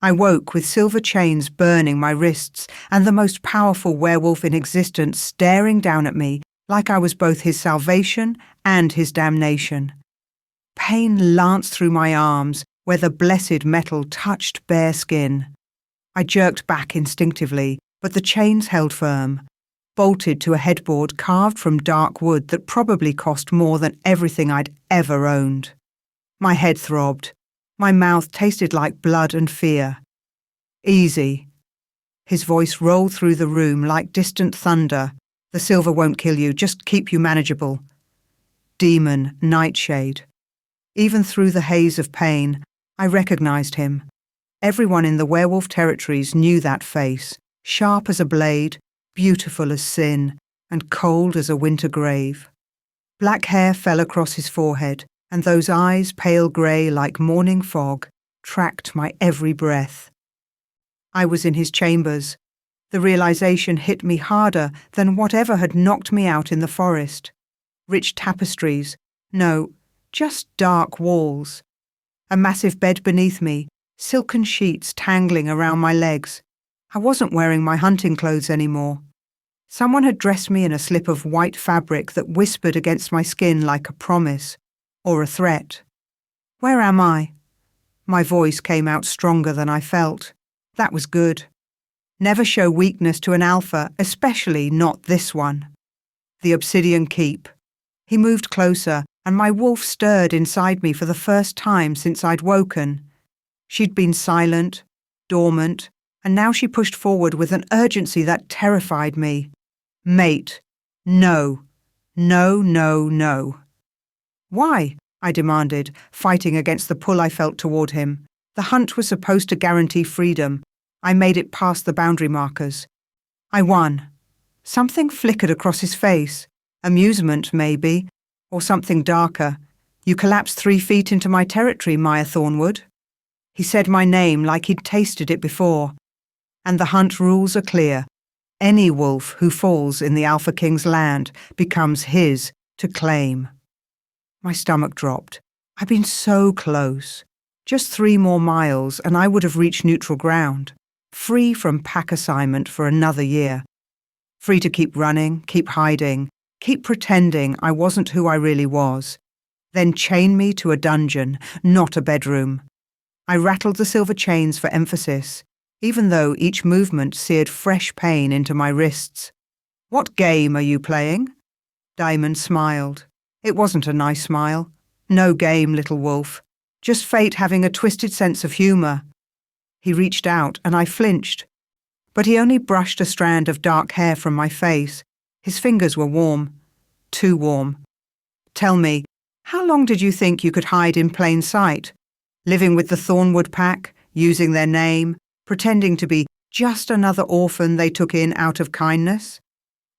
I woke with silver chains burning my wrists and the most powerful werewolf in existence staring down at me like I was both his salvation and his damnation. Pain lanced through my arms where the blessed metal touched bare skin. I jerked back instinctively, but the chains held firm, bolted to a headboard carved from dark wood that probably cost more than everything I'd ever owned. My head throbbed. My mouth tasted like blood and fear. Easy. His voice rolled through the room like distant thunder. The silver won't kill you, just keep you manageable. Demon, nightshade. Even through the haze of pain, I recognized him. Everyone in the werewolf territories knew that face, sharp as a blade, beautiful as sin, and cold as a winter grave. Black hair fell across his forehead, and those eyes, pale grey like morning fog, tracked my every breath. I was in his chambers. The realization hit me harder than whatever had knocked me out in the forest. Rich tapestries, no, just dark walls. A massive bed beneath me, silken sheets tangling around my legs. I wasn't wearing my hunting clothes anymore. Someone had dressed me in a slip of white fabric that whispered against my skin like a promise or a threat. Where am I? My voice came out stronger than I felt. That was good. Never show weakness to an alpha, especially not this one. The obsidian keep. He moved closer, and my wolf stirred inside me for the first time since I'd woken. She'd been silent, dormant, and now she pushed forward with an urgency that terrified me. Mate. No. No, no, no. Why? I demanded, fighting against the pull I felt toward him. The hunt was supposed to guarantee freedom. I made it past the boundary markers. I won. Something flickered across his face. Amusement, maybe, or something darker. You collapsed 3 feet into my territory, Maya Thornwood. He said my name like he'd tasted it before. And the hunt rules are clear. Any wolf who falls in the Alpha King's land becomes his to claim. My stomach dropped. I'd been so close. Just 3 more miles and I would have reached neutral ground. Free from pack assignment for another year. Free to keep running, keep hiding, keep pretending I wasn't who I really was. Then chain me to a dungeon, not a bedroom. I rattled the silver chains for emphasis, even though each movement seared fresh pain into my wrists. What game are you playing? Diamond smiled. It wasn't a nice smile. No game, little wolf. Just fate having a twisted sense of humour. He reached out and I flinched. But he only brushed a strand of dark hair from my face. His fingers were warm. Too warm. Tell me, how long did you think you could hide in plain sight? Living with the Thornwood pack, using their name, pretending to be just another orphan they took in out of kindness?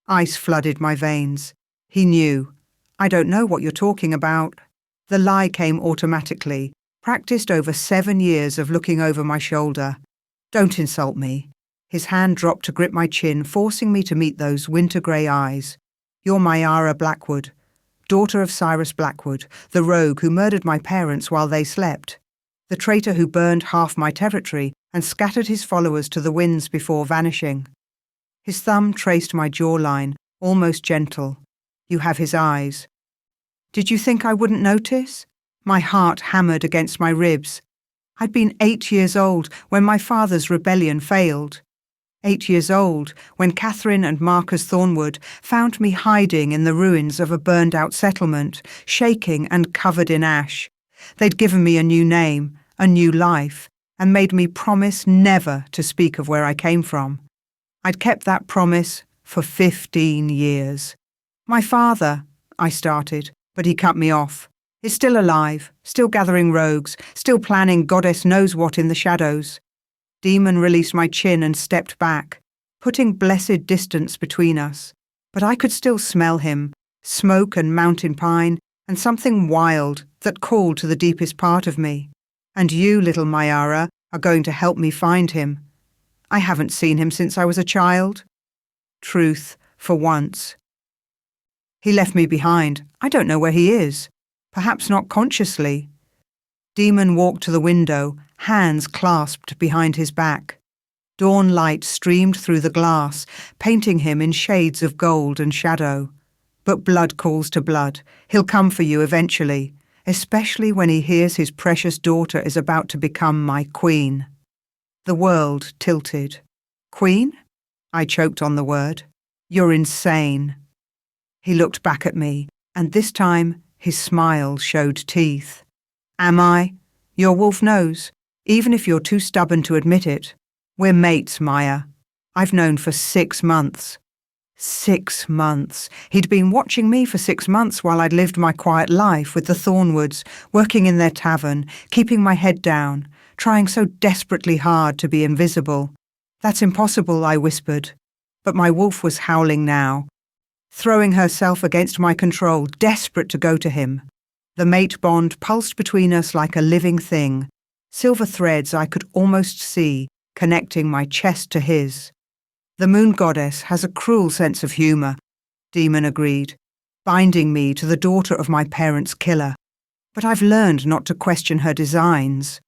Ice flooded my veins. He knew. I don't know what you're talking about. The lie came automatically, practiced over 7 years of looking over my shoulder. Don't insult me. His hand dropped to grip my chin, forcing me to meet those winter-grey eyes. You're Mayara Blackwood, daughter of Cyrus Blackwood, the rogue who murdered my parents while they slept, the traitor who burned half my territory and scattered his followers to the winds before vanishing. His thumb traced my jawline, almost gentle. You have his eyes. Did you think I wouldn't notice? My heart hammered against my ribs. I'd been 8 years old when my father's rebellion failed. 8 years old when Catherine and Marcus Thornwood found me hiding in the ruins of a burned-out settlement, shaking and covered in ash. They'd given me a new name, a new life, and made me promise never to speak of where I came from. I'd kept that promise for 15 years. My father, I started, but he cut me off. Is still alive, still gathering rogues, still planning goddess knows what in the shadows. Demon released my chin and stepped back, putting blessed distance between us. But I could still smell him, smoke and mountain pine, and something wild that called to the deepest part of me. And you, little Mayara, are going to help me find him. I haven't seen him since I was a child. Truth, for once. He left me behind. I don't know where he is. Perhaps not consciously. Demon walked to the window, hands clasped behind his back. Dawn light streamed through the glass, painting him in shades of gold and shadow. But blood calls to blood. He'll come for you eventually, especially when he hears his precious daughter is about to become my queen. The world tilted. Queen? I choked on the word. You're insane. He looked back at me, and this time his smile showed teeth. Am I? Your wolf knows, even if you're too stubborn to admit it. We're mates, Maya. I've known for 6 months. 6 months. He'd been watching me for 6 months while I'd lived my quiet life with the Thornwoods, working in their tavern, keeping my head down, trying so desperately hard to be invisible. That's impossible, I whispered. But my wolf was howling now, throwing herself against my control, desperate to go to him. The mate bond pulsed between us like a living thing, silver threads I could almost see, connecting my chest to his. The moon goddess has a cruel sense of humour, Demon agreed, binding me to the daughter of my parents' killer. But I've learned not to question her designs.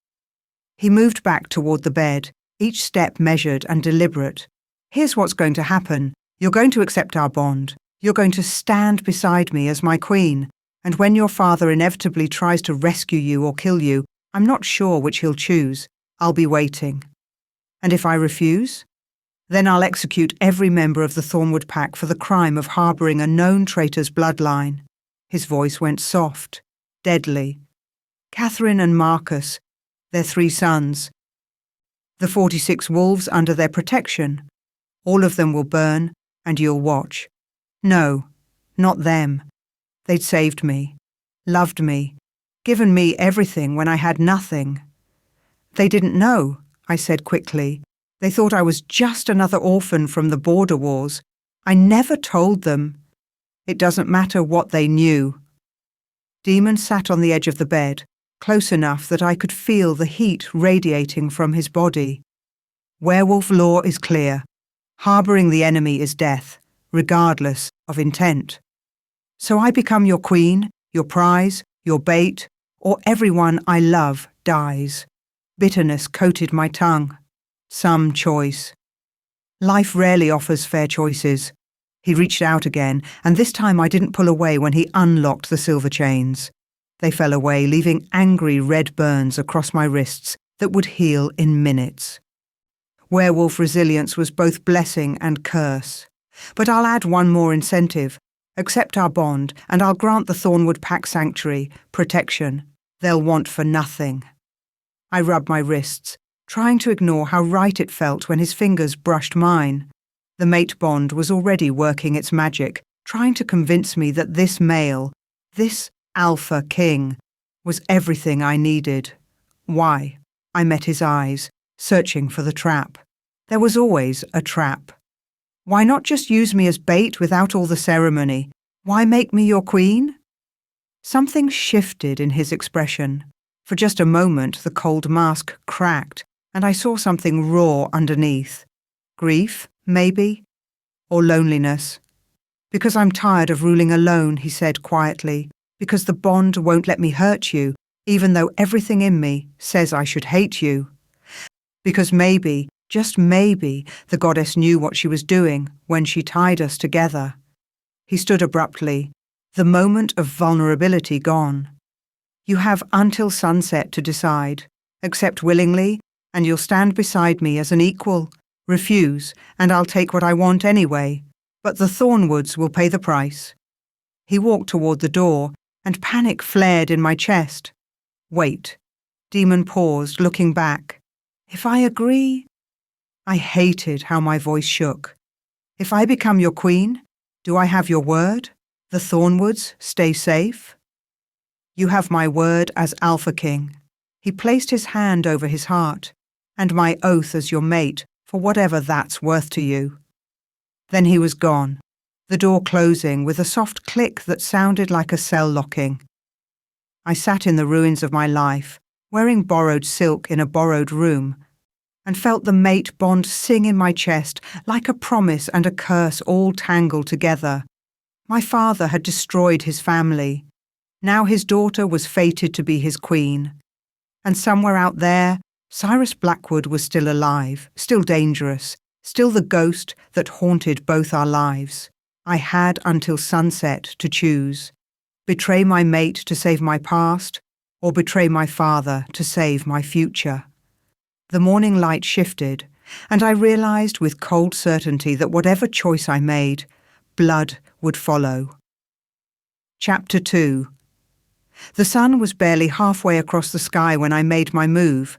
He moved back toward the bed, each step measured and deliberate. Here's what's going to happen. You're going to accept our bond. You're going to stand beside me as my queen. And when your father inevitably tries to rescue you or kill you, I'm not sure which he'll choose. I'll be waiting. And if I refuse? Then I'll execute every member of the Thornwood pack for the crime of harbouring a known traitor's bloodline. His voice went soft, deadly. Catherine and Marcus, their 3 sons. The 46 wolves under their protection. All of them will burn, and you'll watch. No, not them. They'd saved me, loved me, given me everything when I had nothing. They didn't know, I said quickly. They thought I was just another orphan from the border wars. I never told them. It doesn't matter what they knew. Demon sat on the edge of the bed, close enough that I could feel the heat radiating from his body. Werewolf law is clear. Harbouring the enemy is death, regardless of intent. So I become your queen, your prize, your bait, or everyone I love dies. Bitterness coated my tongue. Some choice. Life rarely offers fair choices. He reached out again, and this time I didn't pull away when he unlocked the silver chains. They fell away, leaving angry red burns across my wrists that would heal in minutes. Werewolf resilience was both blessing and curse. But I'll add one more incentive. Accept our bond, and I'll grant the Thornwood Pack sanctuary, protection. They'll want for nothing. I rubbed my wrists, trying to ignore how right it felt when his fingers brushed mine. The mate bond was already working its magic, trying to convince me that this male, this alpha king, was everything I needed. Why? I met his eyes, searching for the trap. There was always a trap. Why not just use me as bait without all the ceremony? Why make me your queen? Something shifted in his expression. For just a moment, the cold mask cracked, and I saw something raw underneath. Grief, maybe? Or loneliness. Because I'm tired of ruling alone, he said quietly. Because the bond won't let me hurt you, even though everything in me says I should hate you. Because maybe, just maybe, the goddess knew what she was doing when she tied us together. He stood abruptly, the moment of vulnerability gone. You have until sunset to decide. Accept willingly, and you'll stand beside me as an equal. Refuse, and I'll take what I want anyway. But the Thornwoods will pay the price. He walked toward the door, and panic flared in my chest. Wait. Demon paused, looking back. If I agree? I hated how my voice shook. If I become your queen, do I have your word? The Thornwoods stay safe? You have my word as Alpha King. He placed his hand over his heart, and my oath as your mate, for whatever that's worth to you. Then he was gone, the door closing with a soft click that sounded like a cell locking. I sat in the ruins of my life, wearing borrowed silk in a borrowed room, and felt the mate bond sing in my chest like a promise and a curse all tangled together. My father had destroyed his family. Now his daughter was fated to be his queen. And somewhere out there, Cyrus Blackwood was still alive, still dangerous, still the ghost that haunted both our lives. I had until sunset to choose. Betray my mate to save my past, or betray my father to save my future. The morning light shifted, and I realized with cold certainty that whatever choice I made, blood would follow. Chapter 2. The sun was barely halfway across the sky when I made my move.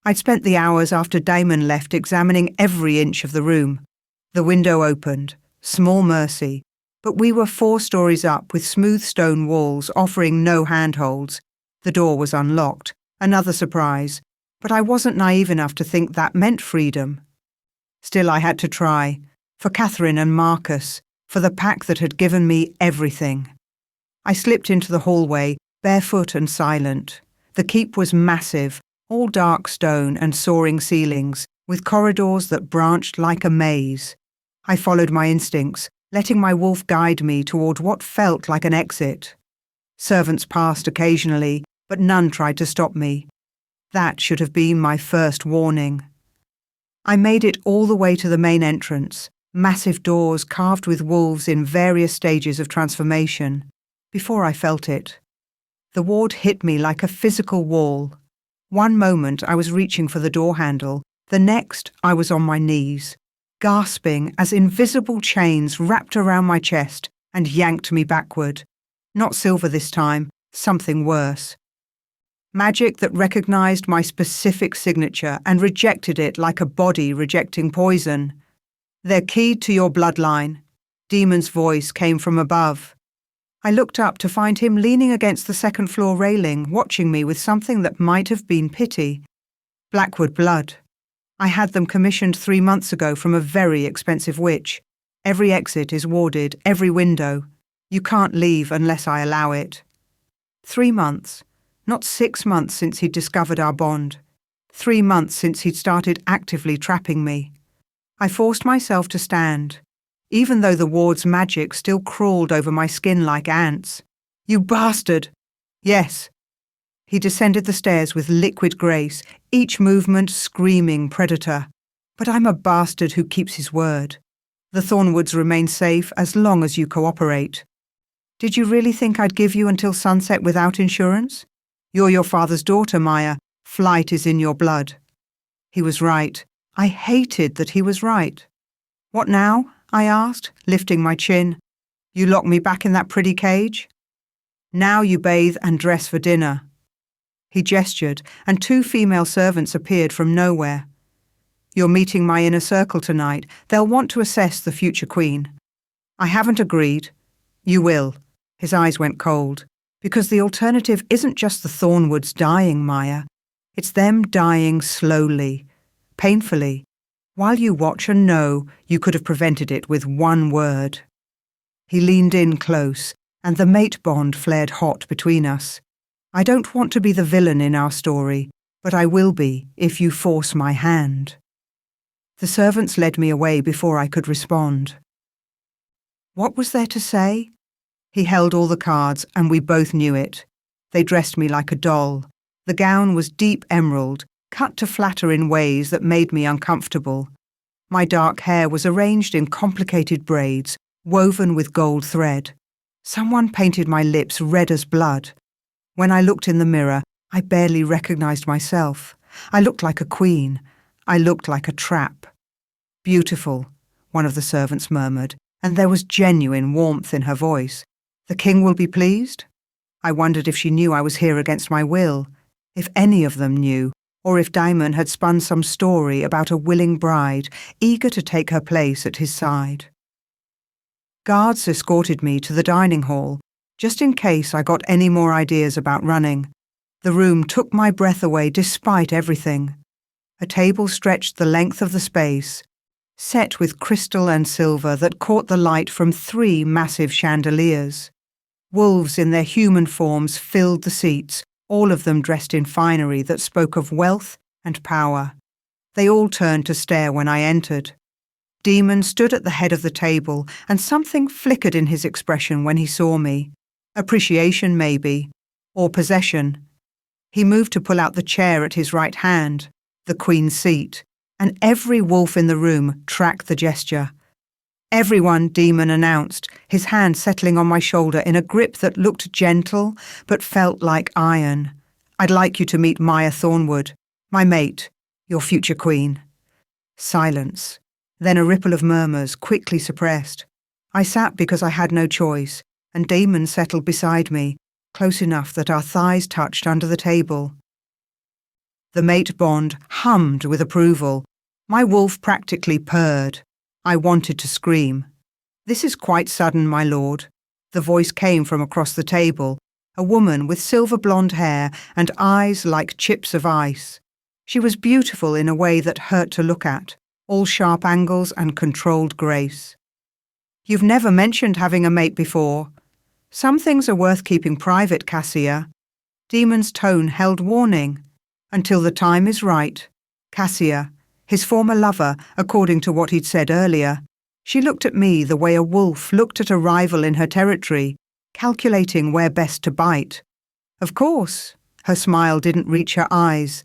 I'd spent the hours after Damon left examining every inch of the room. The window opened, small mercy, but we were 4 stories up with smooth stone walls offering no handholds. The door was unlocked, another surprise, but I wasn't naive enough to think that meant freedom. Still, I had to try, for Catherine and Marcus, for the pack that had given me everything. I slipped into the hallway, barefoot and silent. The keep was massive, all dark stone and soaring ceilings, with corridors that branched like a maze. I followed my instincts, letting my wolf guide me toward what felt like an exit. Servants passed occasionally, but none tried to stop me. That should have been my first warning. I made it all the way to the main entrance, massive doors carved with wolves in various stages of transformation, before I felt it. The ward hit me like a physical wall. One moment I was reaching for the door handle, the next I was on my knees, gasping as invisible chains wrapped around my chest and yanked me backward. Not silver this time, something worse. Magic that recognized my specific signature and rejected it like a body rejecting poison. They're keyed to your bloodline. Demon's voice came from above. I looked up to find him leaning against the second-floor railing, watching me with something that might have been pity. Blackwood blood. I had them commissioned 3 months ago from a very expensive witch. Every exit is warded, every window. You can't leave unless I allow it. 3 months. Not 6 months since he'd discovered our bond. 3 months since he'd started actively trapping me. I forced myself to stand, even though the ward's magic still crawled over my skin like ants. You bastard! Yes. He descended the stairs with liquid grace, each movement screaming predator. But I'm a bastard who keeps his word. The Thornwoods remain safe as long as you cooperate. Did you really think I'd give you until sunset without insurance? You're your father's daughter, Maya. Flight is in your blood. He was right. I hated that he was right. What now? I asked, lifting my chin. You lock me back in that pretty cage? Now you bathe and dress for dinner. He gestured, and 2 female servants appeared from nowhere. You're meeting my inner circle tonight. They'll want to assess the future queen. I haven't agreed. You will. His eyes went cold. Because the alternative isn't just the Thornwoods dying, Maya. It's them dying slowly, painfully, while you watch and know you could have prevented it with 1 word. He leaned in close, and the mate bond flared hot between us. I don't want to be the villain in our story, but I will be if you force my hand. The servants led me away before I could respond. What was there to say? He held all the cards, and we both knew it. They dressed me like a doll. The gown was deep emerald, cut to flatter in ways that made me uncomfortable. My dark hair was arranged in complicated braids, woven with gold thread. Someone painted my lips red as blood. When I looked in the mirror, I barely recognized myself. I looked like a queen. I looked like a trap. Beautiful, one of the servants murmured, and there was genuine warmth in her voice. The king will be pleased? I wondered if she knew I was here against my will, if any of them knew, or if Damon had spun some story about a willing bride, eager to take her place at his side. Guards escorted me to the dining hall, just in case I got any more ideas about running. The room took my breath away despite everything. A table stretched the length of the space, set with crystal and silver that caught the light from 3 massive chandeliers. Wolves in their human forms filled the seats, all of them dressed in finery that spoke of wealth and power. They all turned to stare when I entered. Demon stood at the head of the table, and something flickered in his expression when he saw me. Appreciation, maybe, or possession. He moved to pull out the chair at his right hand. the Queen's seat, and every wolf in the room tracked the gesture. "Everyone," Demon announced, his hand settling on my shoulder in a grip that looked gentle but felt like iron. "I'd like you to meet Maya Thornwood, my mate, your future queen." Silence, then a ripple of murmurs, quickly suppressed. I sat because I had no choice, and Damon settled beside me, close enough that our thighs touched under the table. The mate bond hummed with approval. My wolf practically purred. I wanted to scream. "This is quite sudden, my lord." The voice came from across the table, a woman with silver blonde hair and eyes like chips of ice. She was beautiful in a way that hurt to look at, all sharp angles and controlled grace. "You've never mentioned having a mate before. Some things are worth keeping private, Cassia." Demon's tone held warning. "Until the time is right." Cassia, his former lover, according to what he'd said earlier. She looked at me the way a wolf looked at a rival in her territory, calculating where best to bite. "Of course." Her smile didn't reach her eyes.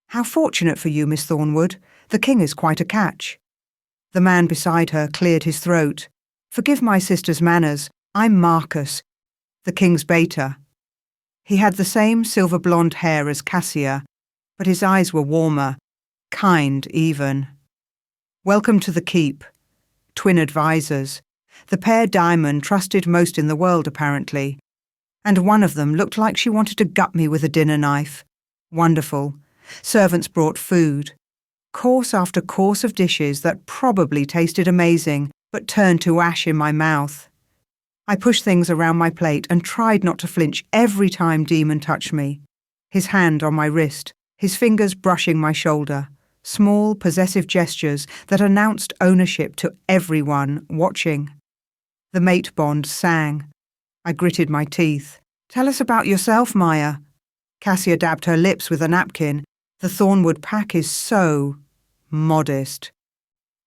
"How fortunate for you, Miss Thornwood. The king is quite a catch." The man beside her cleared his throat. "Forgive my sister's manners. I'm Marcus, the king's beta." He had the same silver blonde hair as Cassia, but his eyes were warmer, kind even. "Welcome to the keep." Twin advisors. The pair Diamond trusted most in the world, apparently. And one of them looked like she wanted to gut me with a dinner knife. Wonderful. Servants brought food. Course after course of dishes that probably tasted amazing, but turned to ash in my mouth. I pushed things around my plate and tried not to flinch every time Demon touched me. His hand on my wrist, his fingers brushing my shoulder. Small, possessive gestures that announced ownership to everyone watching. The mate bond sang. I gritted my teeth. "Tell us about yourself, Maya." Cassia dabbed her lips with a napkin. "The Thornwood pack is so modest."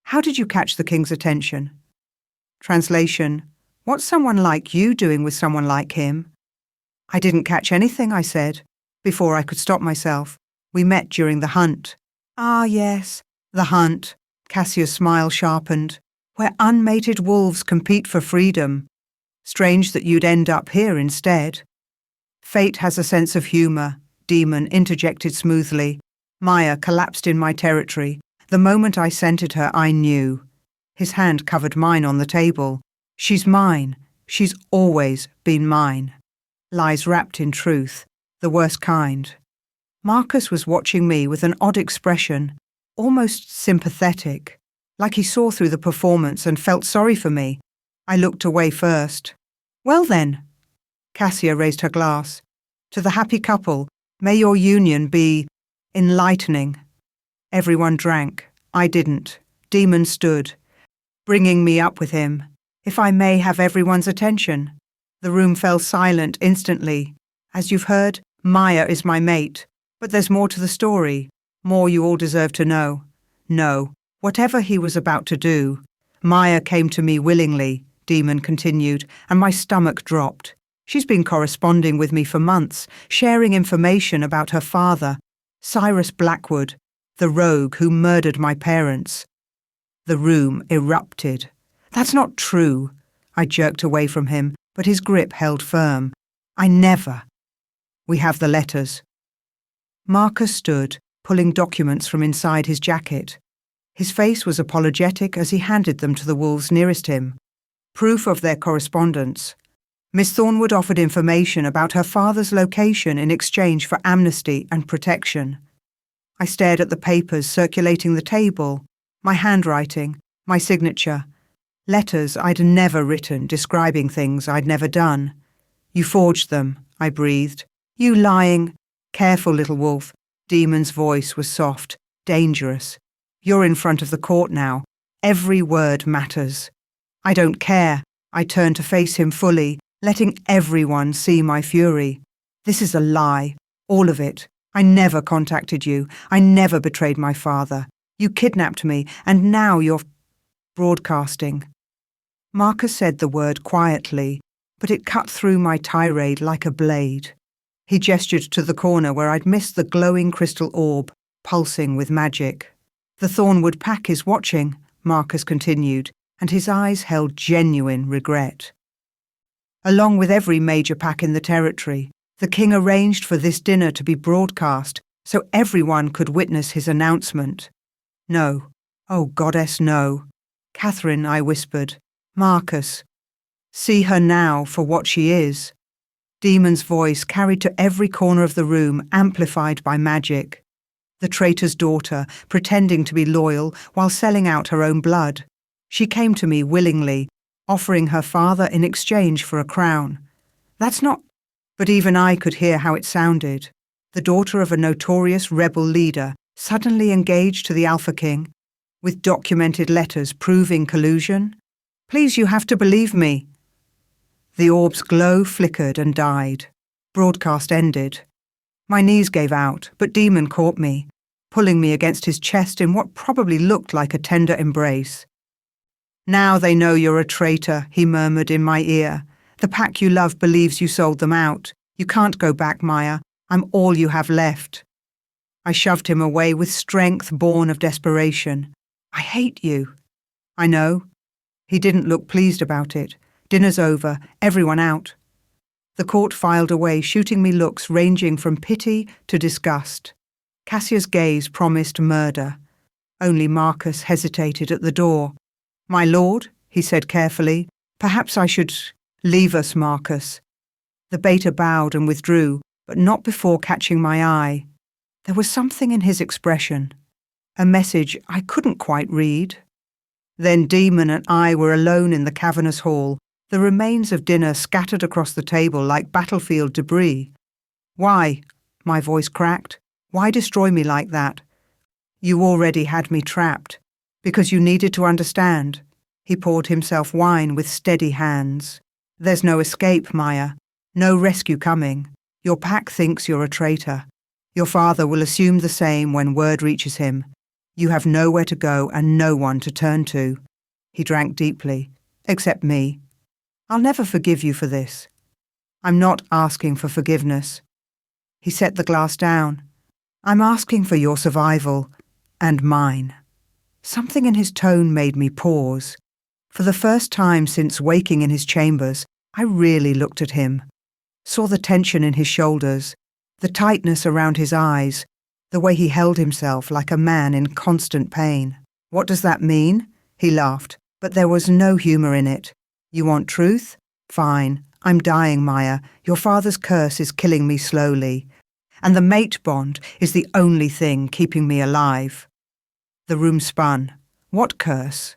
"How did you catch the king's attention?" Translation: "What's someone like you doing with someone like him?" "I didn't catch anything," I said, before I could stop myself. "We met during the hunt." "Ah, yes, the hunt." Cassia's smile sharpened. "Where unmated wolves compete for freedom. Strange that you'd end up here instead." "Fate has a sense of humour," Demon interjected smoothly. "Maya collapsed in my territory. The moment I scented her, I knew." His hand covered mine on the table. "She's mine. She's always been mine." Lies wrapped in truth, the worst kind. Marcus was watching me with an odd expression, almost sympathetic, like he saw through the performance and felt sorry for me. I looked away first. "Well then," Cassia raised her glass. "To the happy couple, may your union be enlightening." Everyone drank. I didn't. Demon stood, bringing me up with him. "If I may have everyone's attention." The room fell silent instantly. "As you've heard, Maya is my mate. But there's more to the story, more you all deserve to know." "No, whatever he was about to do, Maya came to me willingly," Demon continued, and my stomach dropped. "She's been corresponding with me for months, sharing information about her father, Cyrus Blackwood, the rogue who murdered my parents." The room erupted. "That's not true." I jerked away from him, but his grip held firm. "I never." "We have the letters." Marcus stood, pulling documents from inside his jacket. His face was apologetic as he handed them to the wolves nearest him. Proof of their correspondence. Miss Thornwood offered information about her father's location in exchange for amnesty and protection. I stared at the papers circulating the table, my handwriting, my signature. Letters I'd never written describing things I'd never done. "You forged them," I breathed. "You lying..." "Careful, little wolf." Demon's voice was soft, dangerous. "You're in front of the court now. Every word matters." "I don't care." I turned to face him fully, letting everyone see my fury. "This is a lie. All of it. I never contacted you. I never betrayed my father. You kidnapped me, and now you're broadcasting." Marcus said the word quietly, but it cut through my tirade like a blade. He gestured to the corner where I'd missed the glowing crystal orb. pulsing with magic. The Thornwood pack is watching, Marcus continued, and his eyes held genuine regret. Along with every major pack in the territory, the king arranged for this dinner to be broadcast so everyone could witness his announcement. No, oh goddess, no. Catherine, I whispered. Marcus. See her now for what she is. Demon's voice carried to every corner of the room, amplified by magic. The traitor's daughter, pretending to be loyal while selling out her own blood. She came to me willingly, offering her father in exchange for a crown. That's not... But even I could hear how it sounded. The daughter of a notorious rebel leader, suddenly engaged to the Alpha King, with documented letters proving collusion. Please, you have to believe me. The orb's glow flickered and died. Broadcast ended. My knees gave out, but Demon caught me, pulling me against his chest in what probably looked like a tender embrace. Now they know you're a traitor, he murmured in my ear. The pack you love believes you sold them out. You can't go back, Maya. I'm all you have left. I shoved him away with strength born of desperation. I hate you. I know. He didn't look pleased about it. Dinner's over, everyone out. The court filed away, shooting me looks ranging from pity to disgust. Cassia's gaze promised murder. Only Marcus hesitated at the door. My lord, he said carefully, perhaps I should... Leave us, Marcus. The beta bowed and withdrew, but not before catching my eye. There was something in his expression, a message I couldn't quite read. Then Demon and I were alone in the cavernous hall, the remains of dinner scattered across the table like battlefield debris. Why? My voice cracked. Why destroy me like that? You already had me trapped. Because you needed to understand. He poured himself wine with steady hands. There's no escape, Maya. No rescue coming. Your pack thinks you're a traitor. Your father will assume the same when word reaches him. You have nowhere to go and no one to turn to. He drank deeply. Except me. I'll never forgive you for this. I'm not asking for forgiveness. He set the glass down. I'm asking for your survival. And mine. Something in his tone made me pause. For the first time since waking in his chambers, I really looked at him. Saw the tension in his shoulders, the tightness around his eyes, the way he held himself like a man in constant pain. What does that mean? He laughed, but there was no humour in it. You want truth? Fine. I'm dying, Maya. Your father's curse is killing me slowly. And the mate bond is the only thing keeping me alive. The room spun. What curse?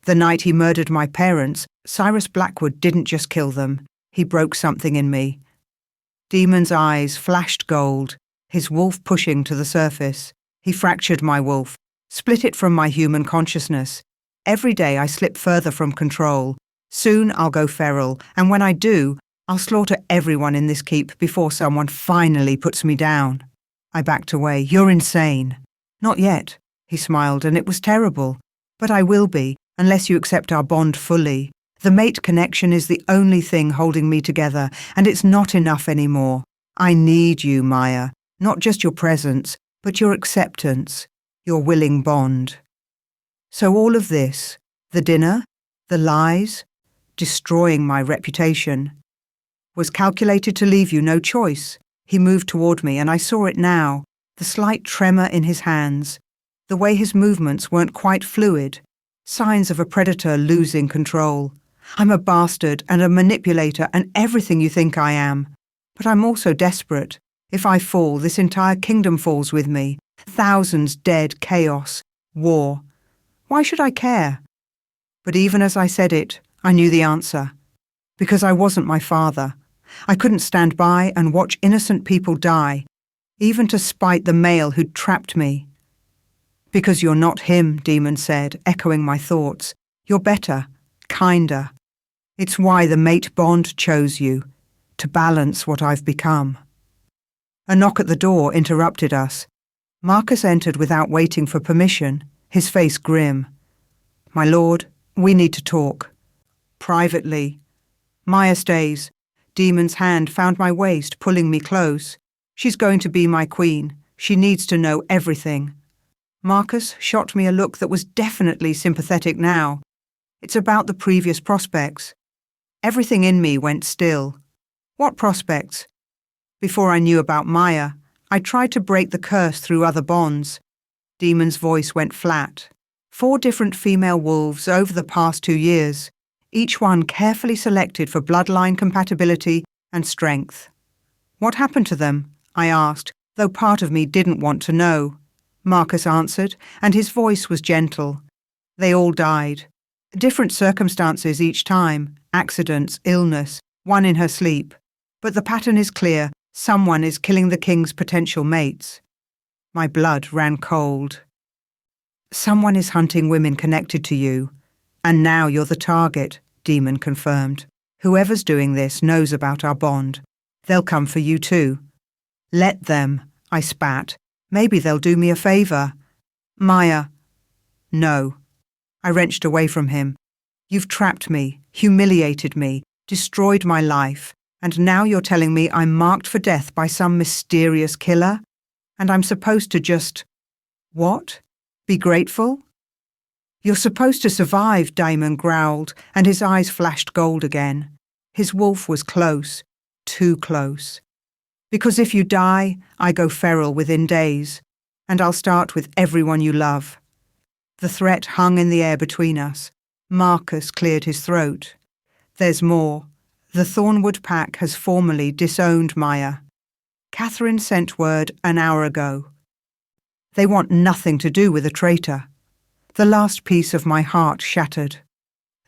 The night he murdered my parents, Cyrus Blackwood didn't just kill them. He broke something in me. Demon's eyes flashed gold, his wolf pushing to the surface. He fractured my wolf, split it from my human consciousness. Every day I slip further from control. Soon I'll go feral, and when I do, I'll slaughter everyone in this keep before someone finally puts me down. I backed away. You're insane. Not yet. He smiled, and it was terrible. But I will be, unless you accept our bond fully. The mate connection is the only thing holding me together, and it's not enough anymore. I need you, Maya. Not just your presence, but your acceptance, your willing bond. So all of this, the dinner, the lies, destroying my reputation, was calculated to leave you no choice. He moved toward me, and I saw it now, the slight tremor in his hands, the way his movements weren't quite fluid, signs of a predator losing control. I'm a bastard and a manipulator and everything you think I am. But I'm also desperate. If I fall, this entire kingdom falls with me. Thousands dead, chaos, war. Why should I care? But even as I said it, I knew the answer. Because I wasn't my father. I couldn't stand by and watch innocent people die, even to spite the male who'd trapped me. Because you're not him, Demon said, echoing my thoughts. You're better, kinder. It's why the mate bond chose you, to balance what I've become. A knock at the door interrupted us. Marcus entered without waiting for permission, his face grim. My lord, we need to talk. Privately. Maya stays. Demon's hand found my waist, pulling me close. She's going to be my queen. She needs to know everything. Marcus shot me a look that was definitely sympathetic now. It's about the previous prospects. Everything in me went still. What prospects? Before I knew about Maya, I tried to break the curse through other bonds. Demon's voice went flat. 4 different female wolves over the past 2 years, each one carefully selected for bloodline compatibility and strength. What happened to them? I asked, though part of me didn't want to know. Marcus answered, and his voice was gentle. They all died. Different circumstances each time, accidents, illness, one in her sleep. But the pattern is clear. Someone is killing the king's potential mates. My blood ran cold. Someone is hunting women connected to you. And now you're the target, Demon confirmed. Whoever's doing this knows about our bond. They'll come for you too. Let them, I spat. Maybe they'll do me a favor. Maya. No. I wrenched away from him. You've trapped me, humiliated me, destroyed my life, and now you're telling me I'm marked for death by some mysterious killer? And I'm supposed to just... What? Be grateful? You're supposed to survive, Damon growled, and his eyes flashed gold again. His wolf was close, too close. Because if you die, I go feral within days, and I'll start with everyone you love. The threat hung in the air between us. Marcus cleared his throat. There's more. The Thornwood Pack has formally disowned Maya. Catherine sent word an hour ago. They want nothing to do with a traitor. The last piece of my heart shattered.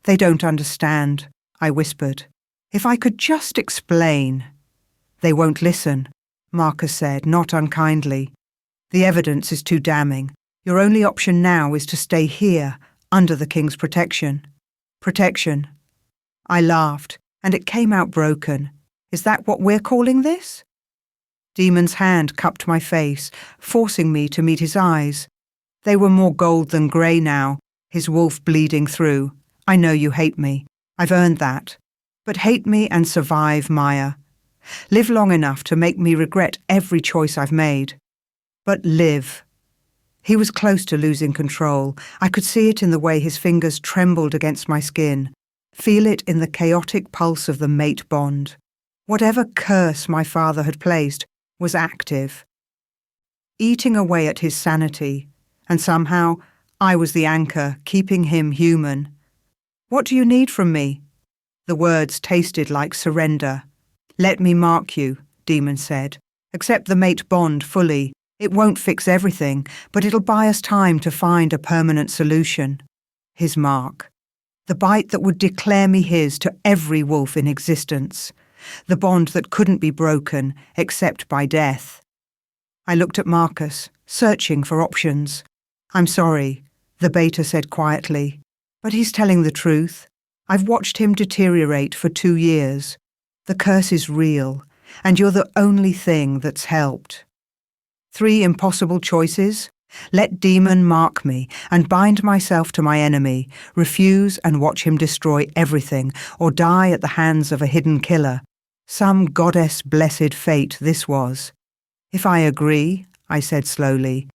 They don't understand, I whispered. If I could just explain. They won't listen, Marcus said, not unkindly. The evidence is too damning. Your only option now is to stay here, under the king's protection. Protection. I laughed, and it came out broken. Is that what we're calling this? Demon's hand cupped my face, forcing me to meet his eyes. They were more gold than grey now, his wolf bleeding through. I know you hate me. I've earned that. But hate me and survive, Maya. Live long enough to make me regret every choice I've made. But live. He was close to losing control. I could see it in the way his fingers trembled against my skin, feel it in the chaotic pulse of the mate bond. Whatever curse my father had placed was active, eating away at his sanity, and somehow I was the anchor keeping him human. What do you need from me? The words tasted like surrender. Let me mark you, Demon said. Accept the mate bond fully. It won't fix everything, but it'll buy us time to find a permanent solution. His mark. The bite that would declare me his to every wolf in existence. The bond that couldn't be broken except by death. I looked at Marcus, searching for options. I'm sorry, the beta said quietly, but he's telling the truth. I've watched him deteriorate for 2 years. The curse is real, and you're the only thing that's helped. 3 impossible choices. Let Demon mark me and bind myself to my enemy, refuse and watch him destroy everything, or die at the hands of a hidden killer. Some goddess-blessed fate this was. If I agree, I said slowly,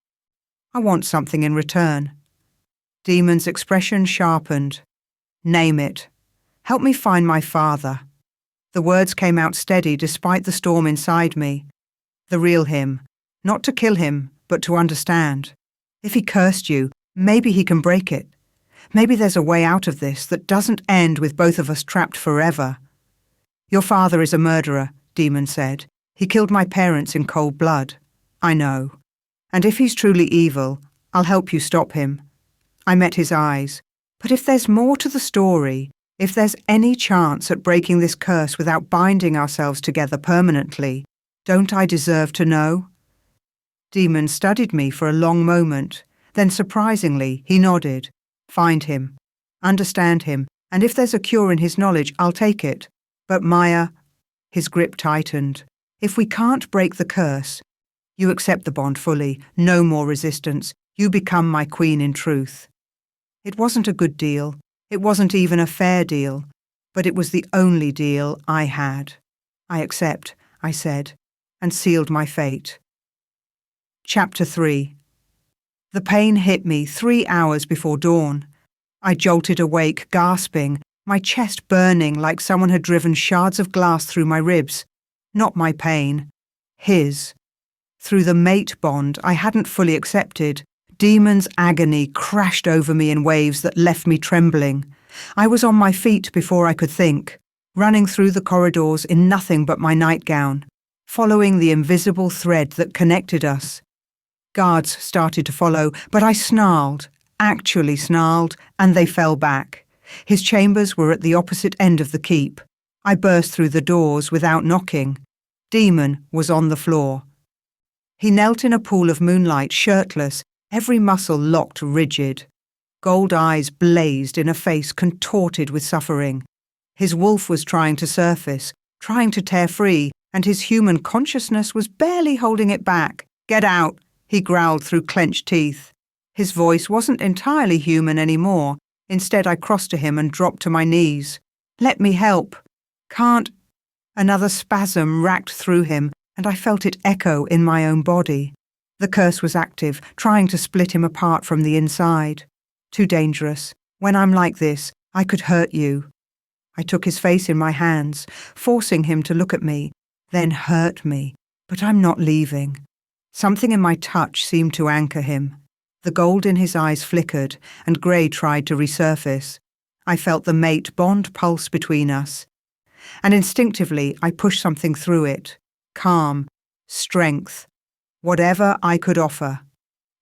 I want something in return. Demon's expression sharpened. Name it. Help me find my father. The words came out steady despite the storm inside me. The real him. Not to kill him, but to understand. If he cursed you, maybe he can break it. Maybe there's a way out of this that doesn't end with both of us trapped forever. Your father is a murderer, Demon said. He killed my parents in cold blood. I know. And if he's truly evil, I'll help you stop him. I met his eyes. But if there's more to the story, if there's any chance at breaking this curse without binding ourselves together permanently, don't I deserve to know? Demon studied me for a long moment. Then surprisingly, he nodded. Find him. Understand him. And if there's a cure in his knowledge, I'll take it. But Maya, his grip tightened. If we can't break the curse, you accept the bond fully. No more resistance. You become my queen in truth. It wasn't a good deal. It wasn't even a fair deal. But it was the only deal I had. I accept, I said, and sealed my fate. Chapter 3. The pain hit me 3 hours before dawn. I jolted awake, gasping, my chest burning like someone had driven shards of glass through my ribs. Not my pain. His. Through the mate bond I hadn't fully accepted, Demon's agony crashed over me in waves that left me trembling. I was on my feet before I could think, running through the corridors in nothing but my nightgown, following the invisible thread that connected us. Guards started to follow, but I snarled, actually snarled, and they fell back. His chambers were at the opposite end of the keep. I burst through the doors without knocking. Demon was on the floor. He knelt in a pool of moonlight, shirtless, every muscle locked rigid. Gold eyes blazed in a face contorted with suffering. His wolf was trying to surface, trying to tear free, and his human consciousness was barely holding it back. "Get out," he growled through clenched teeth. His voice wasn't entirely human anymore. Instead, I crossed to him and dropped to my knees. "Let me help." "Can't." Another spasm racked through him, and I felt it echo in my own body. The curse was active, trying to split him apart from the inside. Too dangerous. When I'm like this, I could hurt you. I took his face in my hands, forcing him to look at me, then hurt me. But I'm not leaving. Something in my touch seemed to anchor him. The gold in his eyes flickered, and grey tried to resurface. I felt the mate bond pulse between us. And instinctively, I pushed something through it. Calm, strength, whatever I could offer.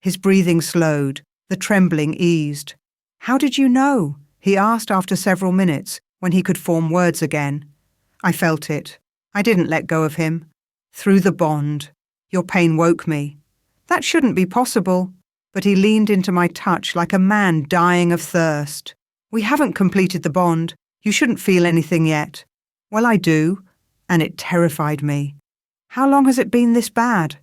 His breathing slowed, the trembling eased. "How did you know?" he asked after several minutes, when he could form words again. I felt it. I didn't let go of him. "Through the bond. Your pain woke me." "That shouldn't be possible." But he leaned into my touch like a man dying of thirst. "We haven't completed the bond. You shouldn't feel anything yet." "Well, I do," and it terrified me. "How long has it been this bad?"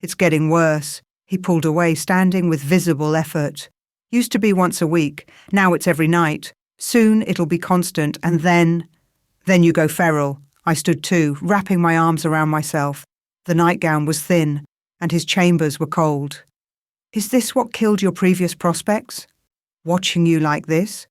"It's getting worse." He pulled away, standing with visible effort. "Used to be once a week. Now it's every night. Soon it'll be constant, and then you go feral." I stood too, wrapping my arms around myself. The nightgown was thin, and his chambers were cold. "Is this what killed your previous prospects? Watching you like this?"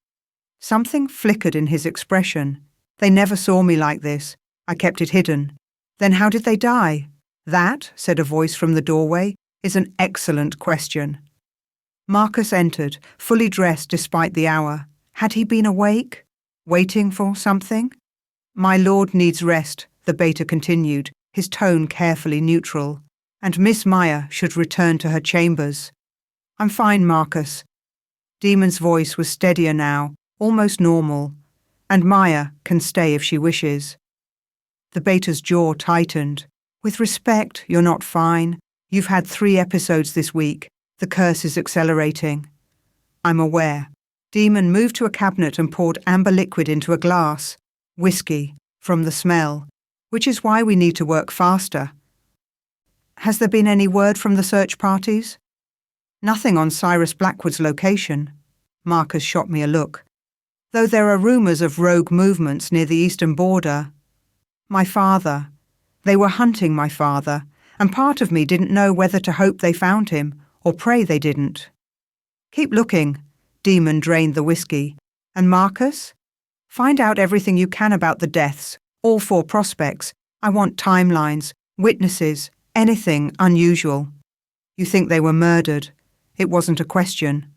Something flickered in his expression. "They never saw me like this. I kept it hidden." "Then how did they die?" "That," said a voice from the doorway, "is an excellent question." Marcus entered, fully dressed despite the hour. Had he been awake? Waiting for something? "My lord needs rest," the beta continued, his tone carefully neutral. "And Miss Meyer should return to her chambers." "I'm fine, Marcus." Demon's voice was steadier now, almost normal. "And Meyer can stay if she wishes." The beta's jaw tightened. "With respect, you're not fine. You've had 3 episodes this week. The curse is accelerating." "I'm aware." Demon moved to a cabinet and poured amber liquid into a glass. "Whiskey, from the smell. Which is why we need to work faster." "Has there been any word from the search parties?" "Nothing on Cyrus Blackwood's location." Marcus shot me a look. "Though there are rumours of rogue movements near the eastern border." "My father. They were hunting my father, and part of me didn't know whether to hope they found him or pray they didn't." "Keep looking." Demon drained the whiskey. "And Marcus? Find out everything you can about the deaths, all 4 prospects. I want timelines, witnesses, anything unusual." "You think they were murdered?" It wasn't a question.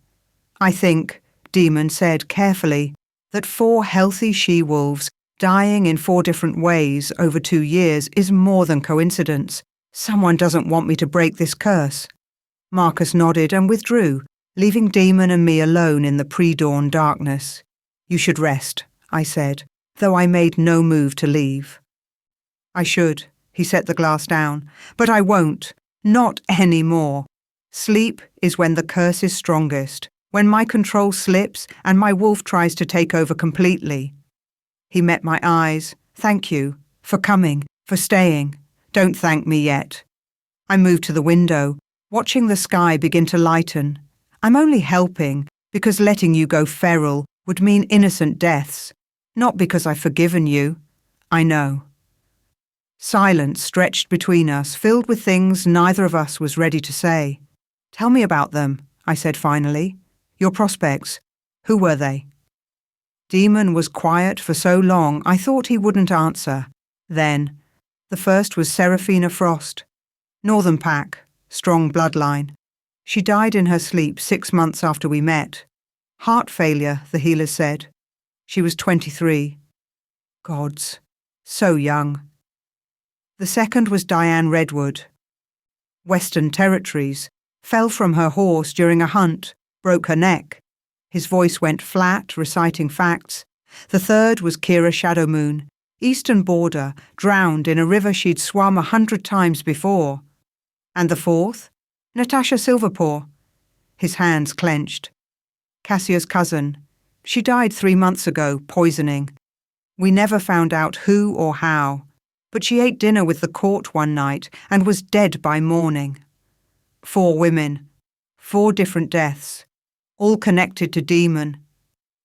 "I think," Demon said carefully, "that 4 healthy she-wolves dying in 4 different ways over 2 years is more than coincidence. Someone doesn't want me to break this curse." Marcus nodded and withdrew, leaving Demon and me alone in the pre-dawn darkness. "You should rest," I said, though I made no move to leave. "I should," he set the glass down, "but I won't. Not anymore. Sleep is when the curse is strongest, when my control slips and my wolf tries to take over completely." He met my eyes. "Thank you. For coming. For staying. Don't thank me yet." I moved to the window, watching the sky begin to lighten. "I'm only helping because letting you go feral would mean innocent deaths. Not because I've forgiven you. I know." Silence stretched between us, filled with things neither of us was ready to say. "Tell me about them," I said finally. "Your prospects. Who were they?" Demon was quiet for so long I thought he wouldn't answer. Then, the first was Seraphina Frost. Northern Pack, strong bloodline. She died in her sleep 6 months after we met. Heart failure, the healers said. She was 23. Gods, so young. The second was Diane Redwood. Western Territories, fell from her horse during a hunt, broke her neck. His voice went flat, reciting facts. The third was Kira Shadowmoon, Eastern Border, drowned in a river she'd swum 100 times before. And the fourth? Natasha Silverpaw. His hands clenched. Cassia's cousin. She died 3 months ago, poisoning. We never found out who or how, but she ate dinner with the court one night and was dead by morning. 4 women, 4 different deaths, all connected to Demon.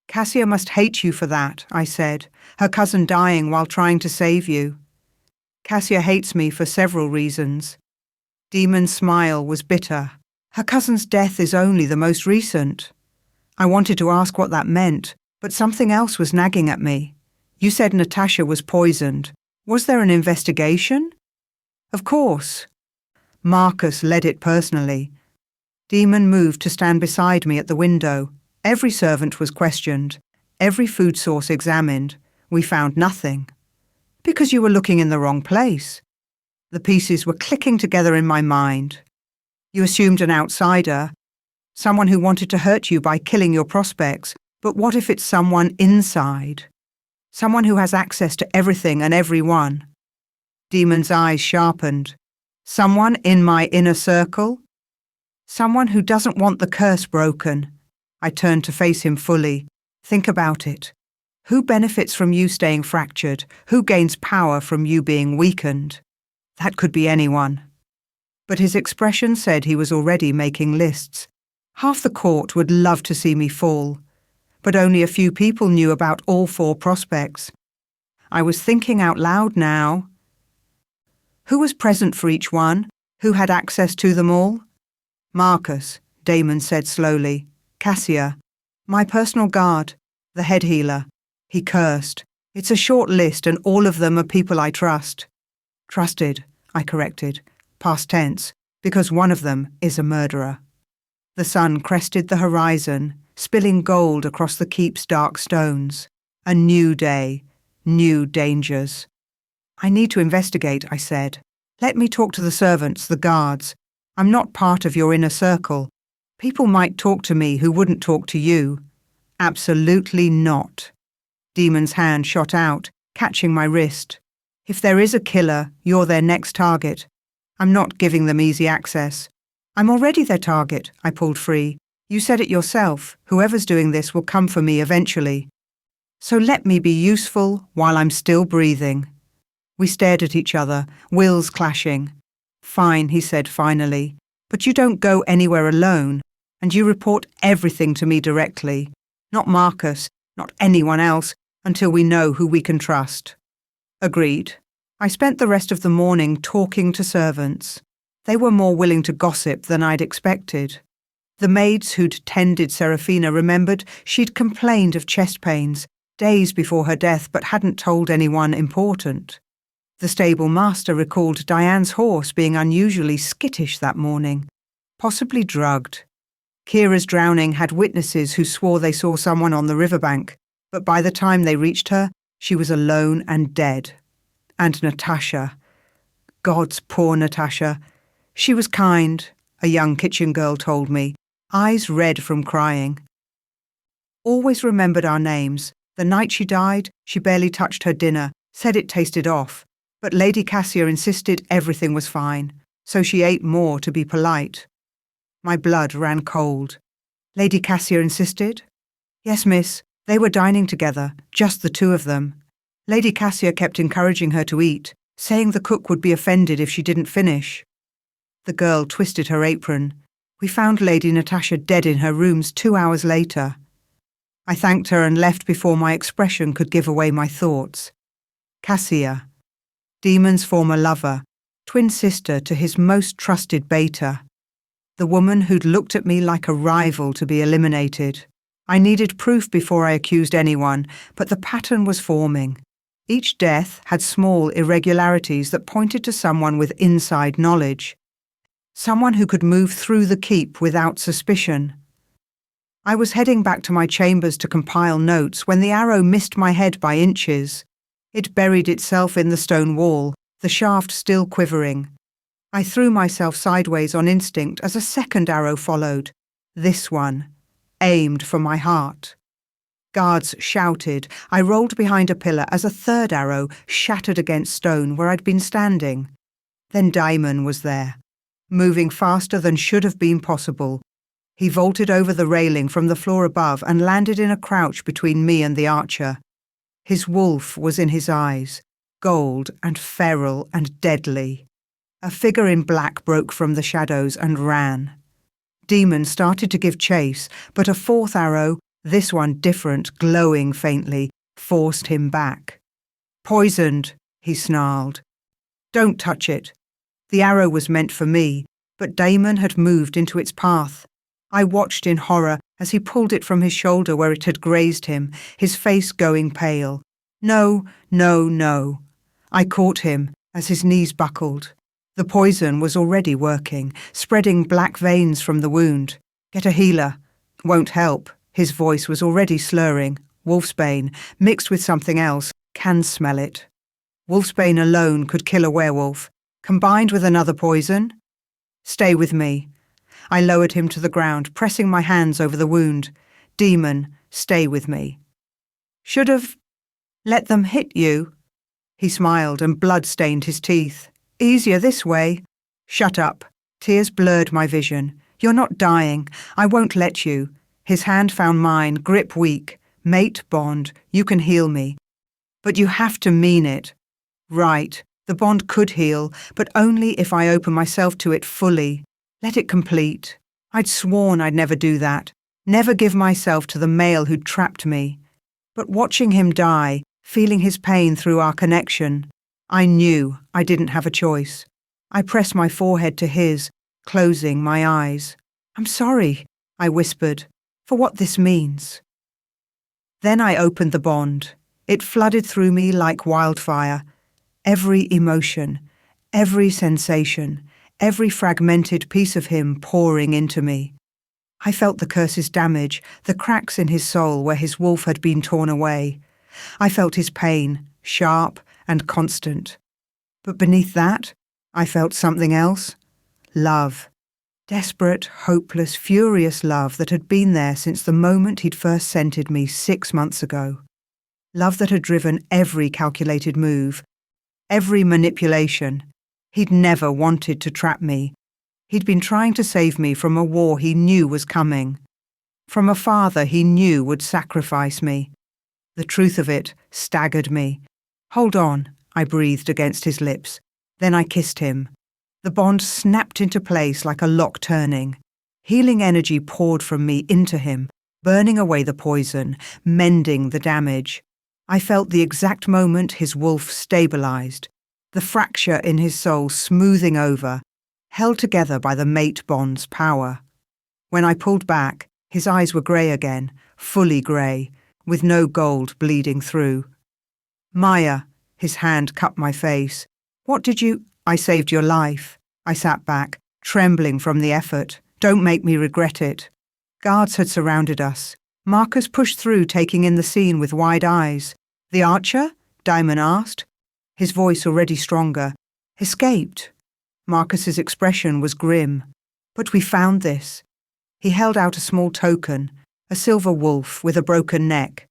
Cassia must hate you for that, I said, her cousin dying while trying to save you. Cassia hates me for several reasons. Demon's smile was bitter. Her cousin's death is only the most recent. I wanted to ask what that meant, but something else was nagging at me. You said Natasha was poisoned. Was there an investigation? Of course. Marcus led it personally. Demon moved to stand beside me at the window. Every servant was questioned. Every food source examined. We found nothing. Because you were looking in the wrong place. The pieces were clicking together in my mind. You assumed an outsider, someone who wanted to hurt you by killing your prospects. But what if it's someone inside? Someone who has access to everything and everyone. Demon's eyes sharpened. Someone in my inner circle? Someone who doesn't want the curse broken. I turned to face him fully. Think about it. Who benefits from you staying fractured? Who gains power from you being weakened? That could be anyone. But his expression said he was already making lists. Half the court would love to see me fall. But only a few people knew about all 4 prospects. I was thinking out loud now. Who was present for each one? Who had access to them all? Marcus, Damon said slowly. Cassia, my personal guard, the head healer. He cursed. It's a short list and all of them are people I trust. Trusted, I corrected, past tense, because one of them is a murderer. The sun crested the horizon, spilling gold across the keep's dark stones. A new day, new dangers. I need to investigate, I said. Let me talk to the servants, the guards. I'm not part of your inner circle. People might talk to me who wouldn't talk to you. Absolutely not. Demon's hand shot out, catching my wrist. If there is a killer, you're their next target. I'm not giving them easy access. I'm already their target, I pulled free. You said it yourself. Whoever's doing this will come for me eventually. So let me be useful while I'm still breathing. We stared at each other, wills clashing. Fine, he said finally, but you don't go anywhere alone, and you report everything to me directly. Not Marcus, not anyone else, until we know who we can trust. Agreed. I spent the rest of the morning talking to servants. They were more willing to gossip than I'd expected. The maids who'd tended Seraphina remembered she'd complained of chest pains days before her death but hadn't told anyone important. The stable master recalled Diane's horse being unusually skittish that morning, possibly drugged. Kira's drowning had witnesses who swore they saw someone on the riverbank, but by the time they reached her, she was alone and dead. And Natasha. God's poor Natasha. She was kind, a young kitchen girl told me, eyes red from crying. Always remembered our names. The night she died, she barely touched her dinner, said it tasted off, but Lady Cassia insisted everything was fine, so she ate more to be polite. My blood ran cold. Lady Cassia insisted? Yes, miss. They were dining together, just the 2 of them. Lady Cassia kept encouraging her to eat, saying the cook would be offended if she didn't finish. The girl twisted her apron. We found Lady Natasha dead in her rooms 2 hours later. I thanked her and left before my expression could give away my thoughts. Cassia. Demon's former lover, twin sister to his most trusted beta. The woman who'd looked at me like a rival to be eliminated. I needed proof before I accused anyone, but the pattern was forming. Each death had small irregularities that pointed to someone with inside knowledge. Someone who could move through the keep without suspicion. I was heading back to my chambers to compile notes when the arrow missed my head by inches. It buried itself in the stone wall, the shaft still quivering. I threw myself sideways on instinct as a second arrow followed. This one, aimed for my heart. Guards shouted. I rolled behind a pillar as a third arrow shattered against stone where I'd been standing. Then Daimon was there, moving faster than should have been possible. He vaulted over the railing from the floor above and landed in a crouch between me and the archer. His wolf was in his eyes, gold and feral and deadly. A figure in black broke from the shadows and ran. Demon started to give chase, but a fourth arrow, this one different, glowing faintly, forced him back. "Poisoned," he snarled. "Don't touch it." The arrow was meant for me, but Damon had moved into its path. I watched in horror as he pulled it from his shoulder where it had grazed him, his face going pale. No, no, no. I caught him as his knees buckled. The poison was already working, spreading black veins from the wound. "Get a healer." "Won't help." His voice was already slurring. Wolfsbane, mixed with something else, can smell it. Wolfsbane alone could kill a werewolf. Combined with another poison? "Stay with me." I lowered him to the ground, pressing my hands over the wound. "Demon, stay with me." "Should have let them hit you." He smiled and blood stained his teeth. "Easier this way." "Shut up." Tears blurred my vision. "You're not dying. I won't let you." His hand found mine, grip weak. "Mate bond, you can heal me. But you have to mean it." "Right, the bond could heal, but only if I open myself to it fully. Let it complete. I'd sworn I'd never do that. Never give myself to the male who'd trapped me. But watching him die, feeling his pain through our connection, I knew I didn't have a choice. I pressed my forehead to his, closing my eyes. "I'm sorry," I whispered, "for what this means." Then I opened the bond. It flooded through me like wildfire. Every emotion, every sensation, every fragmented piece of him pouring into me. I felt the curse's damage, the cracks in his soul where his wolf had been torn away. I felt his pain, sharp and constant. But beneath that, I felt something else. Love. Desperate, hopeless, furious love that had been there since the moment he'd first scented me 6 months ago. Love that had driven every calculated move, every manipulation. He'd never wanted to trap me. He'd been trying to save me from a war he knew was coming, from a father he knew would sacrifice me. The truth of it staggered me. "Hold on," I breathed against his lips. Then I kissed him. The bond snapped into place like a lock turning. Healing energy poured from me into him, burning away the poison, mending the damage. I felt the exact moment his wolf stabilized, the fracture in his soul smoothing over, held together by the mate bond's power. When I pulled back, his eyes were grey again, fully grey, with no gold bleeding through. "Maya," his hand cupped my face. "What did you—" "I saved your life." I sat back, trembling from the effort. "Don't make me regret it." Guards had surrounded us. Marcus pushed through, taking in the scene with wide eyes. "The archer?" Daimon asked, his voice already stronger. "Escaped." Marcus's expression was grim. "But we found this." He held out a small token, a silver wolf with a broken neck.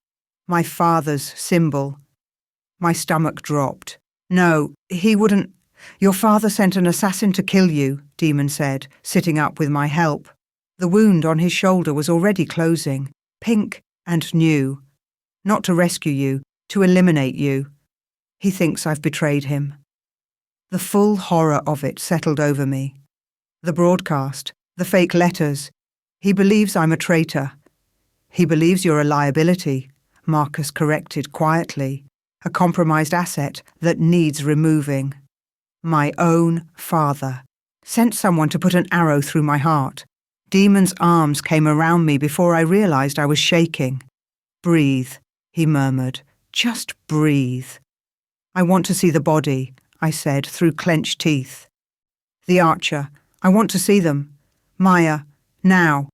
My father's symbol. My stomach dropped. "No, he wouldn't. Your father sent an assassin to kill you," Demon said, sitting up with my help. The wound on his shoulder was already closing, pink and new. "Not to rescue you, to eliminate you. He thinks I've betrayed him." The full horror of it settled over me. The broadcast, the fake letters. "He believes I'm a traitor." "He believes you're a liability," Marcus corrected quietly. a compromised asset that needs removing. My own father sent someone to put an arrow through my heart. Demon's arms came around me before I realized I was shaking. "Breathe," he murmured. "Just breathe." "I want to see the body," I said through clenched teeth. "The Archer. I want to see them. Maya, now."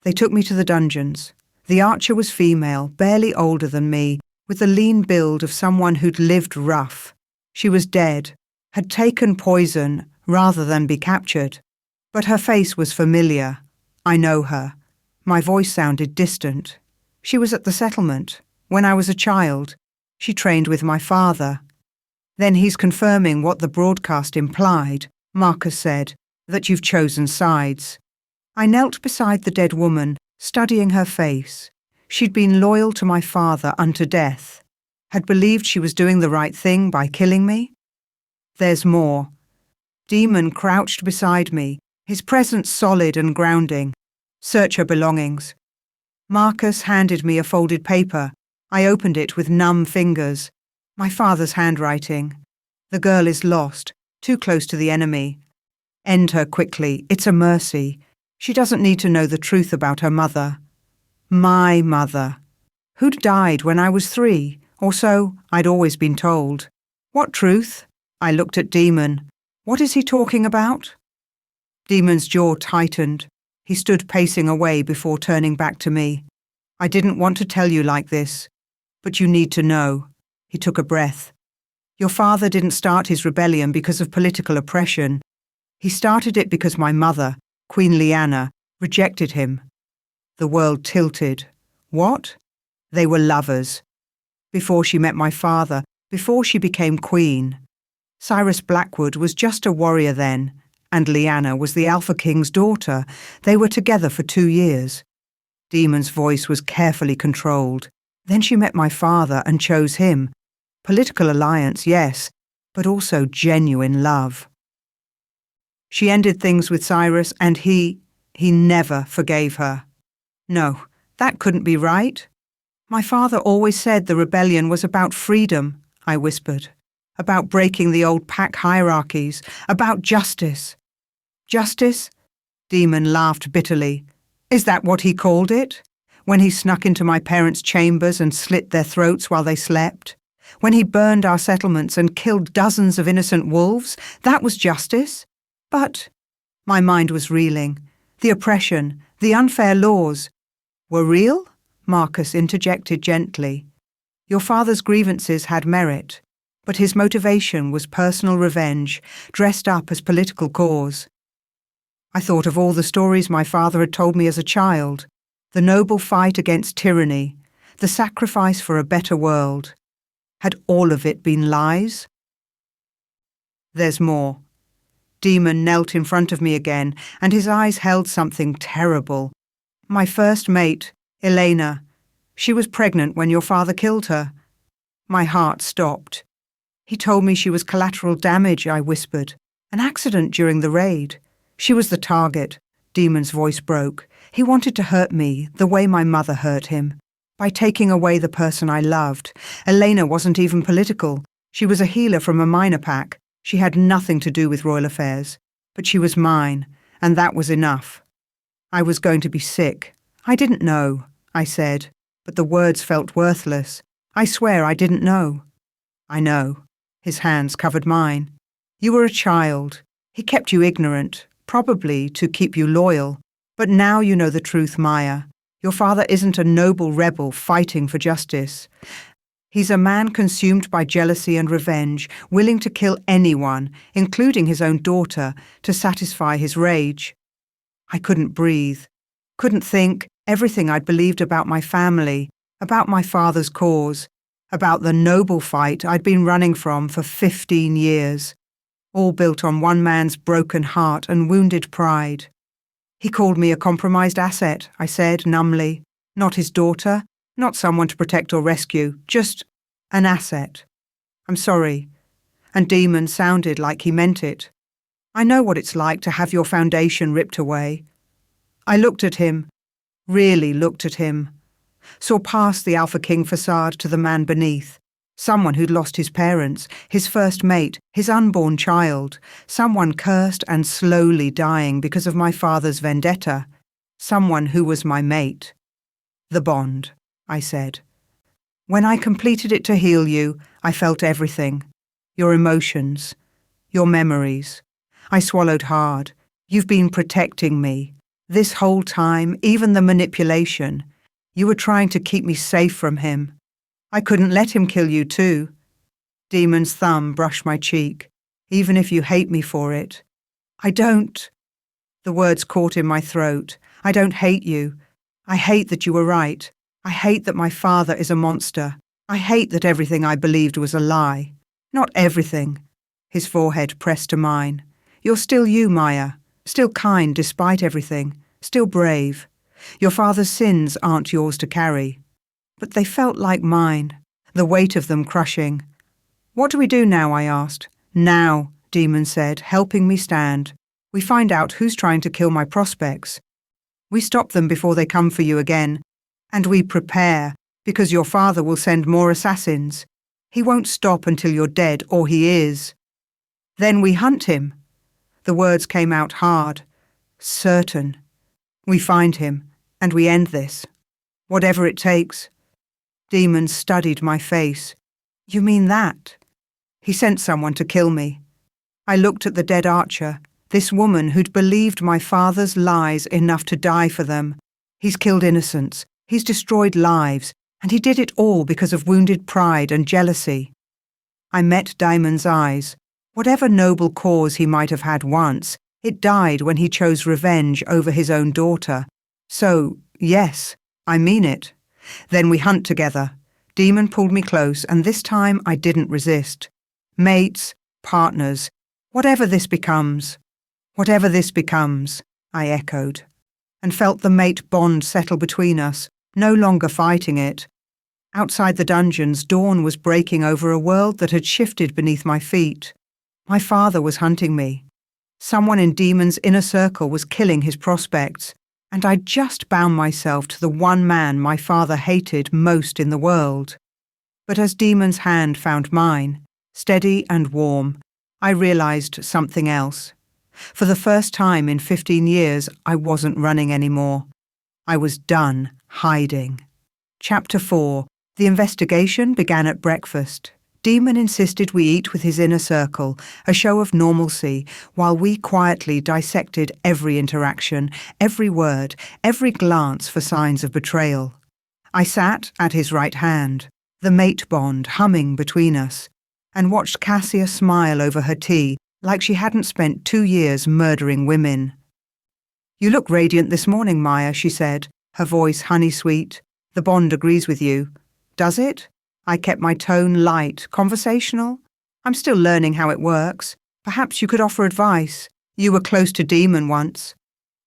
They took me to the dungeons. The Archer was female, barely older than me, with the lean build of someone who'd lived rough. She was dead, had taken poison rather than be captured. But her face was familiar. I know her. My voice sounded distant. She was at the settlement. When I was a child, she trained with my father. Then he's confirming what the broadcast implied, Marcus said, that you've chosen sides. I knelt beside the dead woman, studying her face. She'd been loyal to my father unto death, had believed she was doing the right thing by killing me. There's more. Demon crouched beside me, his presence solid and grounding. Search her belongings. Marcus handed me a folded paper. I opened it with numb fingers. My father's handwriting. "The girl is lost, too close to the enemy. End her quickly, it's a mercy. She doesn't need to know the truth about her mother." My mother. Who'd died when I was 3, or so I'd always been told. What truth? I looked at Demon. What is he talking about? Demon's jaw tightened. He stood pacing away before turning back to me. "I didn't want to tell you like this, but you need to know." He took a breath. "Your father didn't start his rebellion because of political oppression. He started it because my mother, Queen Lyanna, rejected him." The world tilted. What? They were lovers. Before she met my father, before she became queen. Cyrus Blackwood was just a warrior then, and Lyanna was the Alpha King's daughter. They were together for 2 years. Demon's voice was carefully controlled. Then she met my father and chose him. Political alliance, yes, but also genuine love. She ended things with Cyrus, and he never forgave her. No, that couldn't be right. My father always said the rebellion was about freedom, I whispered. About breaking the old pack hierarchies, about justice. Justice? Demon laughed bitterly. Is that what he called it? When he snuck into my parents' chambers and slit their throats while they slept? When he burned our settlements and killed dozens of innocent wolves? That was justice? But my mind was reeling. The oppression, the unfair laws were real? Marcus interjected gently. Your father's grievances had merit, but his motivation was personal revenge, dressed up as political cause. I thought of all the stories my father had told me as a child, the noble fight against tyranny, the sacrifice for a better world. Had all of it been lies? There's more. Demon knelt in front of me again, and his eyes held something terrible. My first mate, Elena. She was pregnant when your father killed her. My heart stopped. He told me she was collateral damage, I whispered. An accident during the raid. She was the target. Demon's voice broke. He wanted to hurt me the way my mother hurt him, by taking away the person I loved. Elena wasn't even political. She was a healer from a minor pack. She had nothing to do with royal affairs. But she was mine, and that was enough. I was going to be sick. I didn't know, I said, but the words felt worthless. I swear I didn't know. I know. His hands covered mine. You were a child. He kept you ignorant, probably to keep you loyal. But now you know the truth, Maya. Your father isn't a noble rebel fighting for justice. He's a man consumed by jealousy and revenge, willing to kill anyone, including his own daughter, to satisfy his rage. I couldn't breathe, couldn't think everything I'd believed about my family, about my father's cause, about the noble fight I'd been running from for 15 years, all built on one man's broken heart and wounded pride. He called me a compromised asset, I said numbly. Not his daughter, not someone to protect or rescue, just an asset. I'm sorry. And Demon sounded like he meant it. I know what it's like to have your foundation ripped away. I looked at him, really looked at him, saw past the Alpha King facade to the man beneath, Someone who'd lost his parents, his first mate, his unborn child. Someone cursed and slowly dying because of my father's vendetta. Someone who was my mate. The bond, I said. When I completed it to heal you, I felt everything. Your emotions. Your memories. I swallowed hard. You've been protecting me. This whole time, even the manipulation. You were trying to keep me safe from him. I couldn't let him kill you too. Demon's thumb brushed my cheek. Even if you hate me for it. I don't. The words caught in my throat. I don't hate you. I hate that you were right. I hate that my father is a monster. I hate that everything I believed was a lie. Not everything. His forehead pressed to mine. You're still you, Maya. Still kind despite everything. Still brave. Your father's sins aren't yours to carry. But they felt like mine, the weight of them crushing. What do we do now, I asked. Now, Demon said, helping me stand. We find out who's trying to kill my prospects. We stop them before they come for you again. And we prepare, because your father will send more assassins. He won't stop until you're dead, or he is. Then we hunt him. The words came out hard. Certain. We find him, and we end this. Whatever it takes. Demon studied my face. You mean that? He sent someone to kill me. I looked at the dead archer, this woman who'd believed my father's lies enough to die for them. He's killed innocents, he's destroyed lives, and he did it all because of wounded pride and jealousy. I met Diamond's eyes. Whatever noble cause he might have had once, it died when he chose revenge over his own daughter. So, yes, I mean it. Then we hunt together. Demon pulled me close, and this time I didn't resist. Mates, partners, whatever this becomes. Whatever this becomes, I echoed, and felt the mate bond settle between us, no longer fighting it. Outside the dungeons, dawn was breaking over a world that had shifted beneath my feet. My father was hunting me. Someone in Demon's inner circle was killing his prospects, and I'd just bound myself to the one man my father hated most in the world. But as Demon's hand found mine, steady and warm, I realized something else. For the first time in 15 years, I wasn't running anymore. I was done hiding. Chapter 4. The investigation began at breakfast. Demon insisted we eat with his inner circle, a show of normalcy, while we quietly dissected every interaction, every word, every glance for signs of betrayal. I sat at his right hand, the mate bond humming between us, and watched Cassia smile over her tea like she hadn't spent 2 years murdering women. You look radiant this morning, Maya, she said, her voice honey-sweet. The bond agrees with you. Does it? I kept my tone light, conversational. I'm still learning how it works. Perhaps you could offer advice. You were close to Demon once.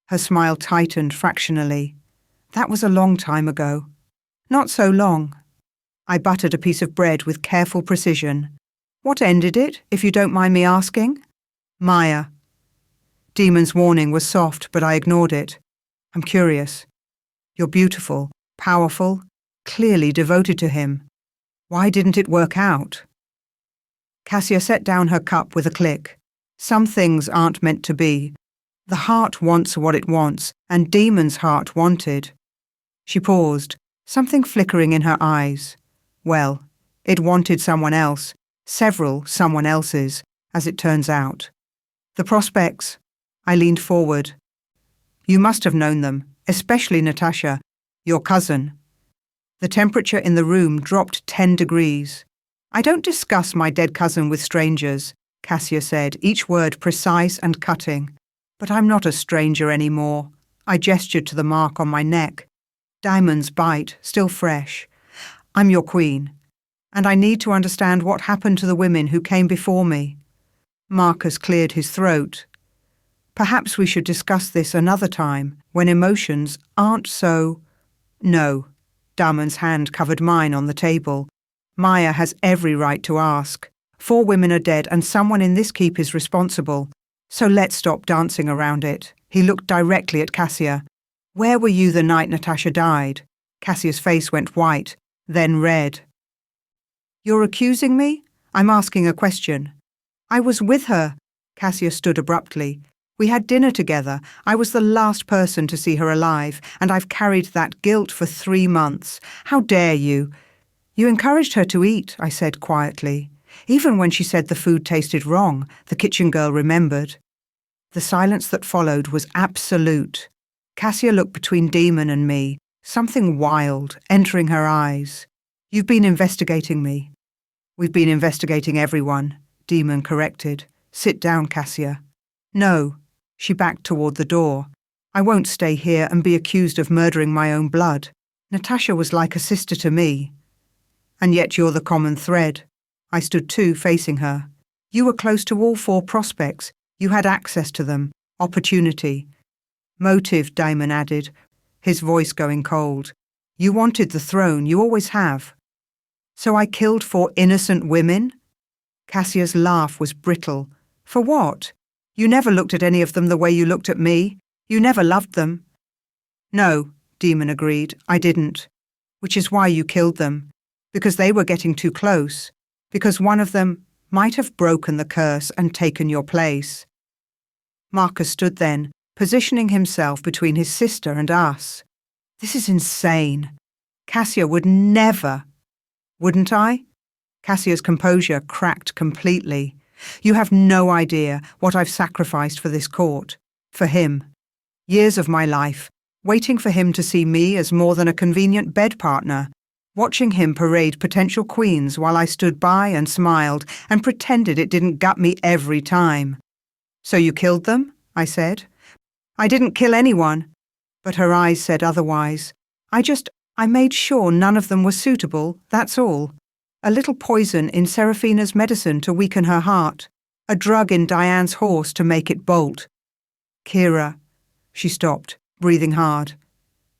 Her smile tightened fractionally. That was a long time ago. Not so long. I buttered a piece of bread with careful precision. What ended it, if you don't mind me asking? Maya. Demon's warning was soft, but I ignored it. I'm curious. You're beautiful, powerful, clearly devoted to him. Why didn't it work out? Cassia set down her cup with a click. Some things aren't meant to be. The heart wants what it wants, and Demon's heart wanted. She paused, something flickering in her eyes. Well, it wanted someone else, several someone else's, as it turns out. The prospects. I leaned forward. You must have known them, especially Natasha, your cousin. The temperature in the room dropped 10 degrees. I don't discuss my dead cousin with strangers, Cassia said, each word precise and cutting. But I'm not a stranger anymore. I gestured to the mark on my neck. Diamond's bite, still fresh. I'm your queen, and I need to understand what happened to the women who came before me. Marcus cleared his throat. Perhaps we should discuss this another time, when emotions aren't so... No. Damon's hand covered mine on the table. Maya has every right to ask. 4 women are dead and someone in this keep is responsible. So let's stop dancing around it. He looked directly at Cassia. Where were you the night Natasha died? Cassia's face went white, then red. You're accusing me? I'm asking a question. I was with her. Cassia stood abruptly. We had dinner together. I was the last person to see her alive, and I've carried that guilt for 3 months. How dare you? You encouraged her to eat, I said quietly. Even when she said the food tasted wrong, the kitchen girl remembered. The silence that followed was absolute. Cassia looked between Demon and me, something wild entering her eyes. You've been investigating me. We've been investigating everyone, Demon corrected. Sit down, Cassia. No. She backed toward the door. I won't stay here and be accused of murdering my own blood. Natasha was like a sister to me. And yet you're the common thread. I stood too, facing her. You were close to all 4 prospects. You had access to them. Opportunity. Motive, Damon added, his voice going cold. You wanted the throne, you always have. So I killed 4 innocent women? Cassia's laugh was brittle. For what? You never looked at any of them the way you looked at me. You never loved them. No, Demon agreed, I didn't. Which is why you killed them. Because they were getting too close. Because one of them might have broken the curse and taken your place. Marcus stood then, positioning himself between his sister and us. This is insane. Cassia would never. Wouldn't I? Cassia's composure cracked completely. You have no idea what I've sacrificed for this court. For him. Years of my life, waiting for him to see me as more than a convenient bed partner, watching him parade potential queens while I stood by and smiled and pretended it didn't gut me every time. So you killed them? I said. I didn't kill anyone. But her eyes said otherwise. I made sure none of them were suitable, that's all. A little poison in Seraphina's medicine to weaken her heart. A drug in Diane's horse to make it bolt. Kira. She stopped, breathing hard.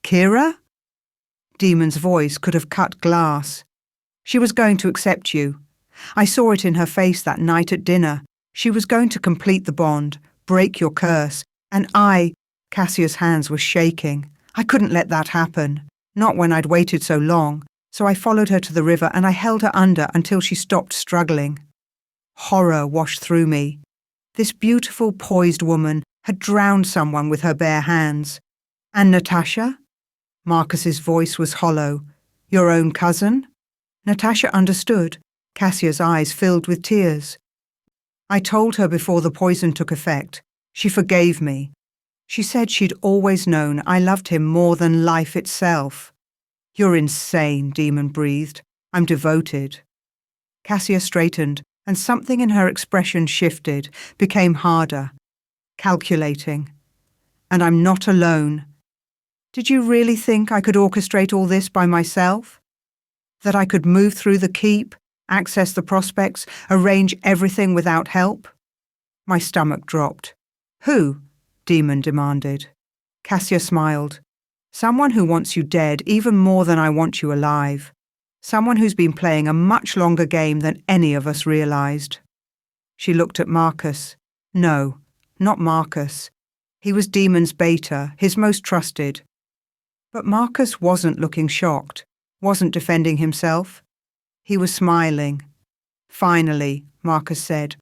Kira? Demon's voice could have cut glass. She was going to accept you. I saw it in her face that night at dinner. She was going to complete the bond, break your curse, and Cassia's hands were shaking. I couldn't let that happen. Not when I'd waited so long. So I followed her to the river and I held her under until she stopped struggling. Horror washed through me. This beautiful, poised woman had drowned someone with her bare hands. And Natasha? Marcus's voice was hollow. Your own cousin? Natasha understood. Cassia's eyes filled with tears. I told her before the poison took effect. She forgave me. She said she'd always known I loved him more than life itself. You're insane, Demon breathed. I'm devoted. Cassia straightened, and something in her expression shifted, became harder. Calculating. And I'm not alone. Did you really think I could orchestrate all this by myself? That I could move through the keep, access the prospects, arrange everything without help? My stomach dropped. Who? Demon demanded. Cassia smiled. Someone who wants you dead even more than I want you alive. Someone who's been playing a much longer game than any of us realized. She looked at Marcus. No, not Marcus. He was Demon's beta, his most trusted. But Marcus wasn't looking shocked, wasn't defending himself. He was smiling. Finally, Marcus said,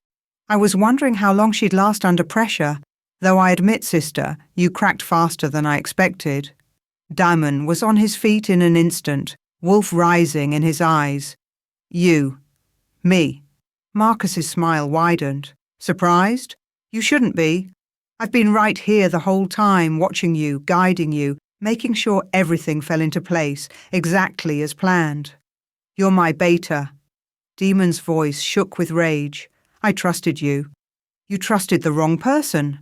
I was wondering how long she'd last under pressure, though I admit, sister, you cracked faster than I expected. Damon was on his feet in an instant, wolf rising in his eyes. You. Me. Marcus's smile widened. Surprised? You shouldn't be. I've been right here the whole time, watching you, guiding you, making sure everything fell into place, exactly as planned. You're my beta. Demon's voice shook with rage. I trusted you. You trusted the wrong person.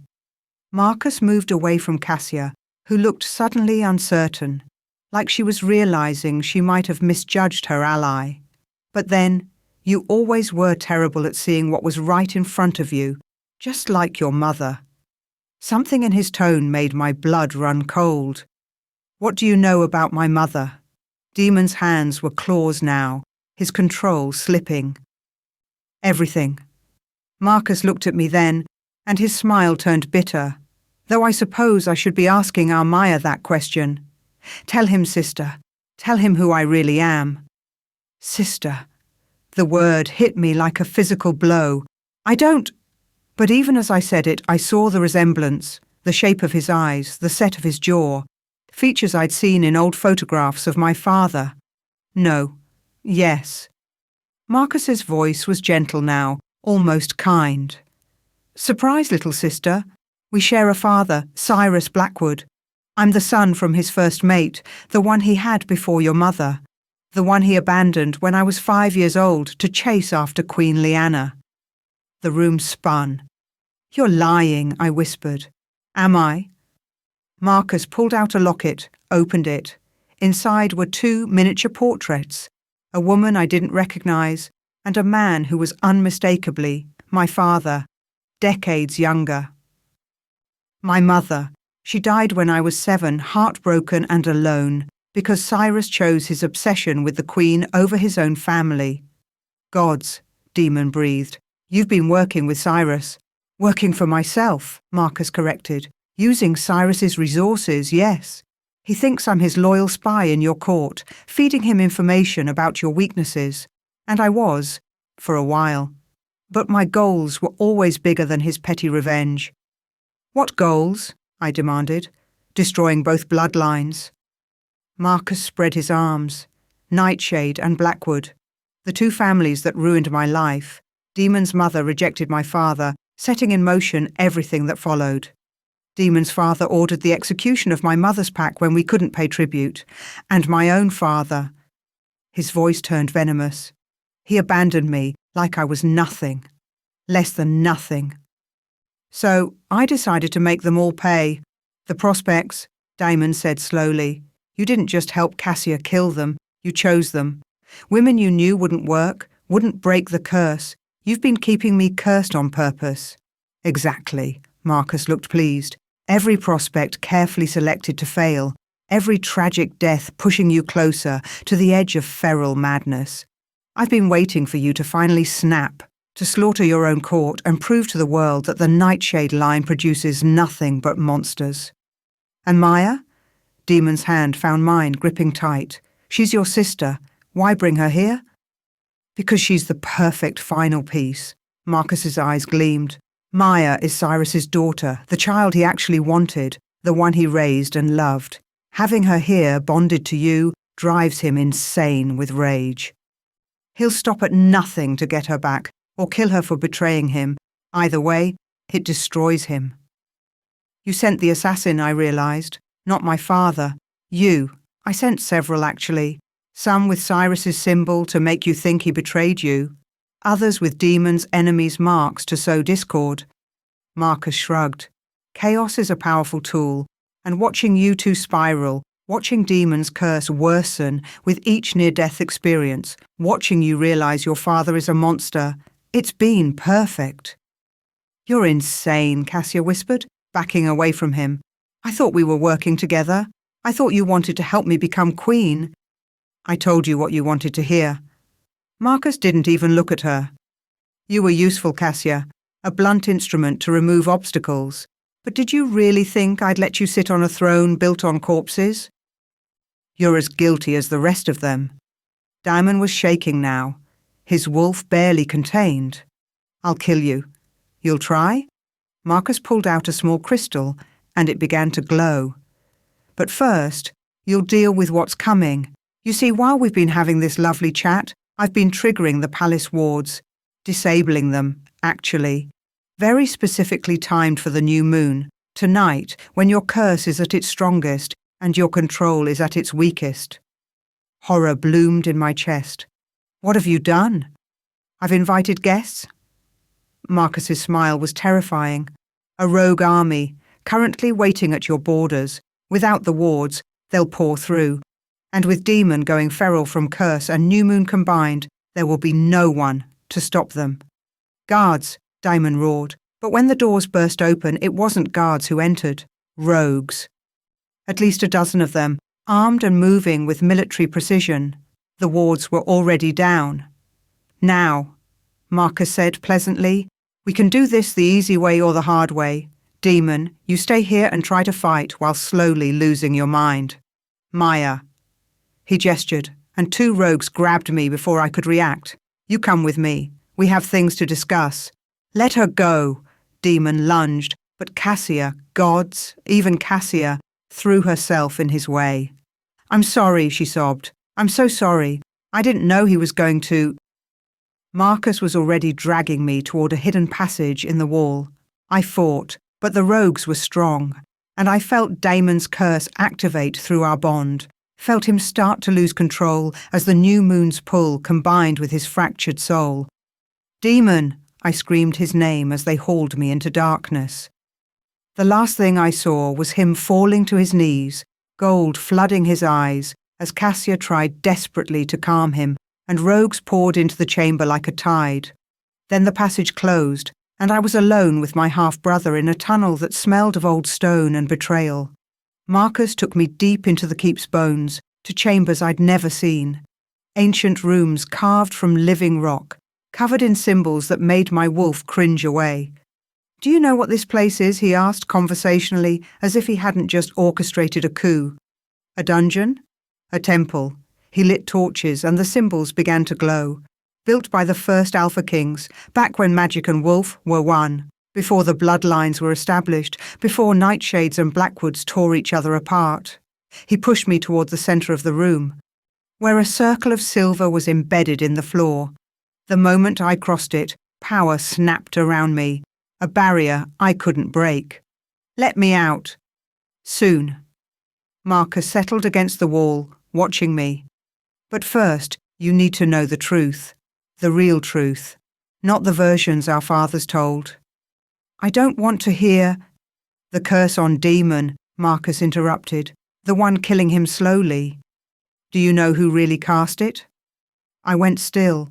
Marcus moved away from Cassia, who looked suddenly uncertain, like she was realizing she might have misjudged her ally. But then, you always were terrible at seeing what was right in front of you, just like your mother. Something in his tone made my blood run cold. What do you know about my mother? Demon's hands were claws now, his control slipping. Everything. Marcus looked at me then, and his smile turned bitter. Though I suppose I should be asking our Maya that question. Tell him, sister. Tell him who I really am. Sister. The word hit me like a physical blow. I don't... But even as I said it, I saw the resemblance, the shape of his eyes, the set of his jaw, features I'd seen in old photographs of my father. No. Yes. Marcus's voice was gentle now, almost kind. Surprise, little sister. We share a father, Cyrus Blackwood. I'm the son from his first mate, the one he had before your mother, the one he abandoned when I was 5 years old to chase after Queen Leanna. The room spun. You're lying, I whispered. Am I? Marcus pulled out a locket, opened it. Inside were 2 miniature portraits, a woman I didn't recognize, and a man who was unmistakably my father, decades younger. My mother. She died when I was 7, heartbroken and alone, because Cyrus chose his obsession with the Queen over his own family. Gods, Demon breathed. You've been working with Cyrus. Working for myself, Marcus corrected. Using Cyrus's resources, yes. He thinks I'm his loyal spy in your court, feeding him information about your weaknesses. And I was, for a while. But my goals were always bigger than his petty revenge. What goals? I demanded, destroying both bloodlines. Marcus spread his arms. Nightshade and Blackwood, the 2 families that ruined my life. Demon's mother rejected my father, setting in motion everything that followed. Demon's father ordered the execution of my mother's pack when we couldn't pay tribute, and my own father. His voice turned venomous. He abandoned me like I was nothing, less than nothing. So I decided to make them all pay. The prospects, Damon said slowly. You didn't just help Cassia kill them, you chose them. Women you knew wouldn't work, wouldn't break the curse. You've been keeping me cursed on purpose. Exactly, Marcus looked pleased. Every prospect carefully selected to fail, every tragic death pushing you closer to the edge of feral madness. I've been waiting for you to finally snap, to slaughter your own court and prove to the world that the Nightshade line produces nothing but monsters. And Maya? Demon's hand found mine gripping tight. She's your sister. Why bring her here? Because she's the perfect final piece. Marcus's eyes gleamed. Maya is Cyrus's daughter, the child he actually wanted, the one he raised and loved. Having her here, bonded to you, drives him insane with rage. He'll stop at nothing to get her back, or kill her for betraying him. Either way, it destroys him. You sent the assassin, I realized. Not my father. You. I sent several, actually. Some with Cyrus's symbol to make you think he betrayed you. Others with Demon's enemies' marks to sow discord. Marcus shrugged. Chaos is a powerful tool, and watching you 2 spiral, watching Demon's curse worsen with each near-death experience, watching you realize your father is a monster, it's been perfect. You're insane, Cassia whispered, backing away from him. I thought we were working together. I thought you wanted to help me become queen. I told you what you wanted to hear. Marcus didn't even look at her. You were useful, Cassia, a blunt instrument to remove obstacles. But did you really think I'd let you sit on a throne built on corpses? You're as guilty as the rest of them. Damon was shaking now, his wolf barely contained. I'll kill you. You'll try? Marcus pulled out a small crystal, and it began to glow. But first, you'll deal with what's coming. You see, while we've been having this lovely chat, I've been triggering the palace wards, disabling them, actually. Very specifically timed for the new moon, tonight, when your curse is at its strongest and your control is at its weakest. Horror bloomed in my chest. What have you done? I've invited guests. Marcus's smile was terrifying. A rogue army, currently waiting at your borders. Without the wards, they'll pour through. And with Demon going feral from curse and new moon combined, there will be no one to stop them. Guards, Damon roared. But when the doors burst open, it wasn't guards who entered. Rogues. At least a dozen of them, armed and moving with military precision. The wards were already down. Now, Marcus said pleasantly, we can do this the easy way or the hard way. Demon, you stay here and try to fight while slowly losing your mind. Maya. He gestured, and 2 rogues grabbed me before I could react. You come with me. We have things to discuss. Let her go. Demon lunged, but Cassia, gods, even Cassia, threw herself in his way. I'm sorry, she sobbed. I'm so sorry. I didn't know he was going to. Marcus was already dragging me toward a hidden passage in the wall. I fought, but the rogues were strong, and I felt Damon's curse activate through our bond, felt him start to lose control as the new moon's pull combined with his fractured soul. Demon! I screamed his name as they hauled me into darkness. The last thing I saw was him falling to his knees, gold flooding his eyes, as Cassia tried desperately to calm him, and rogues poured into the chamber like a tide. Then the passage closed, and I was alone with my half-brother in a tunnel that smelled of old stone and betrayal. Marcus took me deep into the keep's bones, to chambers I'd never seen. Ancient rooms carved from living rock, covered in symbols that made my wolf cringe away. Do you know what this place is? He asked conversationally, as if he hadn't just orchestrated a coup. A dungeon? A temple. He lit torches and the symbols began to glow. Built by the first Alpha Kings, back when magic and wolf were one, before the bloodlines were established, before nightshades and blackwoods tore each other apart. He pushed me toward the centre of the room, where a circle of silver was embedded in the floor. The moment I crossed it, power snapped around me, a barrier I couldn't break. Let me out. Soon. Marcus settled against the wall, watching me. But first, you need to know the truth. The real truth. Not the versions our fathers told. I don't want to hear. The curse on Demon, Marcus interrupted. The one killing him slowly. Do you know who really cast it? I went still.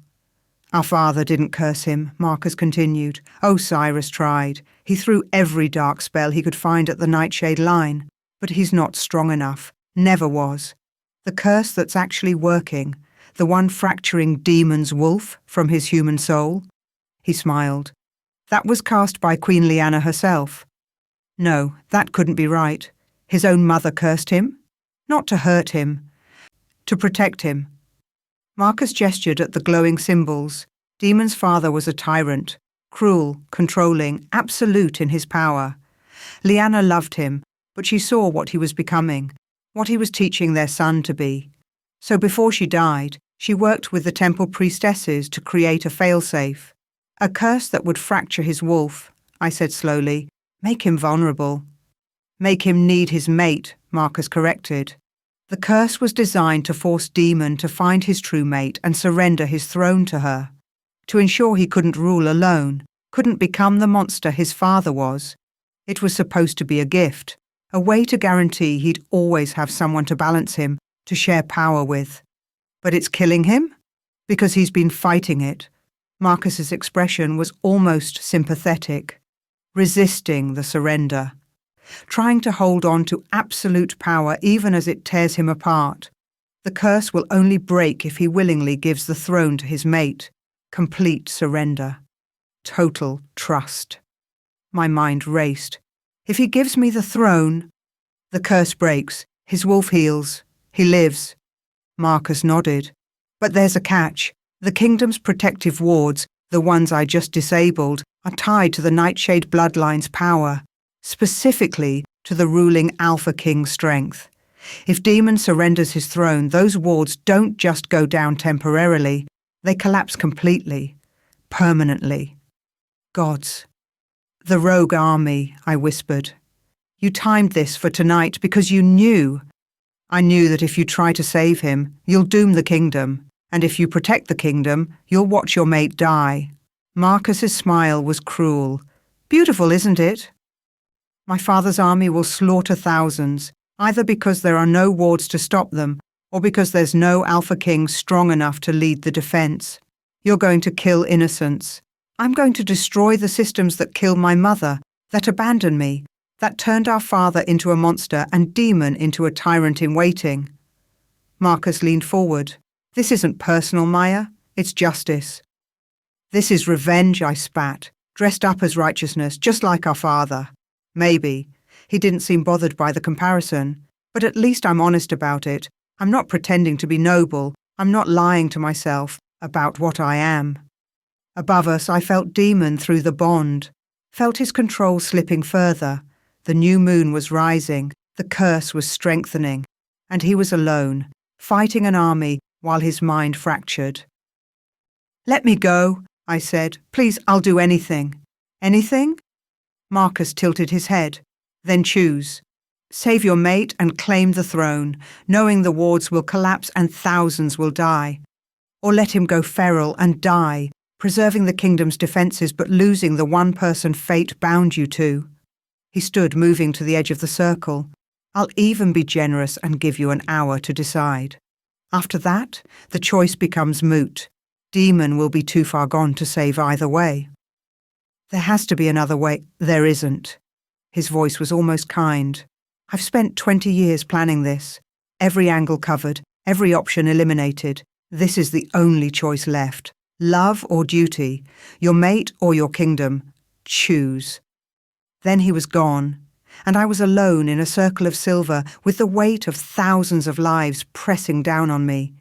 Our father didn't curse him, Marcus continued. Osiris tried. He threw every dark spell he could find at the Nightshade line. But he's not strong enough. Never was. The curse that's actually working, the one fracturing Demon's wolf from his human soul. He smiled. That was cast by Queen Lyanna herself. No, that couldn't be right. His own mother cursed him? Not to hurt him. To protect him. Marcus gestured at the glowing symbols. Demon's father was a tyrant, cruel, controlling, absolute in his power. Lyanna loved him, but she saw what he was becoming, what he was teaching their son to be. So before she died, she worked with the temple priestesses to create a failsafe. A curse that would fracture his wolf, I said slowly, make him vulnerable. Make him need his mate, Marcus corrected. The curse was designed to force Demon to find his true mate and surrender his throne to her, to ensure he couldn't rule alone, couldn't become the monster his father was. It was supposed to be a gift, a way to guarantee he'd always have someone to balance him, to share power with. But it's killing him? Because he's been fighting it. Marcus's expression was almost sympathetic, resisting the surrender. Trying to hold on to absolute power even as it tears him apart. The curse will only break if he willingly gives the throne to his mate. Complete surrender. Total trust. My mind raced. If he gives me the throne, the curse breaks, his wolf heals, he lives. Marcus nodded. But there's a catch. The kingdom's protective wards, the ones I just disabled, are tied to the Nightshade bloodline's power. Specifically to the ruling Alpha King's strength. If Demon surrenders his throne, those wards don't just go down temporarily, they collapse completely, permanently. Gods. The rogue army, I whispered. You timed this for tonight because you knew. I knew that if you try to save him, you'll doom the kingdom, and if you protect the kingdom, you'll watch your mate die. Marcus's smile was cruel. Beautiful, isn't it? My father's army will slaughter thousands, either because there are no wards to stop them, or because there's no Alpha King strong enough to lead the defense. You're going to kill innocents. I'm going to destroy the systems that killed my mother, that abandoned me, that turned our father into a monster and Demon into a tyrant in waiting. Marcus leaned forward. This isn't personal, Maya. It's justice. This is revenge, I spat, dressed up as righteousness, just like our father. Maybe. He didn't seem bothered by the comparison. But at least I'm honest about it. I'm not pretending to be noble. I'm not lying to myself. about what I am. Above us, I felt Demon through the bond, felt his control slipping further. The new moon was rising, the curse was strengthening, and he was alone, fighting an army while his mind fractured. "Let me go," I said. "Please, I'll do anything." "Anything?" Marcus tilted his head. "Then choose. Save your mate and claim the throne, knowing the wards will collapse and thousands will die. Or let him go feral and die, preserving the kingdom's defences but losing the one person fate bound you to." He stood, moving to the edge of the circle. "I'll even be generous and give you an hour to decide. After that, the choice becomes moot. Demon will be too far gone to save either way." "There has to be another way." "There isn't." His voice was almost kind. "I've spent 20 years planning this. Every angle covered, every option eliminated. This is the only choice left. Love or duty, your mate or your kingdom. Choose." Then he was gone, and I was alone in a circle of silver with the weight of thousands of lives pressing down on me.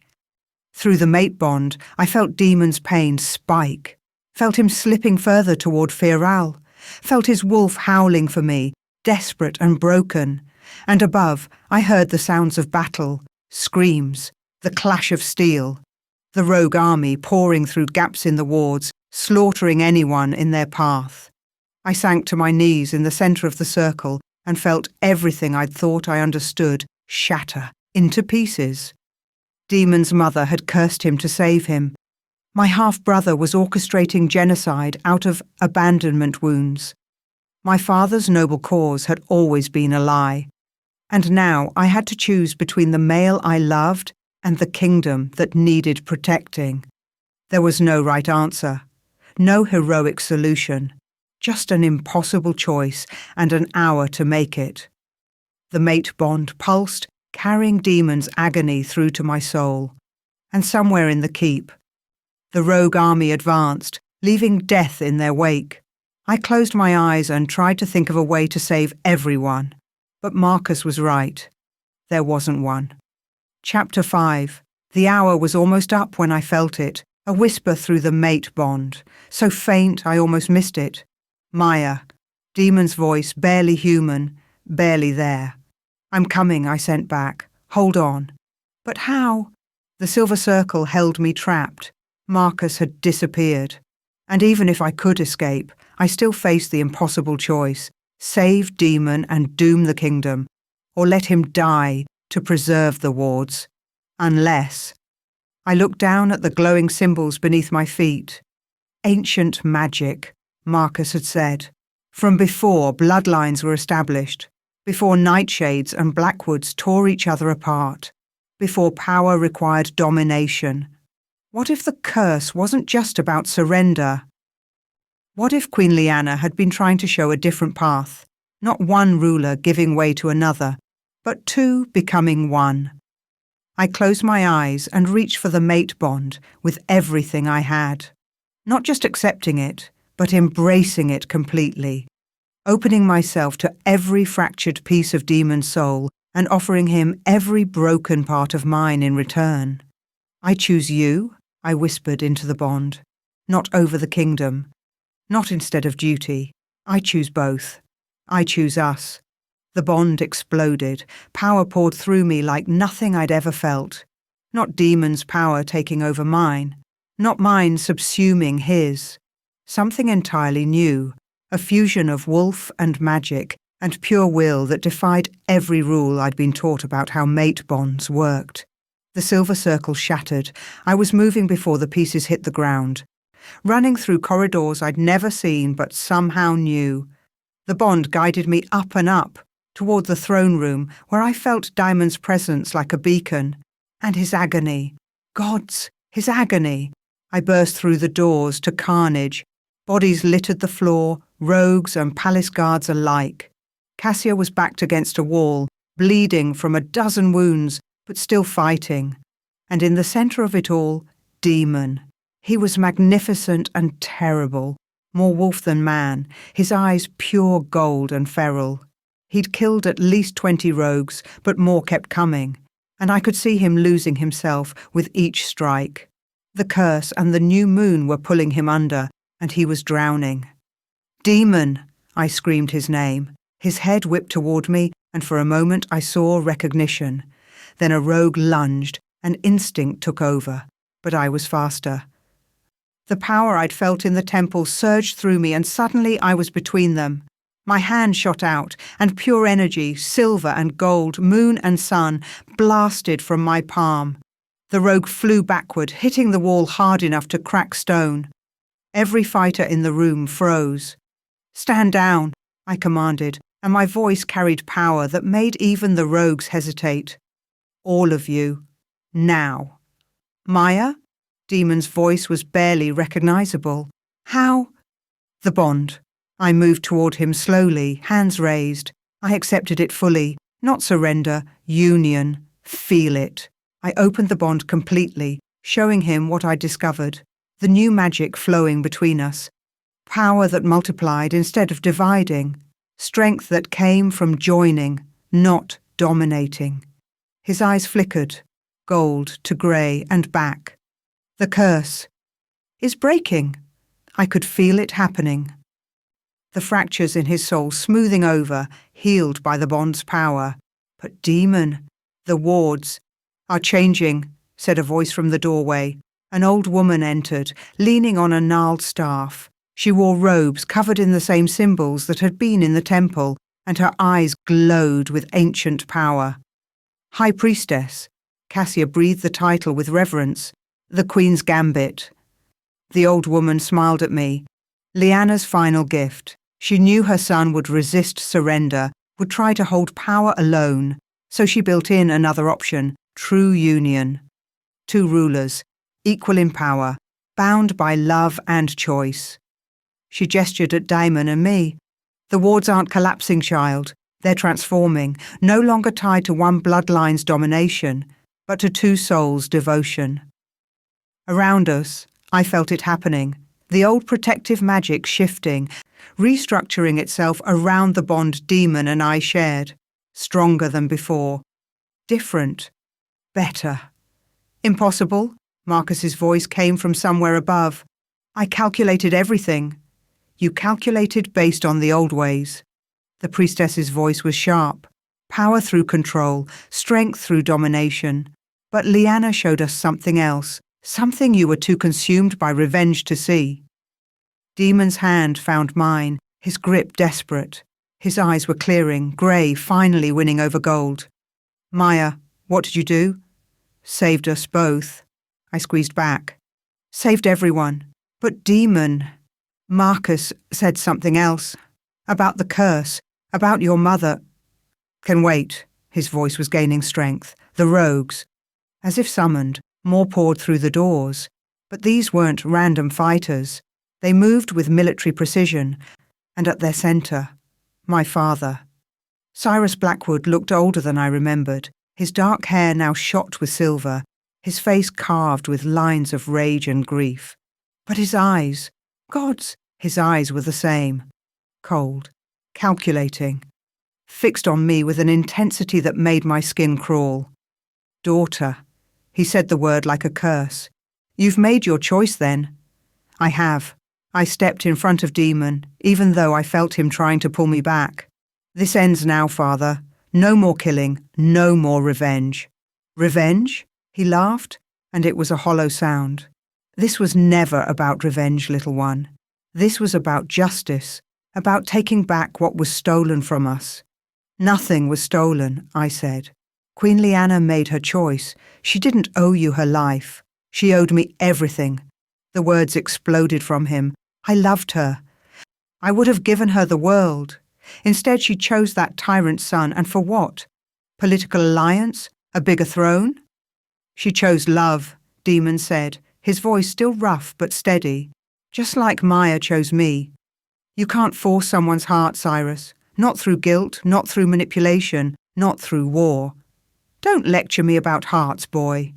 Through the mate bond, I felt Demon's pain spike, felt him slipping further toward Firal, felt his wolf howling for me, desperate and broken, and above I heard the sounds of battle, screams, the clash of steel, the rogue army pouring through gaps in the wards, slaughtering anyone in their path. I sank to my knees in the centre of the circle and felt everything I'd thought I understood shatter into pieces. Demon's mother had cursed him to save him. My half-brother was orchestrating genocide out of abandonment wounds. My father's noble cause had always been a lie. And now I had to choose between the male I loved and the kingdom that needed protecting. There was no right answer, no heroic solution, just an impossible choice and an hour to make it. The mate bond pulsed, carrying Demon's agony through to my soul. And somewhere in the keep, the rogue army advanced, leaving death in their wake. I closed my eyes and tried to think of a way to save everyone. But Marcus was right. There wasn't one. Chapter 5. The hour was almost up when I felt it, a whisper through the mate bond, so faint I almost missed it. "Maya." Demon's voice, barely human, barely there. "I'm coming," I sent back. "Hold on." But how? The silver circle held me trapped. Marcus had disappeared. And even if I could escape, I still faced the impossible choice: save Demon and doom the kingdom, or let him die to preserve the wards. Unless... I looked down at the glowing symbols beneath my feet. Ancient magic, Marcus had said. From before bloodlines were established, before nightshades and blackwoods tore each other apart, before power required domination. What if the curse wasn't just about surrender? What if Queen Liana had been trying to show a different path, not one ruler giving way to another, but two becoming one? I closed my eyes and reached for the mate bond with everything I had. Not just accepting it, but embracing it completely, opening myself to every fractured piece of Demon's soul and offering him every broken part of mine in return. "I choose you," I whispered into the bond, "not over the kingdom, not instead of duty. I choose both. I choose us." The bond exploded. Power poured through me like nothing I'd ever felt. Not Demon's power taking over mine, not mine subsuming his. Something entirely new, a fusion of wolf and magic and pure will that defied every rule I'd been taught about how mate bonds worked. The silver circle shattered. I was moving before the pieces hit the ground, running through corridors I'd never seen but somehow knew. The bond guided me up and up, toward the throne room, where I felt Diamond's presence like a beacon. And his agony. Gods, his agony. I burst through the doors to carnage. Bodies littered the floor, rogues and palace guards alike. Cassia was backed against a wall, bleeding from a dozen wounds, but still fighting. And in the centre of it all, Demon. He was magnificent and terrible, more wolf than man, his eyes pure gold and feral. He'd killed at least 20 rogues, but more kept coming, and I could see him losing himself with each strike. The curse and the new moon were pulling him under, and he was drowning. "Demon!" I screamed his name. His head whipped toward me, and for a moment I saw recognition. Then a rogue lunged, and instinct took over, but I was faster. The power I'd felt in the temple surged through me, and suddenly I was between them. My hand shot out, and pure energy, silver and gold, moon and sun, blasted from my palm. The rogue flew backward, hitting the wall hard enough to crack stone. Every fighter in the room froze. "Stand down," I commanded, and my voice carried power that made even the rogues hesitate. "All of you. Now." "Maya?" Demon's voice was barely recognizable. "How?" "The bond." I moved toward him slowly, hands raised. I accepted it fully. Not surrender, union. Feel it. I opened the bond completely, showing him what I'd discovered. The new magic flowing between us. Power that multiplied instead of dividing. Strength that came from joining, not dominating. His eyes flickered, gold to grey and back. The curse is breaking. I could feel it happening. The fractures in his soul smoothing over, healed by the bond's power. But demon, the wards, are changing, said a voice from the doorway. An old woman entered, leaning on a gnarled staff. She wore robes covered in the same symbols that had been in the temple, and her eyes glowed with ancient power. High Priestess. Cassia breathed the title with reverence. The Queen's Gambit. The old woman smiled at me. Liana's final gift. She knew her son would resist surrender, would try to hold power alone, so she built in another option, true union. 2 rulers, equal in power, bound by love and choice. She gestured at Daimon and me. The wards aren't collapsing, child. They're transforming, no longer tied to one bloodline's domination, but to 2 souls' devotion. Around us, I felt it happening. The old protective magic shifting, restructuring itself around the bond Demon and I shared. Stronger than before. Different. Better. Impossible? Marcus's voice came from somewhere above. I calculated everything. You calculated based on the old ways. The priestess's voice was sharp. Power through control, strength through domination. But Liana showed us something else. Something you were too consumed by revenge to see. Demon's hand found mine, his grip desperate. His eyes were clearing, grey finally winning over gold. "Maya, what did you do?" "Saved us both." I squeezed back. "Saved everyone. But Demon..." Marcus said something else. About the curse, about your mother. "Can wait." His voice was gaining strength. The rogues. As if summoned, more poured through the doors. But these weren't random fighters. They moved with military precision, and at their centre, my father. Cyrus Blackwood looked older than I remembered, his dark hair now shot with silver, his face carved with lines of rage and grief. But his eyes, gods, his eyes were the same. Cold, calculating, fixed on me with an intensity that made my skin crawl. "Daughter." He said the word like a curse. "You've made your choice then." "I have." I stepped in front of Demon, even though I felt him trying to pull me back. "This ends now, Father. No more killing, no more revenge." "Revenge?" He laughed, and it was a hollow sound. "This was never about revenge, little one. This was about justice, about taking back what was stolen from us." "Nothing was stolen," I said. "Queen Liana made her choice. She didn't owe you her life. She owed me everything." The words exploded from him. "I loved her. I would have given her the world. Instead, she chose that tyrant's son, and for what? Political alliance? A bigger throne?" "She chose love," Demon said, his voice still rough but steady. "Just like Maya chose me. You can't force someone's heart, Cyrus. Not through guilt, not through manipulation, not through war. Don't lecture me about hearts, boy."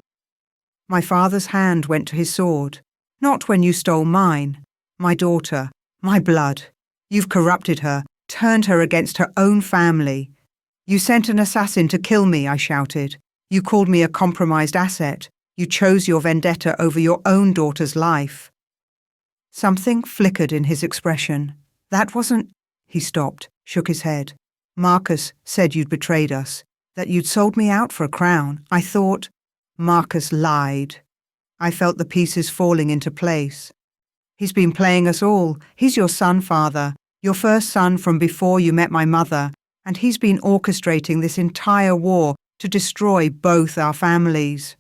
My father's hand went to his sword. "Not when you stole mine. My daughter, my blood. You've corrupted her, turned her against her own family. You sent an assassin to kill me," I shouted. "You called me a compromised asset. You chose your vendetta over your own daughter's life." Something flickered in his expression. "That wasn't—" He stopped, shook his head. "Marcus said you'd betrayed us, that you'd sold me out for a crown. I thought—" "Marcus lied." I felt the pieces falling into place. "He's been playing us all. He's your son, Father, your first son from before you met my mother, and he's been orchestrating this entire war to destroy both our families."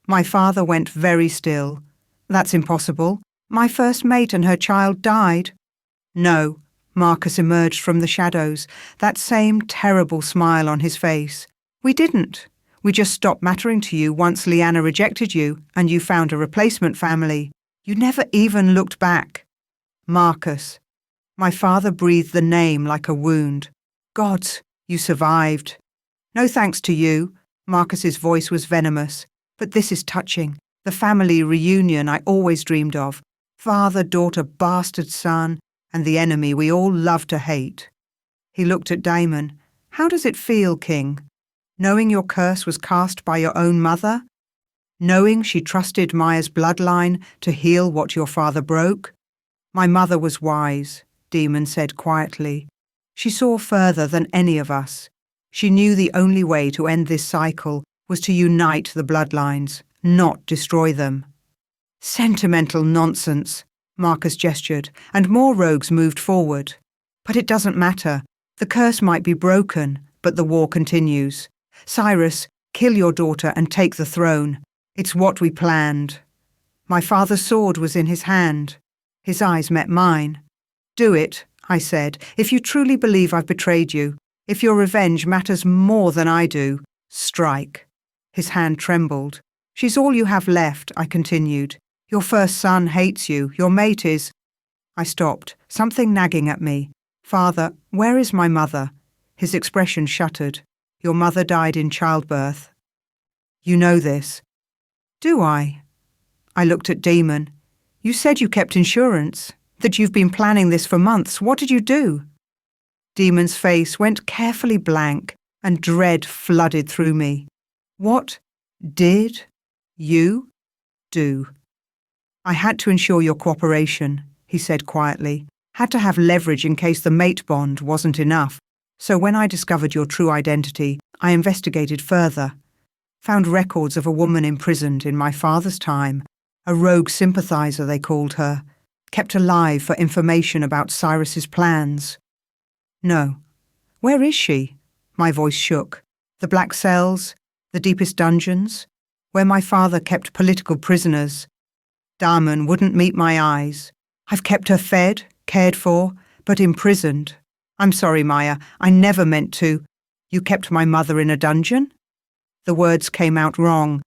My father went very still. "That's impossible. My first mate and her child died." "No." Marcus emerged from the shadows, that same terrible smile on his face. "We didn't. We just stopped mattering to you once Leanna rejected you and you found a replacement family. You never even looked back." "Marcus." My father breathed the name like a wound. "Gods, you survived." "No thanks to you." Marcus's voice was venomous. "But this is touching. The family reunion I always dreamed of. Father, daughter, bastard son, and the enemy we all love to hate." He looked at Damon. "How does it feel, King? Knowing your curse was cast by your own mother? Knowing she trusted Maya's bloodline to heal what your father broke?" "My mother was wise," Demon said quietly. "She saw further than any of us. She knew the only way to end this cycle was to unite the bloodlines, not destroy them." "Sentimental nonsense," Marcus gestured, and more rogues moved forward. "But it doesn't matter. The curse might be broken, but the war continues. Cyrus, kill your daughter and take the throne. It's what we planned." My father's sword was in his hand. His eyes met mine. "Do it," I said, "if you truly believe I've betrayed you. If your revenge matters more than I do, strike." His hand trembled. "She's all you have left," I continued. "Your first son hates you. Your mate is—" I stopped, something nagging at me. "Father, where is my mother?" His expression shuttered. "Your mother died in childbirth." "You know this." "Do I?" I looked at Demon. "You said you kept insurance, that you've been planning this for months. What did you do?" Demon's face went carefully blank, and dread flooded through me. "What did you do?" "I had to ensure your cooperation," he said quietly. "Had to have leverage in case the mate bond wasn't enough. So when I discovered your true identity, I investigated further. Found records of a woman imprisoned in my father's time, a rogue sympathizer they called her, kept alive for information about Cyrus's plans." "No. Where is she?" My voice shook. "The black cells? The deepest dungeons? Where my father kept political prisoners?" Damon wouldn't meet my eyes. "I've kept her fed, cared for, but imprisoned. I'm sorry, Maya, I never meant to." "You kept my mother in a dungeon?" The words came out wrong,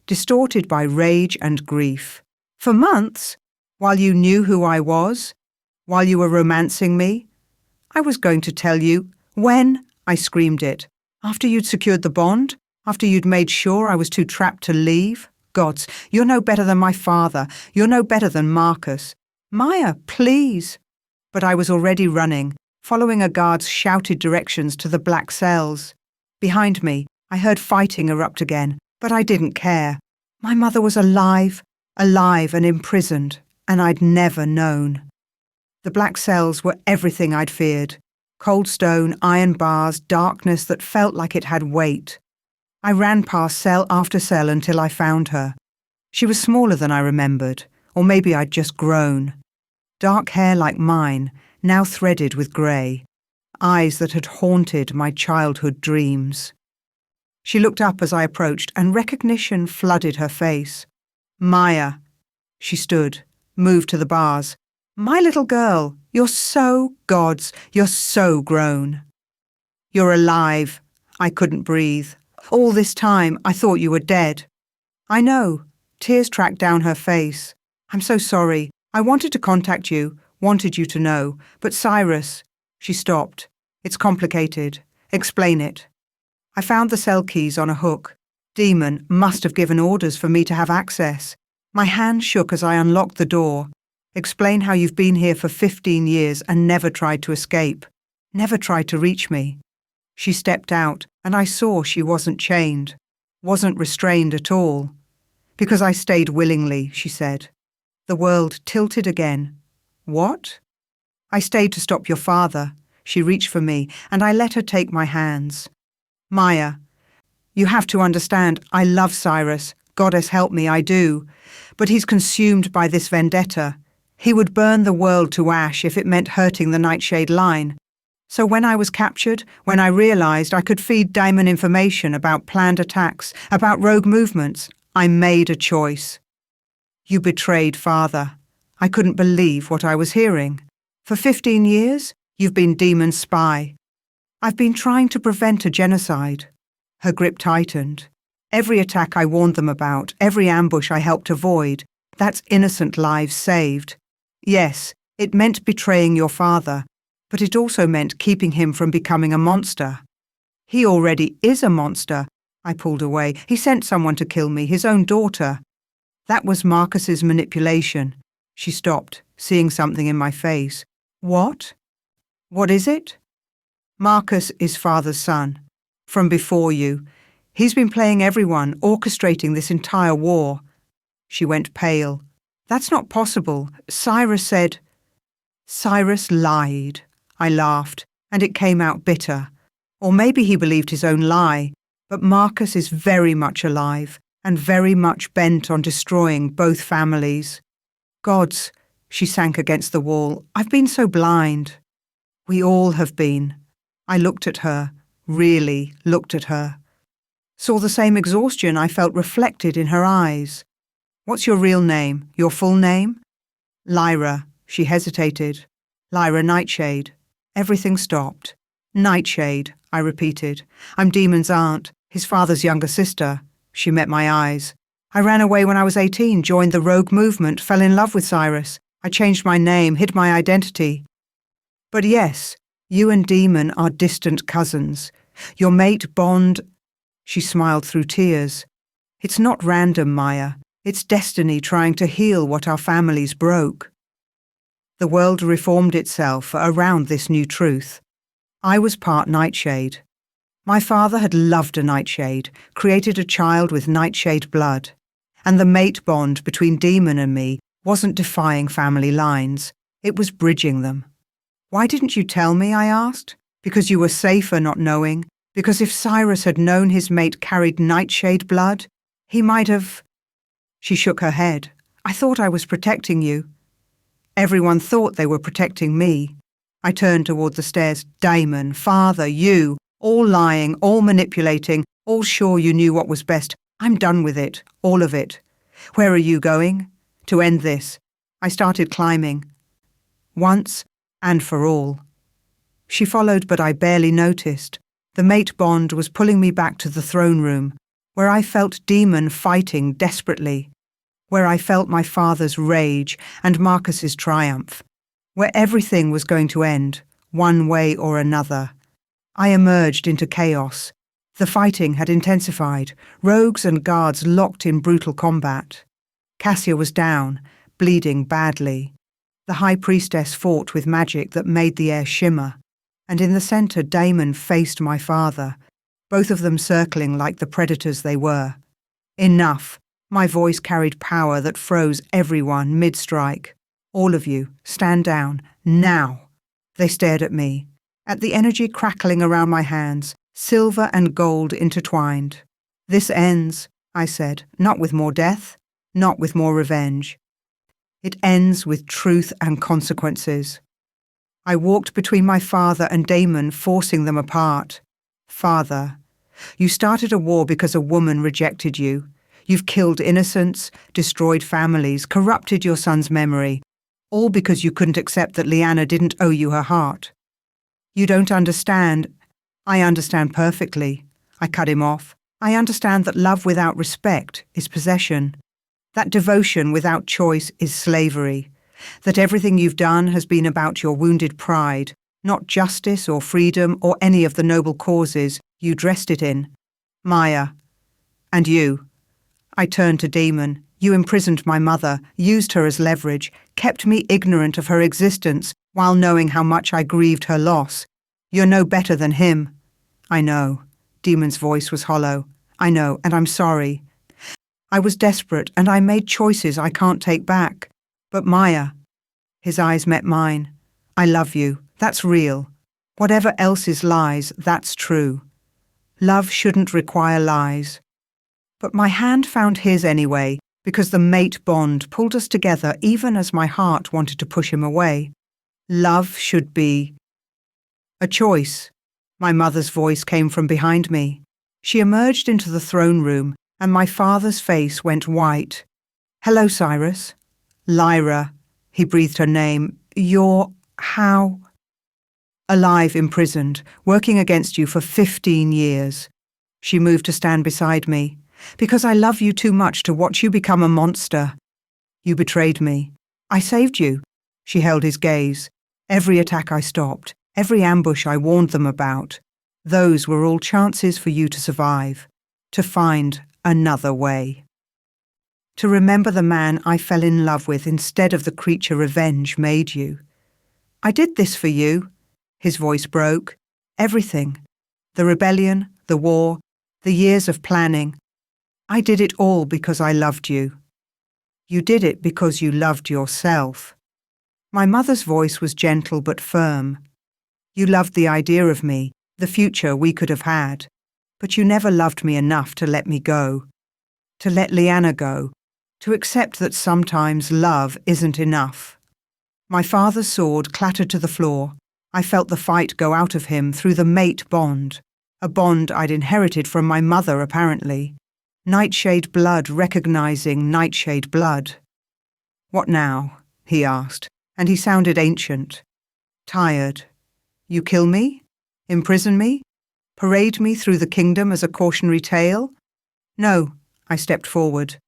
distorted by rage and grief. "For months? While you knew who I was? While you were romancing me? I was going to tell you." "When?" I screamed it. "After you'd secured the bond? After you'd made sure I was too trapped to leave? Gods, you're no better than my father. You're no better than Marcus." "Maya, please." But I was already running, following a guard's shouted directions to the black cells. Behind me, I heard fighting erupt again, but I didn't care. My mother was alive and imprisoned, and I'd never known. The black cells were everything I'd feared. Cold stone, iron bars, darkness that felt like it had weight. I ran past cell after cell until I found her. She was smaller than I remembered, or maybe I'd just grown. Dark hair like mine, now threaded with grey. Eyes that had haunted my childhood dreams. She looked up as I approached, and recognition flooded her face. "Maya." She stood, moved to the bars. "My little girl, you're so gods, you're so grown." "You're alive." I couldn't breathe. "All this time, I thought you were dead." "I know." Tears tracked down her face. "I'm so sorry. I wanted to contact you, wanted you to know. But Cyrus—" She stopped. "It's complicated. Explain it." I found the cell keys on a hook. Demon must have given orders for me to have access. My hand shook as I unlocked the door. "Explain how you've been here for 15 years and never tried to escape. Never tried to reach me." She stepped out, and I saw she wasn't chained. Wasn't restrained at all. Because I stayed willingly, she said. The world tilted again. What? I stayed to stop your father. She reached for me, and I let her take my hands. Maya, you have to understand, I love Cyrus. Goddess help me, I do. But he's consumed by this vendetta. He would burn the world to ash if it meant hurting the Nightshade line. So when I was captured, when I realized I could feed Daimon information about planned attacks, about rogue movements, I made a choice. You betrayed father. I couldn't believe what I was hearing. For 15 years, you've been Daemon's spy. I've been trying to prevent a genocide. Her grip tightened. Every attack I warned them about, every ambush I helped avoid, that's innocent lives saved. Yes, it meant betraying your father, but it also meant keeping him from becoming a monster. He already is a monster. I pulled away. He sent someone to kill me, his own daughter. That was Marcus's manipulation. She stopped, seeing something in my face. What? What is it? Marcus is father's son. From before you. He's been playing everyone, orchestrating this entire war. She went pale. That's not possible. Cyrus said... Cyrus lied. I laughed, and it came out bitter. Or maybe he believed his own lie. But Marcus is very much alive, and very much bent on destroying both families. Gods, she sank against the wall. I've been so blind. We all have been. I looked at her, really looked at her. Saw the same exhaustion I felt reflected in her eyes. What's your real name? Your full name? Lyra. She hesitated. Lyra Nightshade. Everything stopped. Nightshade, I repeated. I'm Daemon's aunt, his father's younger sister. She met my eyes. I ran away when I was 18, joined the rogue movement, fell in love with Cyrus. I changed my name, hid my identity. But yes, you and Daemon are distant cousins. Your mate bond... She smiled through tears. It's not random, Maya. It's destiny trying to heal what our families broke. The world reformed itself around this new truth. I was part Nightshade. My father had loved a Nightshade, created a child with Nightshade blood. And the mate bond between Daemon and me wasn't defying family lines. It was bridging them. Why didn't you tell me, I asked? Because you were safer not knowing? Because if Cyrus had known his mate carried Nightshade blood, he might have... She shook her head. I thought I was protecting you. Everyone thought they were protecting me. I turned toward the stairs. Daemon, father, you, all lying, all manipulating, all sure you knew what was best. I'm done with it, all of it. Where are you going? To end this. I started climbing. Once and for all. She followed, but I barely noticed. The mate bond was pulling me back to the throne room, where I felt Daemon fighting desperately, where I felt my father's rage and Marcus's triumph, where everything was going to end, one way or another. I emerged into chaos. The fighting had intensified, rogues and guards locked in brutal combat. Cassia was down, bleeding badly. The High Priestess fought with magic that made the air shimmer, and in the centre Daemon faced my father, both of them circling like the predators they were. Enough. My voice carried power that froze everyone mid-strike. All of you, stand down, now. They stared at me, at the energy crackling around my hands, silver and gold intertwined. This ends, I said, not with more death, not with more revenge. It ends with truth and consequences. I walked between my father and Daemon, forcing them apart. Father, you started a war because a woman rejected you. You've killed innocents, destroyed families, corrupted your son's memory, all because you couldn't accept that Lyanna didn't owe you her heart. You don't understand. I understand perfectly. I cut him off. I understand that love without respect is possession, that devotion without choice is slavery, that everything you've done has been about your wounded pride, not justice or freedom or any of the noble causes you dressed it in. Maya. And you. I turned to Daemon. You imprisoned my mother, used her as leverage, kept me ignorant of her existence while knowing how much I grieved her loss. You're no better than him. I know. Daemon's voice was hollow. I know, and I'm sorry. I was desperate and I made choices I can't take back. But Maya, his eyes met mine. I love you. That's real. Whatever else is lies, that's true. Love shouldn't require lies. But my hand found his anyway, because the mate bond pulled us together even as my heart wanted to push him away. Love should be a choice. My mother's voice came from behind me. She emerged into the throne room, and my father's face went white. Hello, Cyrus. Lyra, he breathed her name. You're how? Alive, imprisoned, working against you for 15 years. She moved to stand beside me. Because I love you too much to watch you become a monster. You betrayed me. I saved you. She held his gaze. Every attack I stopped, every ambush I warned them about, those were all chances for you to survive, to find another way. To remember the man I fell in love with instead of the creature revenge made you. I did this for you. His voice broke. Everything. The rebellion, the war, the years of planning. I did it all because I loved you. You did it because you loved yourself. My mother's voice was gentle but firm. You loved the idea of me, the future we could have had, but you never loved me enough to let me go, to let Leanna go, to accept that sometimes love isn't enough. My father's sword clattered to the floor. I felt the fight go out of him through the mate bond, a bond I'd inherited from my mother apparently. Nightshade blood recognizing nightshade blood. What now? He asked, and he sounded ancient. Tired. You kill me? Imprison me? Parade me through the kingdom as a cautionary tale? No, I stepped forward.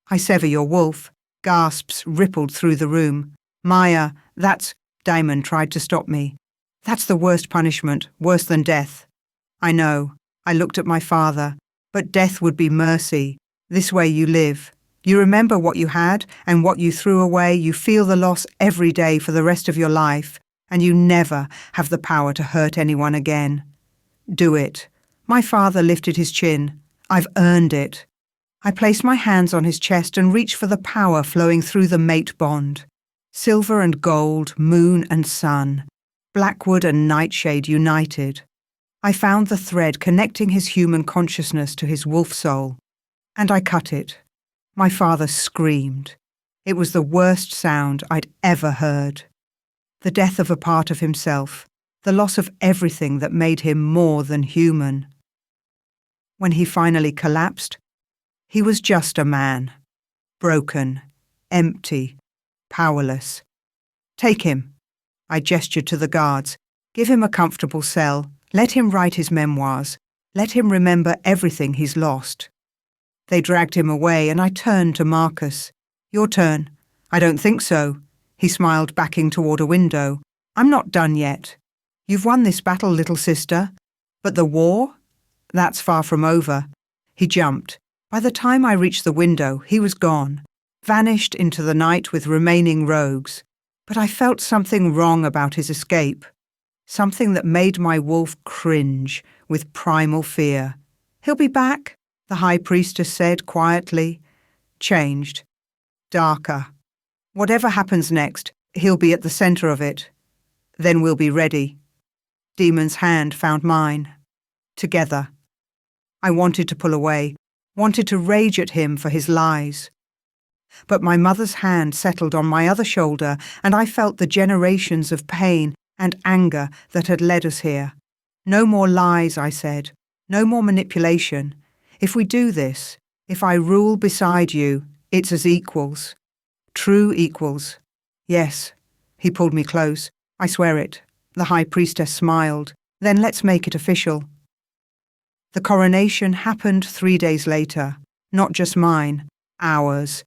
I sever your wolf. Gasps rippled through the room. Maya, that's... Damon tried to stop me. That's the worst punishment, worse than death. I know. I looked at my father. But death would be mercy. This way you live. You remember what you had and what you threw away. You feel the loss every day for the rest of your life, and you never have the power to hurt anyone again. Do it. My father lifted his chin. I've earned it. I placed my hands on his chest and reached for the power flowing through the mate bond. Silver and gold, moon and sun, Blackwood and Nightshade united. I found the thread connecting his human consciousness to his wolf soul, and I cut it. My father screamed. It was the worst sound I'd ever heard. The death of a part of himself, the loss of everything that made him more than human. When he finally collapsed, he was just a man. Broken, empty, powerless. Take him. I gestured to the guards. Give him a comfortable cell. Let him write his memoirs. Let him remember everything he's lost. They dragged him away, and I turned to Marcus. Your turn. I don't think so. He smiled, backing toward a window. I'm not done yet. You've won this battle, little sister. But the war? That's far from over. He jumped. By the time I reached the window, he was gone, vanished into the night with remaining rogues. But I felt something wrong about his escape. Something that made my wolf cringe with primal fear. He'll be back, the high priestess said quietly. Changed. Darker. Whatever happens next, he'll be at the center of it. Then we'll be ready. Demon's hand found mine. Together. I wanted to pull away, wanted to rage at him for his lies. But my mother's hand settled on my other shoulder, and I felt the generations of pain and anger that had led us here. No more lies, I said. No more manipulation. If we do this, if I rule beside you, it's as equals. True equals. Yes. He pulled me close. I swear it. The high priestess smiled. Then let's make it official. The coronation happened 3 days later. Not just mine. Ours.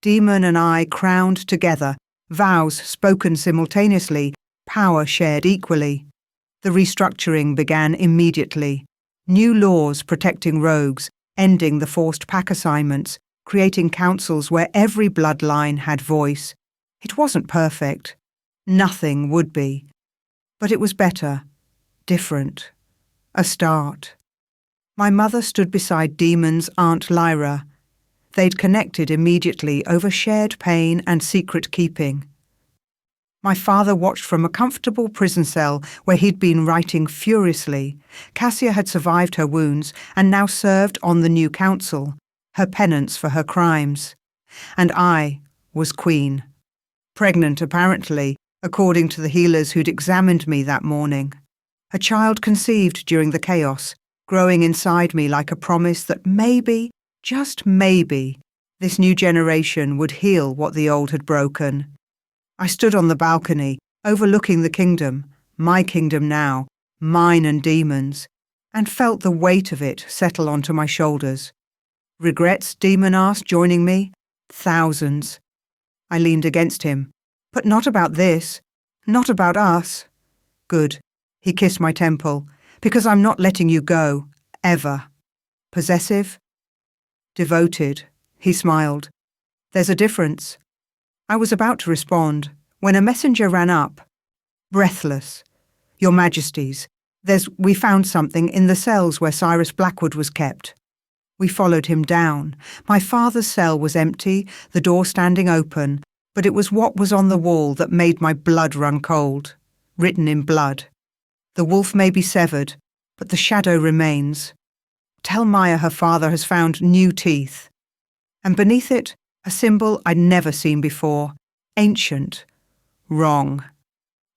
Demon and I crowned together. Vows spoken simultaneously. Power shared equally. The restructuring began immediately. New laws protecting rogues, ending the forced pack assignments, creating councils where every bloodline had voice. It wasn't perfect. Nothing would be. But it was better. Different. A start. My mother stood beside Demon's Aunt Lyra. They'd connected immediately over shared pain and secret keeping. My father watched from a comfortable prison cell where he'd been writing furiously. Cassia had survived her wounds and now served on the new council, her penance for her crimes. And I was queen. Pregnant, apparently, according to the healers who'd examined me that morning. A child conceived during the chaos, growing inside me like a promise that maybe, just maybe, this new generation would heal what the old had broken. I stood on the balcony, overlooking the kingdom, my kingdom now, mine and demons, and felt the weight of it settle onto my shoulders. Regrets, Demon asked, joining me? Thousands. I leaned against him. But not about this. Not about us. Good. He kissed my temple. Because I'm not letting you go. Ever. Possessive? Devoted. He smiled. There's a difference. I was about to respond when a messenger ran up. Breathless. Your Majesties, we found something in the cells where Cyrus Blackwood was kept. We followed him down. My father's cell was empty, the door standing open, but it was what was on the wall that made my blood run cold. Written in blood. The wolf may be severed, but the shadow remains. Tell Maya her father has found new teeth. And beneath it, a symbol I'd never seen before. Ancient. Wrong.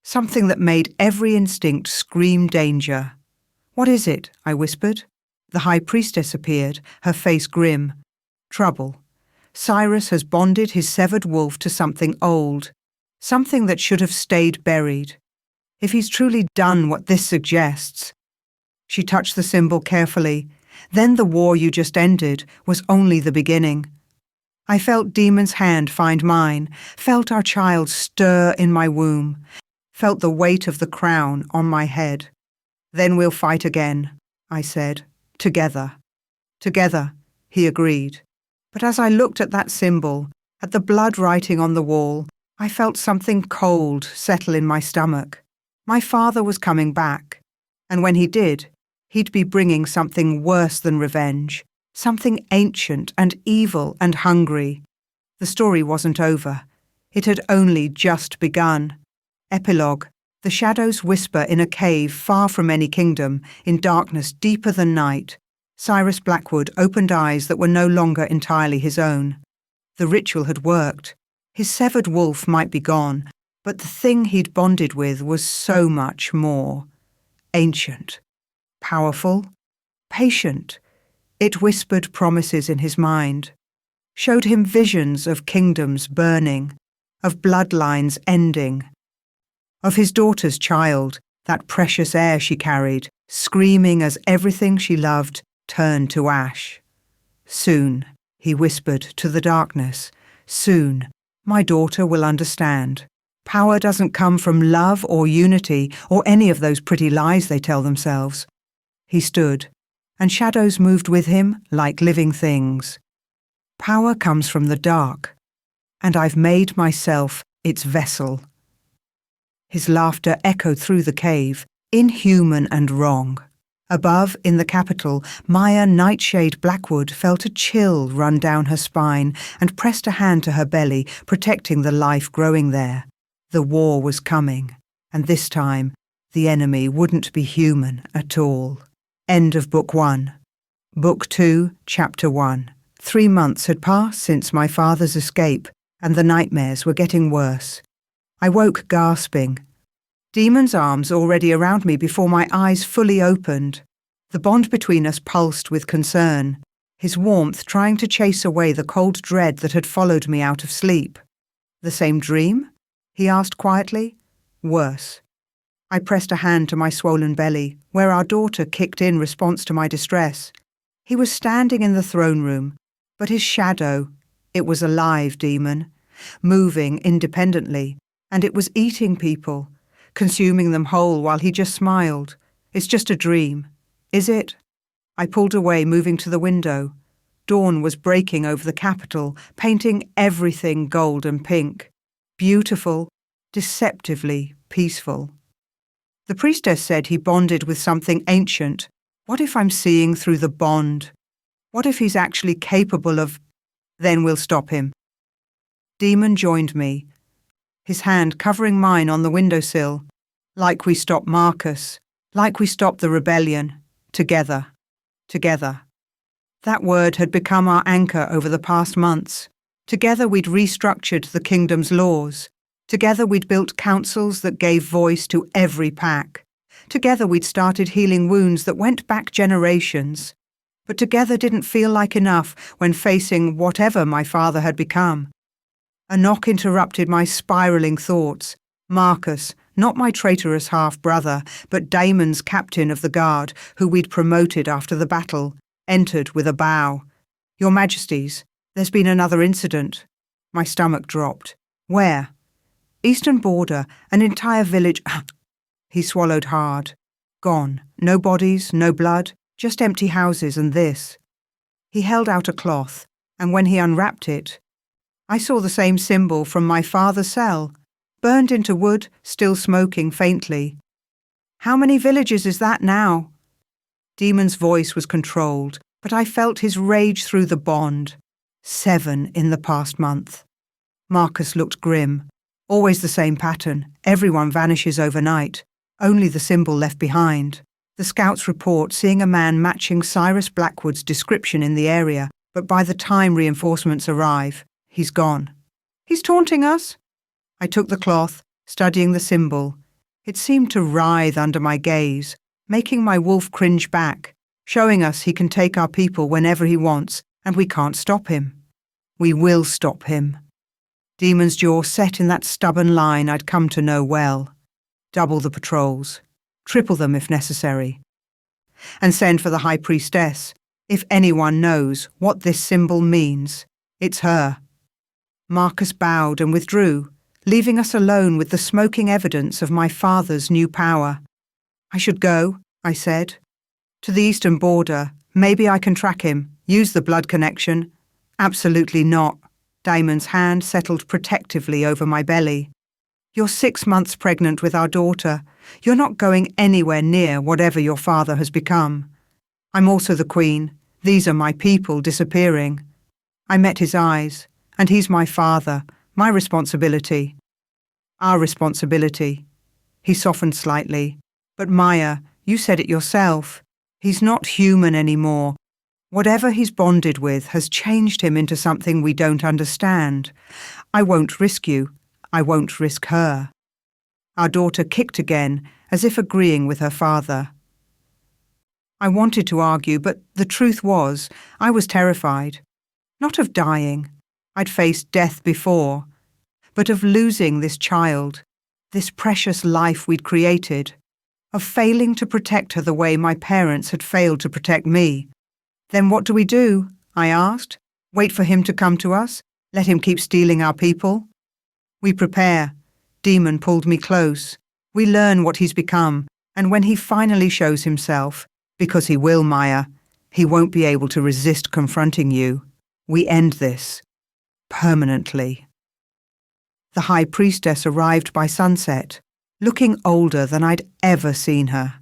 Something that made every instinct scream danger. What is it? I whispered. The high priestess appeared, her face grim. Trouble. Cyrus has bonded his severed wolf to something old, something that should have stayed buried. If he's truly done what this suggests. She touched the symbol carefully. Then the war you just ended was only the beginning. I felt Demon's hand find mine, felt our child stir in my womb, felt the weight of the crown on my head. Then we'll fight again, I said. Together. Together, he agreed. But as I looked at that symbol, at the blood writing on the wall, I felt something cold settle in my stomach. My father was coming back, and when he did, he'd be bringing something worse than revenge, something ancient and evil and hungry. The story wasn't over. It had only just begun. Epilogue. The shadows whisper in a cave far from any kingdom, in darkness deeper than night. Cyrus Blackwood opened eyes that were no longer entirely his own. The ritual had worked. His severed wolf might be gone, but the thing he'd bonded with was so much more. Ancient. Powerful. Patient. It whispered promises in his mind. Showed him visions of kingdoms burning, of bloodlines ending, of his daughter's child, that precious heir she carried, screaming as everything she loved turned to ash. Soon, he whispered to the darkness, soon, my daughter will understand. Power doesn't come from love or unity or any of those pretty lies they tell themselves. He stood, and shadows moved with him like living things. Power comes from the dark, and I've made myself its vessel. His laughter echoed through the cave, inhuman and wrong. Above, in the capital, Maya Nightshade Blackwood felt a chill run down her spine and pressed a hand to her belly, protecting the life growing there. The war was coming, and this time, the enemy wouldn't be human at all. End of Book 1. Book 2, Chapter 1. 3 months had passed since my father's escape, and the nightmares were getting worse. I woke gasping. Demon's arms already around me before my eyes fully opened. The bond between us pulsed with concern, his warmth trying to chase away the cold dread that had followed me out of sleep. The same dream? He asked quietly. Worse. I pressed a hand to my swollen belly, where our daughter kicked in response to my distress. He was standing in the throne room, but his shadow, it was a live demon, moving independently, and it was eating people, consuming them whole while he just smiled. It's just a dream. Is it? I pulled away, moving to the window. Dawn was breaking over the capital, painting everything gold and pink. Beautiful, deceptively peaceful. The priestess said he bonded with something ancient. What if I'm seeing through the bond? What if he's actually capable of... Then we'll stop him. Demon joined me, his hand covering mine on the windowsill. Like we stopped Marcus, like we stopped the rebellion. Together. Together. That word had become our anchor over the past months. Together we'd restructured the kingdom's laws. Together we'd built councils that gave voice to every pack. Together we'd started healing wounds that went back generations. But together didn't feel like enough when facing whatever my father had become. A knock interrupted my spiralling thoughts. Marcus, not my traitorous half-brother, but Damon's captain of the guard, who we'd promoted after the battle, entered with a bow. "Your Majesties, there's been another incident." My stomach dropped. "Where?" "Eastern border, an entire village." He swallowed hard. "Gone. No bodies, no blood, just empty houses and this." He held out a cloth, and when he unwrapped it, I saw the same symbol from my father's cell, burned into wood, still smoking faintly. "How many villages is that now?" Demon's voice was controlled, but I felt his rage through the bond. 7 in the past month. Marcus looked grim. Always the same pattern. Everyone vanishes overnight. Only the symbol left behind. The scouts report seeing a man matching Cyrus Blackwood's description in the area, but by the time reinforcements arrive, he's gone. "He's taunting us?" I took the cloth, studying the symbol. It seemed to writhe under my gaze, making my wolf cringe back, showing us he can take our people whenever he wants, and we can't stop him. We will stop him. Demon's jaw set in that stubborn line I'd come to know well. Double the patrols. Triple them if necessary. And send for the High Priestess. If anyone knows what this symbol means, it's her. Marcus bowed and withdrew, leaving us alone with the smoking evidence of my father's new power. "I should go," I said. "To the eastern border. Maybe I can track him, use the blood connection." "Absolutely not." Damon's hand settled protectively over my belly. "You're 6 months pregnant with our daughter. You're not going anywhere near whatever your father has become. I'm also the queen. These are my people disappearing." I met his eyes, and he's my father, my responsibility. Our responsibility. He softened slightly. "But Maya, you said it yourself. He's not human anymore. Whatever he's bonded with has changed him into something we don't understand. I won't risk you. I won't risk her." Our daughter kicked again, as if agreeing with her father. I wanted to argue, but the truth was, I was terrified. Not of dying. I'd faced death before. But of losing this child, this precious life we'd created. Of failing to protect her the way my parents had failed to protect me. "Then what do we do?" I asked. "Wait for him to come to us? Let him keep stealing our people?" "We prepare." Demon pulled me close. "We learn what he's become, and when he finally shows himself, because he will, Maya, he won't be able to resist confronting you. We end this. Permanently." The High Priestess arrived by sunset, looking older than I'd ever seen her.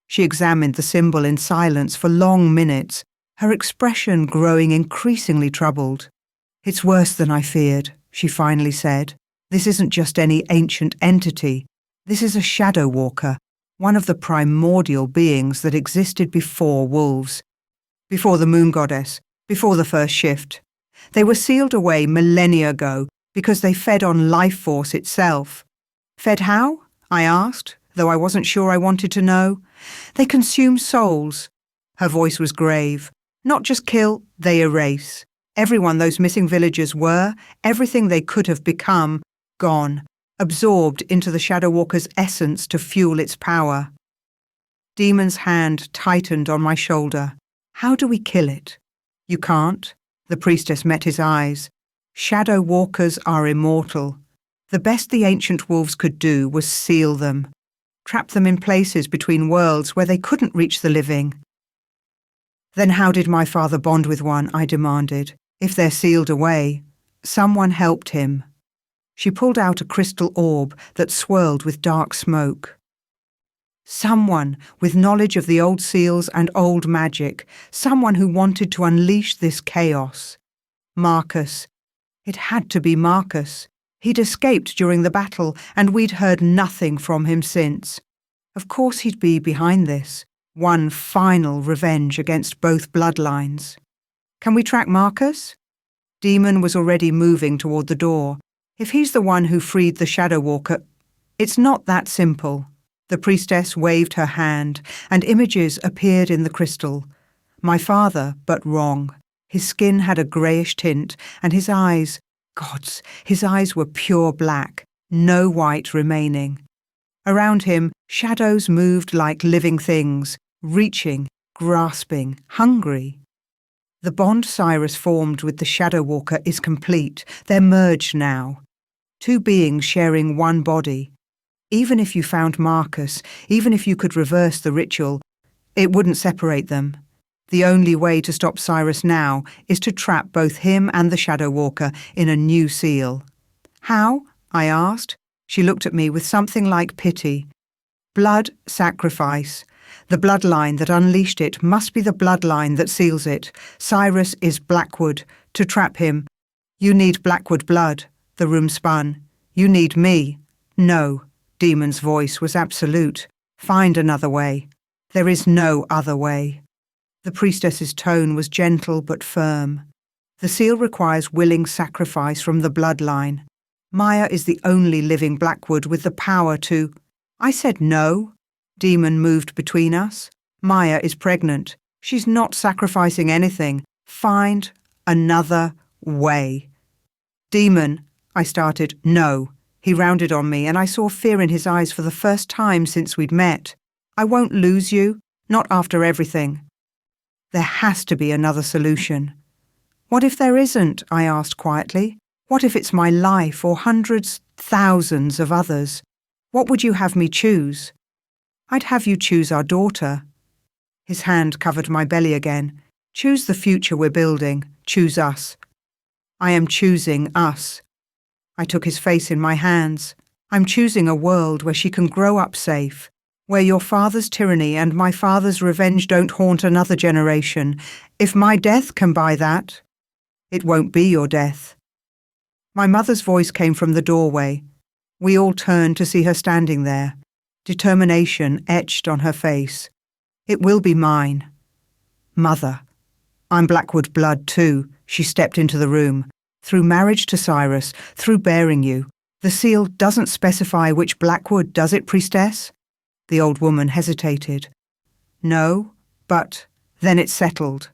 She examined the symbol in silence for long minutes, her expression growing increasingly troubled. "It's worse than I feared," she finally said. "This isn't just any ancient entity. This is a shadow walker, one of the primordial beings that existed before wolves, before the moon goddess, before the first shift. They were sealed away millennia ago because they fed on life force itself." "Fed how?" I asked, though I wasn't sure I wanted to know. "They consume souls." Her voice was grave. "Not just kill, they erase. Everyone those missing villagers were, everything they could have become, gone, absorbed into the Shadow Walker's essence to fuel its power." Demon's hand tightened on my shoulder. "How do we kill it?" "You can't." The priestess met his eyes. "Shadow Walkers are immortal. The best the ancient wolves could do was seal them, trap them in places between worlds where they couldn't reach the living." "Then how did my father bond with one?" I demanded. "If they're sealed away." "Someone helped him." She pulled out a crystal orb that swirled with dark smoke. "Someone with knowledge of the old seals and old magic. Someone who wanted to unleash this chaos. Marcus. It had to be Marcus. He'd escaped during the battle, and we'd heard nothing from him since. Of course he'd be behind this. One final revenge against both bloodlines. Can we track Marcus? Demon was already moving toward the door. If he's the one who freed the Shadow Walker, it's not that simple. The priestess waved her hand, and images appeared in the crystal. My father, but wrong. His skin had a greyish tint, and his eyes, gods, his eyes were pure black, no white remaining. Around him, shadows moved like living things, reaching, grasping, hungry. The bond Cyrus formed with the Shadow Walker is complete. They're merged now. Two beings sharing one body. Even if you found Marcus, even if you could reverse the ritual, it wouldn't separate them. The only way to stop Cyrus now is to trap both him and the Shadow Walker in a new seal. How? I asked. She looked at me with something like pity. Blood sacrifice. The bloodline that unleashed it must be the bloodline that seals it. Cyrus is Blackwood. To trap him, you need Blackwood blood. The room spun. You need me. No. Demon's voice was absolute. Find another way. There is no other way. The priestess's tone was gentle but firm. The seal requires willing sacrifice from the bloodline. Maya is the only living Blackwood with the power to... I said no. Demon moved between us. Maya is pregnant. She's not sacrificing anything. Find another way. Demon, I started. No. He rounded on me, and I saw fear in his eyes for the first time since we'd met. I won't lose you, not after everything. There has to be another solution. What if there isn't? I asked quietly. What if it's my life or hundreds, thousands of others? What would you have me choose? I'd have you choose our daughter. His hand covered my belly again. Choose the future we're building. Choose us. I am choosing us. I took his face in my hands. I'm choosing a world where she can grow up safe, where your father's tyranny and my father's revenge don't haunt another generation. If my death can buy that, it won't be your death. My mother's voice came from the doorway. We all turned to see her standing there, determination etched on her face. It will be mine. Mother. I'm Blackwood blood too. She stepped into the room. Through marriage to Cyrus, through bearing you. The seal doesn't specify which Blackwood, does it, priestess? The old woman hesitated. No, but then it's settled.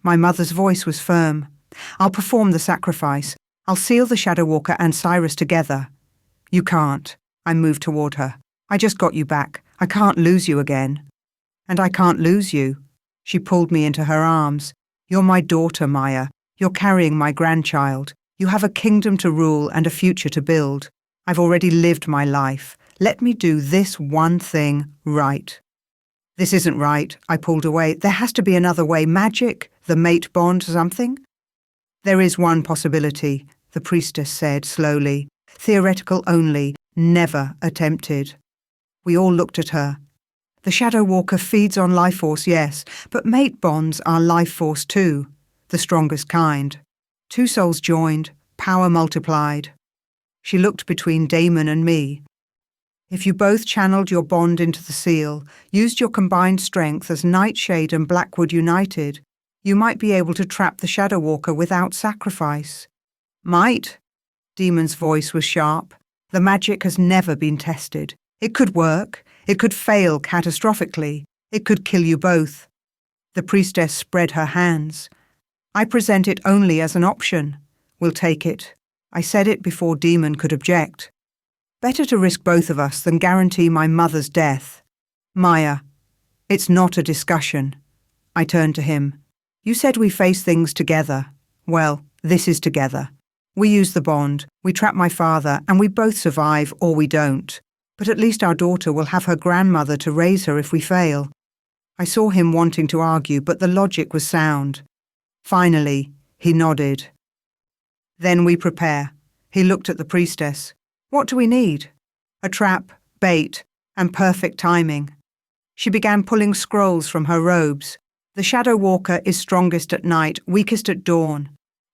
My mother's voice was firm. I'll perform the sacrifice. I'll seal the Shadow Walker and Cyrus together. You can't. I moved toward her. I just got you back. I can't lose you again. And I can't lose you. She pulled me into her arms. You're my daughter, Maya. You're carrying my grandchild. You have a kingdom to rule and a future to build. I've already lived my life. Let me do this one thing right. This isn't right. I pulled away. There has to be another way. Magic? The mate bond? Something? There is one possibility, the priestess said slowly. Theoretical only, never attempted. We all looked at her. The Shadow Walker feeds on life force, yes, but mate bonds are life force too. The strongest kind. Two souls joined, power multiplied. She looked between Damon and me. If you both channeled your bond into the seal, used your combined strength as Nightshade and Blackwood united, you might be able to trap the Shadow Walker without sacrifice. Might? Demon's voice was sharp. The magic has never been tested. It could work. It could fail catastrophically. It could kill you both. The priestess spread her hands. I present it only as an option. We'll take it. I said it before Demon could object. Better to risk both of us than guarantee my mother's death. Maya, it's not a discussion. I turned to him. You said we face things together. Well, this is together. We use the bond, we trap my father, and we both survive or we don't. But at least our daughter will have her grandmother to raise her if we fail. I saw him wanting to argue, but the logic was sound. Finally, he nodded. Then we prepare. He looked at the priestess. What do we need? A trap, bait, and perfect timing. She began pulling scrolls from her robes. The Shadow Walker is strongest at night, weakest at dawn.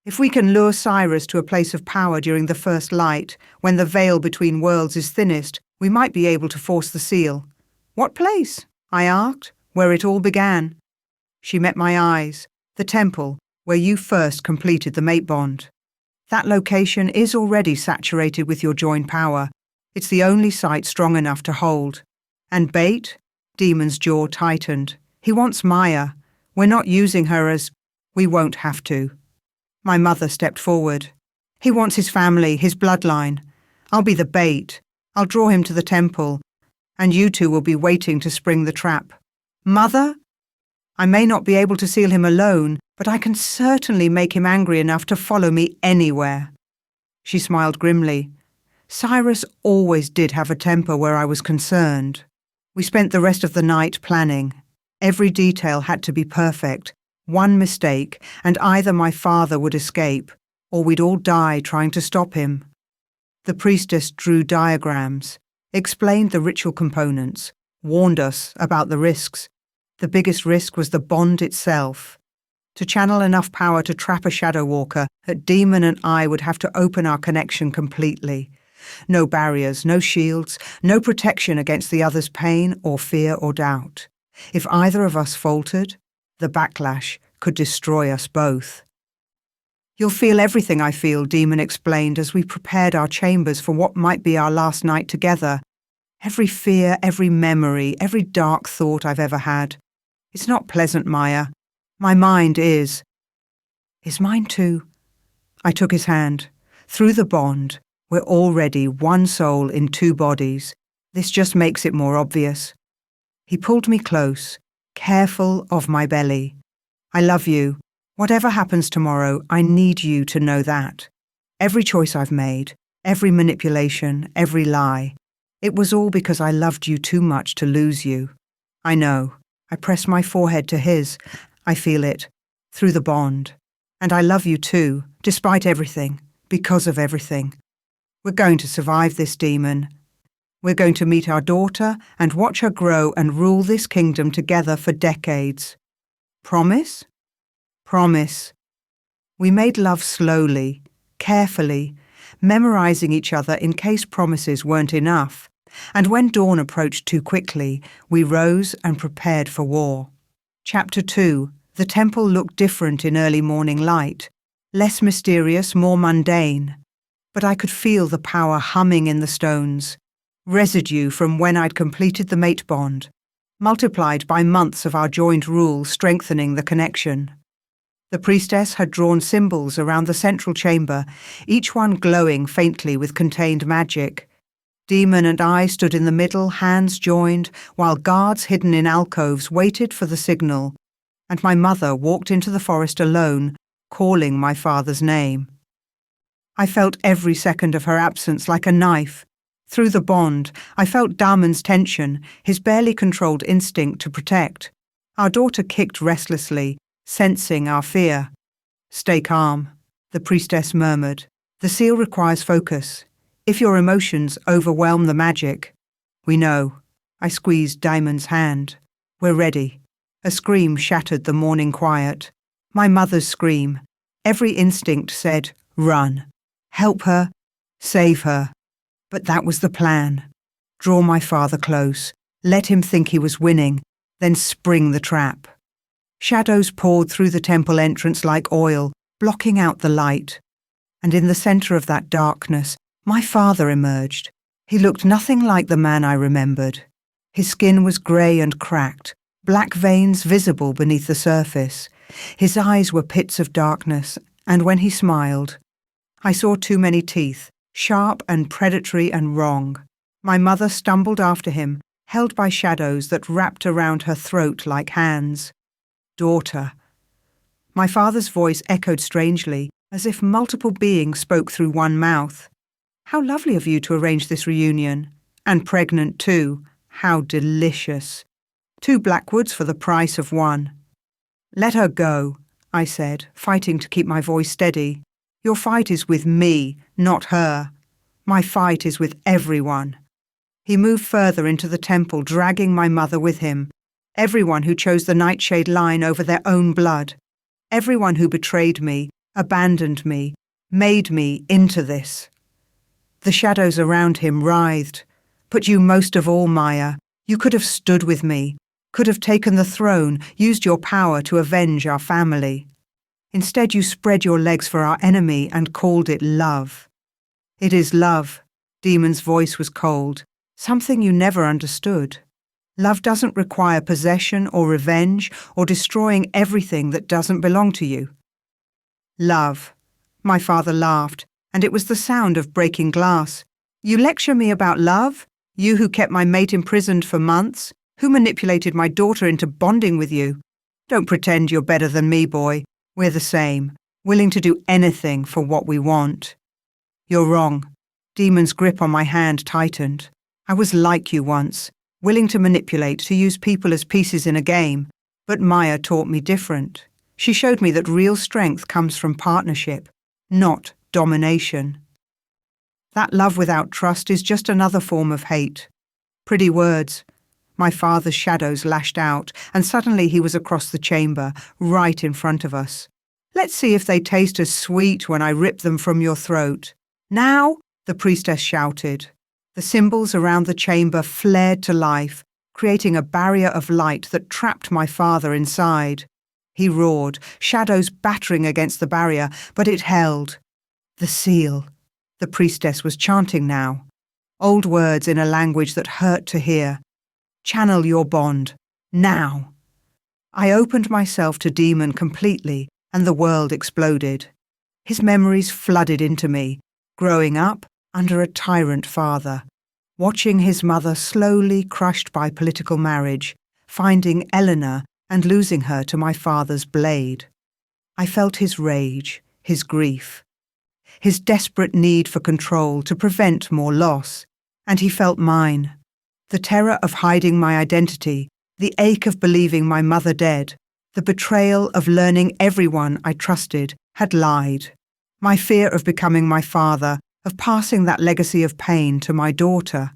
If we can lure Cyrus to a place of power during the first light, when the veil between worlds is thinnest, we might be able to force the seal." "What place?" I asked. "Where it all began." She met my eyes. "The temple, where you first completed the mate bond. That location is already saturated with your joined power. It's the only site strong enough to hold. And Bait?" Demon's jaw tightened. "He wants Maya. We're not using her as... We won't have to." My mother stepped forward. "He wants his family, his bloodline. I'll be the bait. I'll draw him to the temple. And you two will be waiting to spring the trap." "Mother? I may not be able to seal him alone, but I can certainly make him angry enough to follow me anywhere." She smiled grimly. Cyrus always did have a temper where I was concerned. We spent the rest of the night planning. Every detail had to be perfect. One mistake, and either my father would escape, or we'd all die trying to stop him. The priestess drew diagrams, explained the ritual components, warned us about the risks. The biggest risk was the bond itself. To channel enough power to trap a shadow walker, that Demon and I would have to open our connection completely. No barriers, no shields, no protection against the other's pain or fear or doubt. If either of us faltered, the backlash could destroy us both. "You'll feel everything I feel," Demon explained as we prepared our chambers for what might be our last night together. "Every fear, every memory, every dark thought I've ever had. It's not pleasant, Maya. My mind is." "Is mine too?" I took his hand. "Through the bond, we're already one soul in two bodies. This just makes it more obvious." He pulled me close, careful of my belly. "I love you. Whatever happens tomorrow, I need you to know that. Every choice I've made, every manipulation, every lie, it was all because I loved you too much to lose you. I know." I pressed my forehead to his. "I feel it, through the bond. And I love you too, despite everything, because of everything. We're going to survive this, Demon. We're going to meet our daughter and watch her grow and rule this kingdom together for decades. Promise?" "Promise." We made love slowly, carefully, memorizing each other in case promises weren't enough. And when dawn approached too quickly, we rose and prepared for war. Chapter 2. The temple looked different in early morning light, less mysterious, more mundane. But I could feel the power humming in the stones, residue from when I'd completed the mate bond, multiplied by months of our joined rule strengthening the connection. The priestess had drawn symbols around the central chamber, each one glowing faintly with contained magic. Demon and I stood in the middle, hands joined, while guards hidden in alcoves waited for the signal, and my mother walked into the forest alone, calling my father's name. I felt every second of her absence like a knife. Through the bond, I felt Damon's tension, his barely controlled instinct to protect. Our daughter kicked restlessly, sensing our fear. "Stay calm," the priestess murmured. "The seal requires focus. If your emotions overwhelm the magic..." "We know." I squeezed Damon's hand. "We're ready." A scream shattered the morning quiet. My mother's scream. Every instinct said, "Run. Help her. Save her." But that was the plan. Draw my father close. Let him think he was winning. Then spring the trap. Shadows poured through the temple entrance like oil, blocking out the light. And in the center of that darkness, my father emerged. He looked nothing like the man I remembered. His skin was grey and cracked, black veins visible beneath the surface. His eyes were pits of darkness, and when he smiled, I saw too many teeth, sharp and predatory and wrong. My mother stumbled after him, held by shadows that wrapped around her throat like hands. "Daughter." My father's voice echoed strangely, as if multiple beings spoke through one mouth. "How lovely of you to arrange this reunion. And pregnant too. How delicious. 2 Blackwoods for the price of 1. "Let her go," I said, fighting to keep my voice steady. "Your fight is with me, not her. My fight is with everyone." He moved further into the temple, dragging my mother with him. Everyone who chose the nightshade line over their own blood. Everyone who betrayed me, abandoned me, made me into this. The shadows around him writhed. But you most of all, Maya. You could have stood with me, could have taken the throne, used your power to avenge our family. Instead, you spread your legs for our enemy and called it love. It is love. Demon's voice was cold, something you never understood. Love doesn't require possession or revenge or destroying everything that doesn't belong to you. Love. My father laughed, and it was the sound of breaking glass. You lecture me about love? You who kept my mate imprisoned for months? Who manipulated my daughter into bonding with you? Don't pretend you're better than me, boy. We're the same, willing to do anything for what we want. You're wrong. Demon's grip on my hand tightened. I was like you once, willing to manipulate, to use people as pieces in a game. But Maya taught me different. She showed me that real strength comes from partnership, not domination. That love without trust is just another form of hate. Pretty words. My father's shadows lashed out, and suddenly he was across the chamber, right in front of us. Let's see if they taste as sweet when I rip them from your throat. Now, the priestess shouted. The symbols around the chamber flared to life, creating a barrier of light that trapped my father inside. He roared, shadows battering against the barrier, but it held. The seal. The priestess was chanting now. Old words in a language that hurt to hear. Channel your bond. Now. I opened myself to Demon completely, and the world exploded. His memories flooded into me, growing up under a tyrant father, watching his mother slowly crushed by political marriage, finding Eleanor and losing her to my father's blade. I felt his rage, his grief, his desperate need for control to prevent more loss, and he felt mine. The terror of hiding my identity, the ache of believing my mother dead, the betrayal of learning everyone I trusted had lied. My fear of becoming my father, of passing that legacy of pain to my daughter.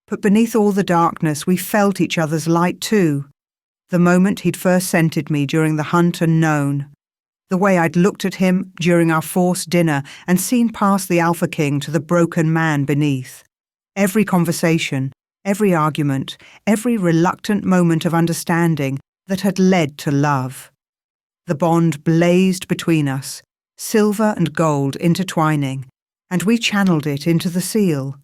But beneath all the darkness, we felt each other's light too. The moment he'd first scented me during the hunt and known. The way I'd looked at him during our forced dinner and seen past the Alpha King to the broken man beneath. Every conversation, every argument, every reluctant moment of understanding that had led to love. The bond blazed between us, silver and gold intertwining, and we channeled it into the seal.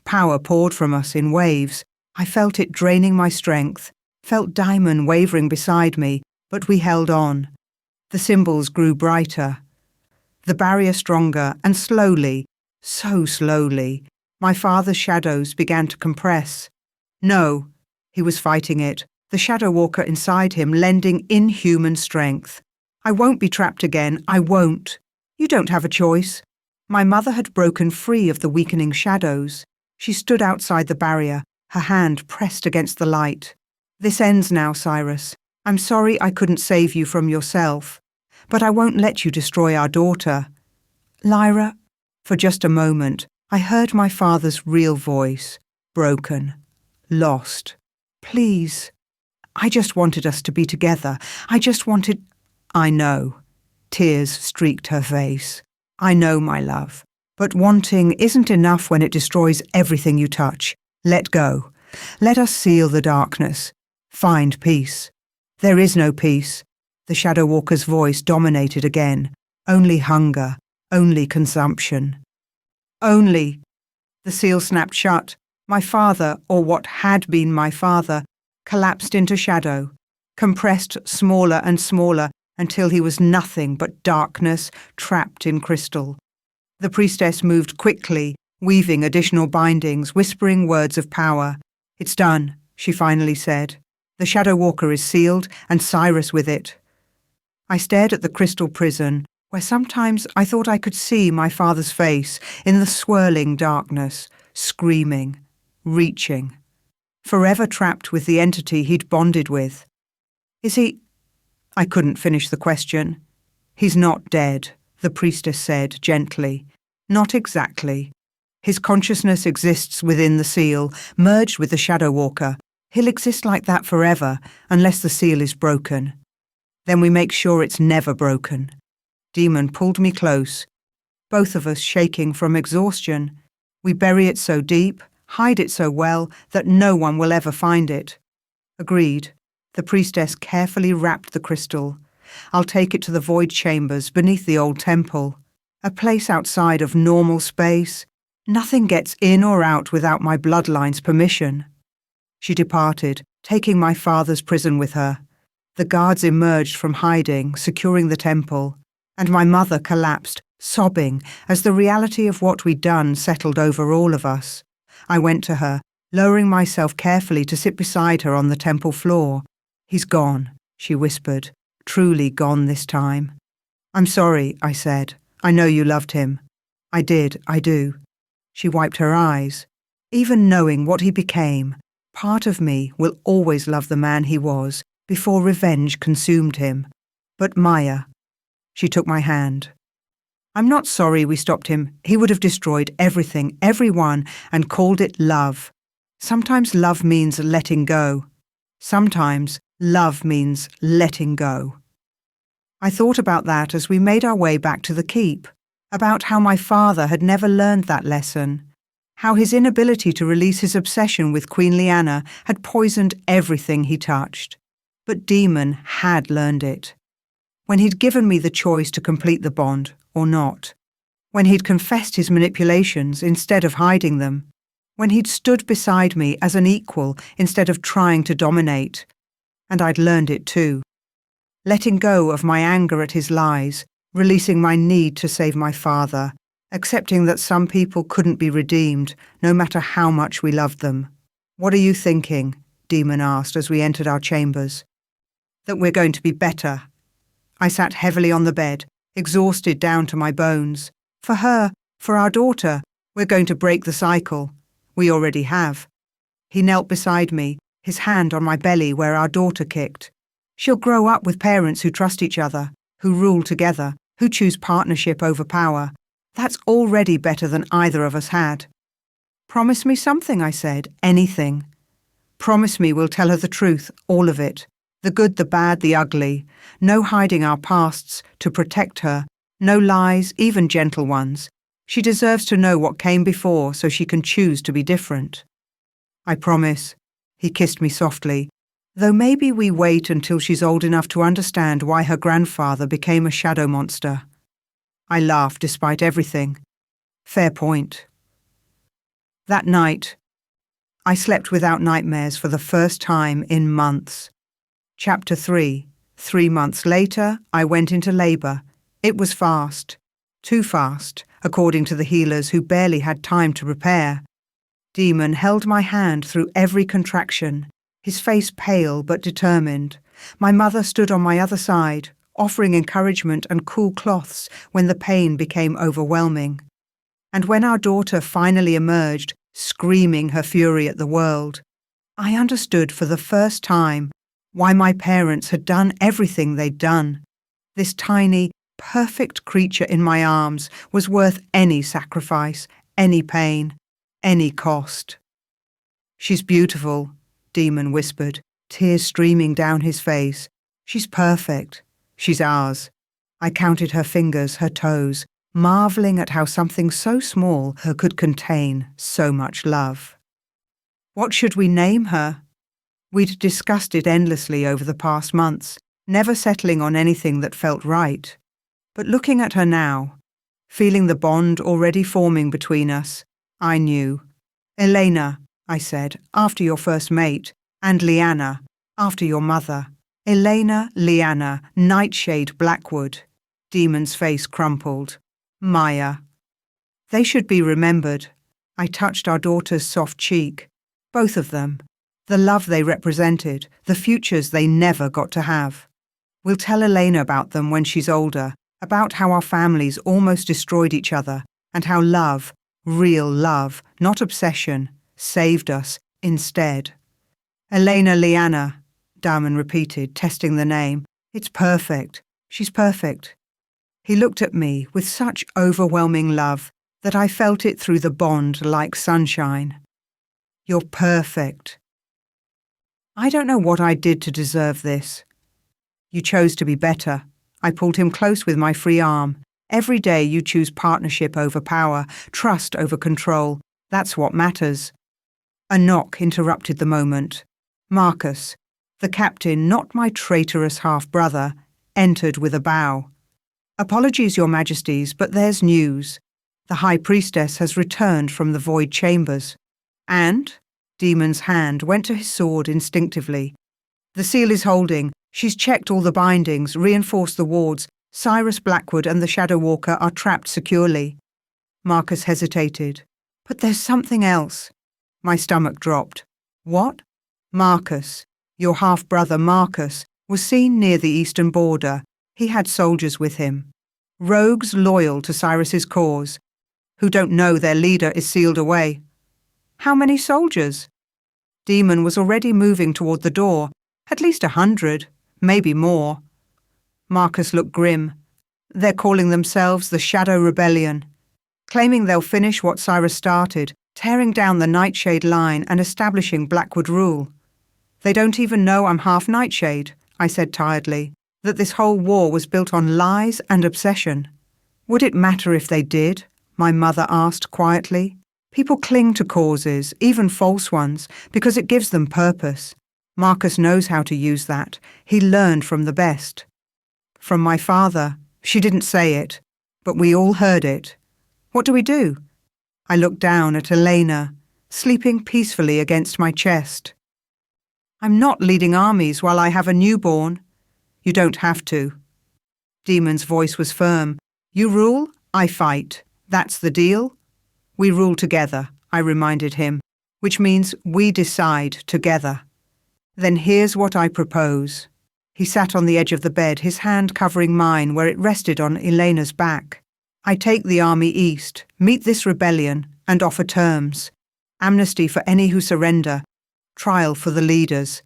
Power poured from us in waves. I felt it draining my strength, felt Diamond wavering beside me, but we held on. The symbols grew brighter, the barrier stronger, and slowly, so slowly, my father's shadows began to compress. No, he was fighting it, the shadow walker inside him lending inhuman strength. I won't be trapped again, I won't. You don't have a choice. My mother had broken free of the weakening shadows. She stood outside the barrier, her hand pressed against the light. This ends now, Cyrus. I'm sorry I couldn't save you from yourself. But I won't let you destroy our daughter. Lyra, for just a moment, I heard my father's real voice, broken, lost. Please. I just wanted us to be together. I know. Tears streaked her face. I know, my love. But wanting isn't enough when it destroys everything you touch. Let go. Let us seal the darkness. Find peace. There is no peace. The Shadow Walker's voice dominated again. Only hunger. Only consumption. Only. The seal snapped shut. My father, or what had been my father, collapsed into shadow, compressed smaller and smaller until he was nothing but darkness trapped in crystal. The priestess moved quickly, weaving additional bindings, whispering words of power. It's done, she finally said. The Shadow Walker is sealed, and Cyrus with it. I stared at the crystal prison, where sometimes I thought I could see my father's face in the swirling darkness, screaming, reaching, forever trapped with the entity he'd bonded with. Is he... I couldn't finish the question. He's not dead, the priestess said gently. Not exactly. His consciousness exists within the seal, merged with the Shadow Walker. He'll exist like that forever, unless the seal is broken. Then we make sure it's never broken. Demon pulled me close, both of us shaking from exhaustion. We bury it so deep, hide it so well, that no one will ever find it. Agreed. The priestess carefully wrapped the crystal. I'll take it to the void chambers beneath the old temple. A place outside of normal space. Nothing gets in or out without my bloodline's permission. She departed, taking my father's prison with her. The guards emerged from hiding, securing the temple, and my mother collapsed, sobbing, as the reality of what we'd done settled over all of us. I went to her, lowering myself carefully to sit beside her on the temple floor. "He's gone," she whispered, "truly gone this time." "I'm sorry," I said. "I know you loved him." "I did, I do." She wiped her eyes. "Even knowing what he became, part of me will always love the man he was before revenge consumed him. But Maya," she took my hand. "I'm not sorry we stopped him. He would have destroyed everything, everyone, and called it love. Sometimes love means letting go. Sometimes love means letting go." I thought about that as we made our way back to the keep, about how my father had never learned that lesson, how his inability to release his obsession with Queen Liana had poisoned everything he touched. But Demon had learned it. When he'd given me the choice to complete the bond or not, when he'd confessed his manipulations instead of hiding them, when he'd stood beside me as an equal instead of trying to dominate. And I'd learned it too. Letting go of my anger at his lies, releasing my need to save my father, accepting that some people couldn't be redeemed, no matter how much we loved them. "What are you thinking?" Demon asked as we entered our chambers. "That we're going to be better." I sat heavily on the bed, exhausted down to my bones. "For her, for our daughter, we're going to break the cycle. We already have." He knelt beside me, his hand on my belly where our daughter kicked. "She'll grow up with parents who trust each other, who rule together, who choose partnership over power. That's already better than either of us had." "Promise me something," I said. "Anything. Promise me we'll tell her the truth, all of it. The good, the bad, the ugly. No hiding our pasts to protect her. No lies, even gentle ones. She deserves to know what came before so she can choose to be different." "I promise." He kissed me softly. "Though maybe we wait until she's old enough to understand why her grandfather became a shadow monster." I laughed despite everything. Fair point. That night, I slept without nightmares for the first time in months. Chapter 3. 3 months later, I went into labour. It was fast. Too fast, according to the healers who barely had time to prepare. Demon held my hand through every contraction, his face pale but determined. My mother stood on my other side, offering encouragement and cool cloths when the pain became overwhelming. And when our daughter finally emerged, screaming her fury at the world, I understood for the first time why my parents had done everything they'd done. This tiny, perfect creature in my arms was worth any sacrifice, any pain, any cost. "She's beautiful," Demon whispered, tears streaming down his face. "She's perfect. She's ours." I counted her fingers, her toes, marvelling at how something so small could contain so much love. What should we name her? We'd discussed it endlessly over the past months, never settling on anything that felt right. But looking at her now, feeling the bond already forming between us, I knew. "Elena," I said, "after your first mate, and Liana, after your mother. Elena, Liana, Nightshade Blackwood." Demon's face crumpled. "Maya." They should be remembered. I touched our daughter's soft cheek. Both of them. The love they represented, the futures they never got to have. We'll tell Elena about them when she's older, about how our families almost destroyed each other, and how love, real love, not obsession, saved us instead. "Elena Liana," Darman repeated, testing the name. "It's perfect. She's perfect." He looked at me with such overwhelming love that I felt it through the bond like sunshine. "You're perfect." "I don't know what I did to deserve this." "You chose to be better," I pulled him close with my free arm. Every day you choose partnership over power, trust over control. That's what matters. A knock interrupted the moment. Marcus, the captain, not my traitorous half-brother, entered with a bow. Apologies, Your Majesties, but there's news. The High Priestess has returned from the void chambers. And? Demon's hand went to his sword instinctively. The seal is holding. She's checked all the bindings, reinforced the wards. Cyrus Blackwood and the Shadow Walker are trapped securely. Marcus hesitated. But there's something else. My stomach dropped. What? Marcus, your half-brother Marcus, was seen near the eastern border. He had soldiers with him. Rogues loyal to Cyrus's cause, who don't know their leader is sealed away. How many soldiers? Demon was already moving toward the door. At least 100, maybe more. Marcus looked grim. They're calling themselves the Shadow Rebellion, claiming they'll finish what Cyrus started, tearing down the Nightshade line and establishing Blackwood rule. They don't even know I'm half Nightshade, I said tiredly, that this whole war was built on lies and obsession. Would it matter if they did? My mother asked quietly. People cling to causes, even false ones, because it gives them purpose. Marcus knows how to use that. He learned from the best. From my father. She didn't say it, but we all heard it. What do we do? I looked down at Elena, sleeping peacefully against my chest. I'm not leading armies while I have a newborn. You don't have to. Demon's voice was firm. You rule, I fight. That's the deal. We rule together, I reminded him, which means we decide together. Then here's what I propose. He sat on the edge of the bed, his hand covering mine where it rested on Elena's back. I take the army east, meet this rebellion, and offer terms. Amnesty for any who surrender. Trial for the leaders.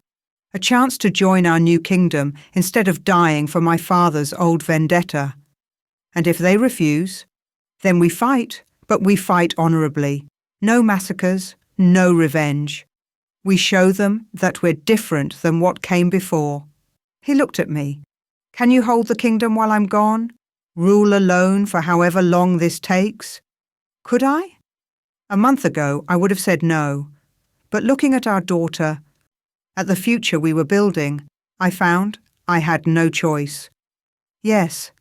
A chance to join our new kingdom instead of dying for my father's old vendetta. And if they refuse, then we fight, but we fight honourably. No massacres, no revenge. We show them that we're different than what came before. He looked at me. Can you hold the kingdom while I'm gone? Rule alone for however long this takes? Could I? A month ago, I would have said no. But looking at our daughter, at the future we were building, I found I had no choice. Yes,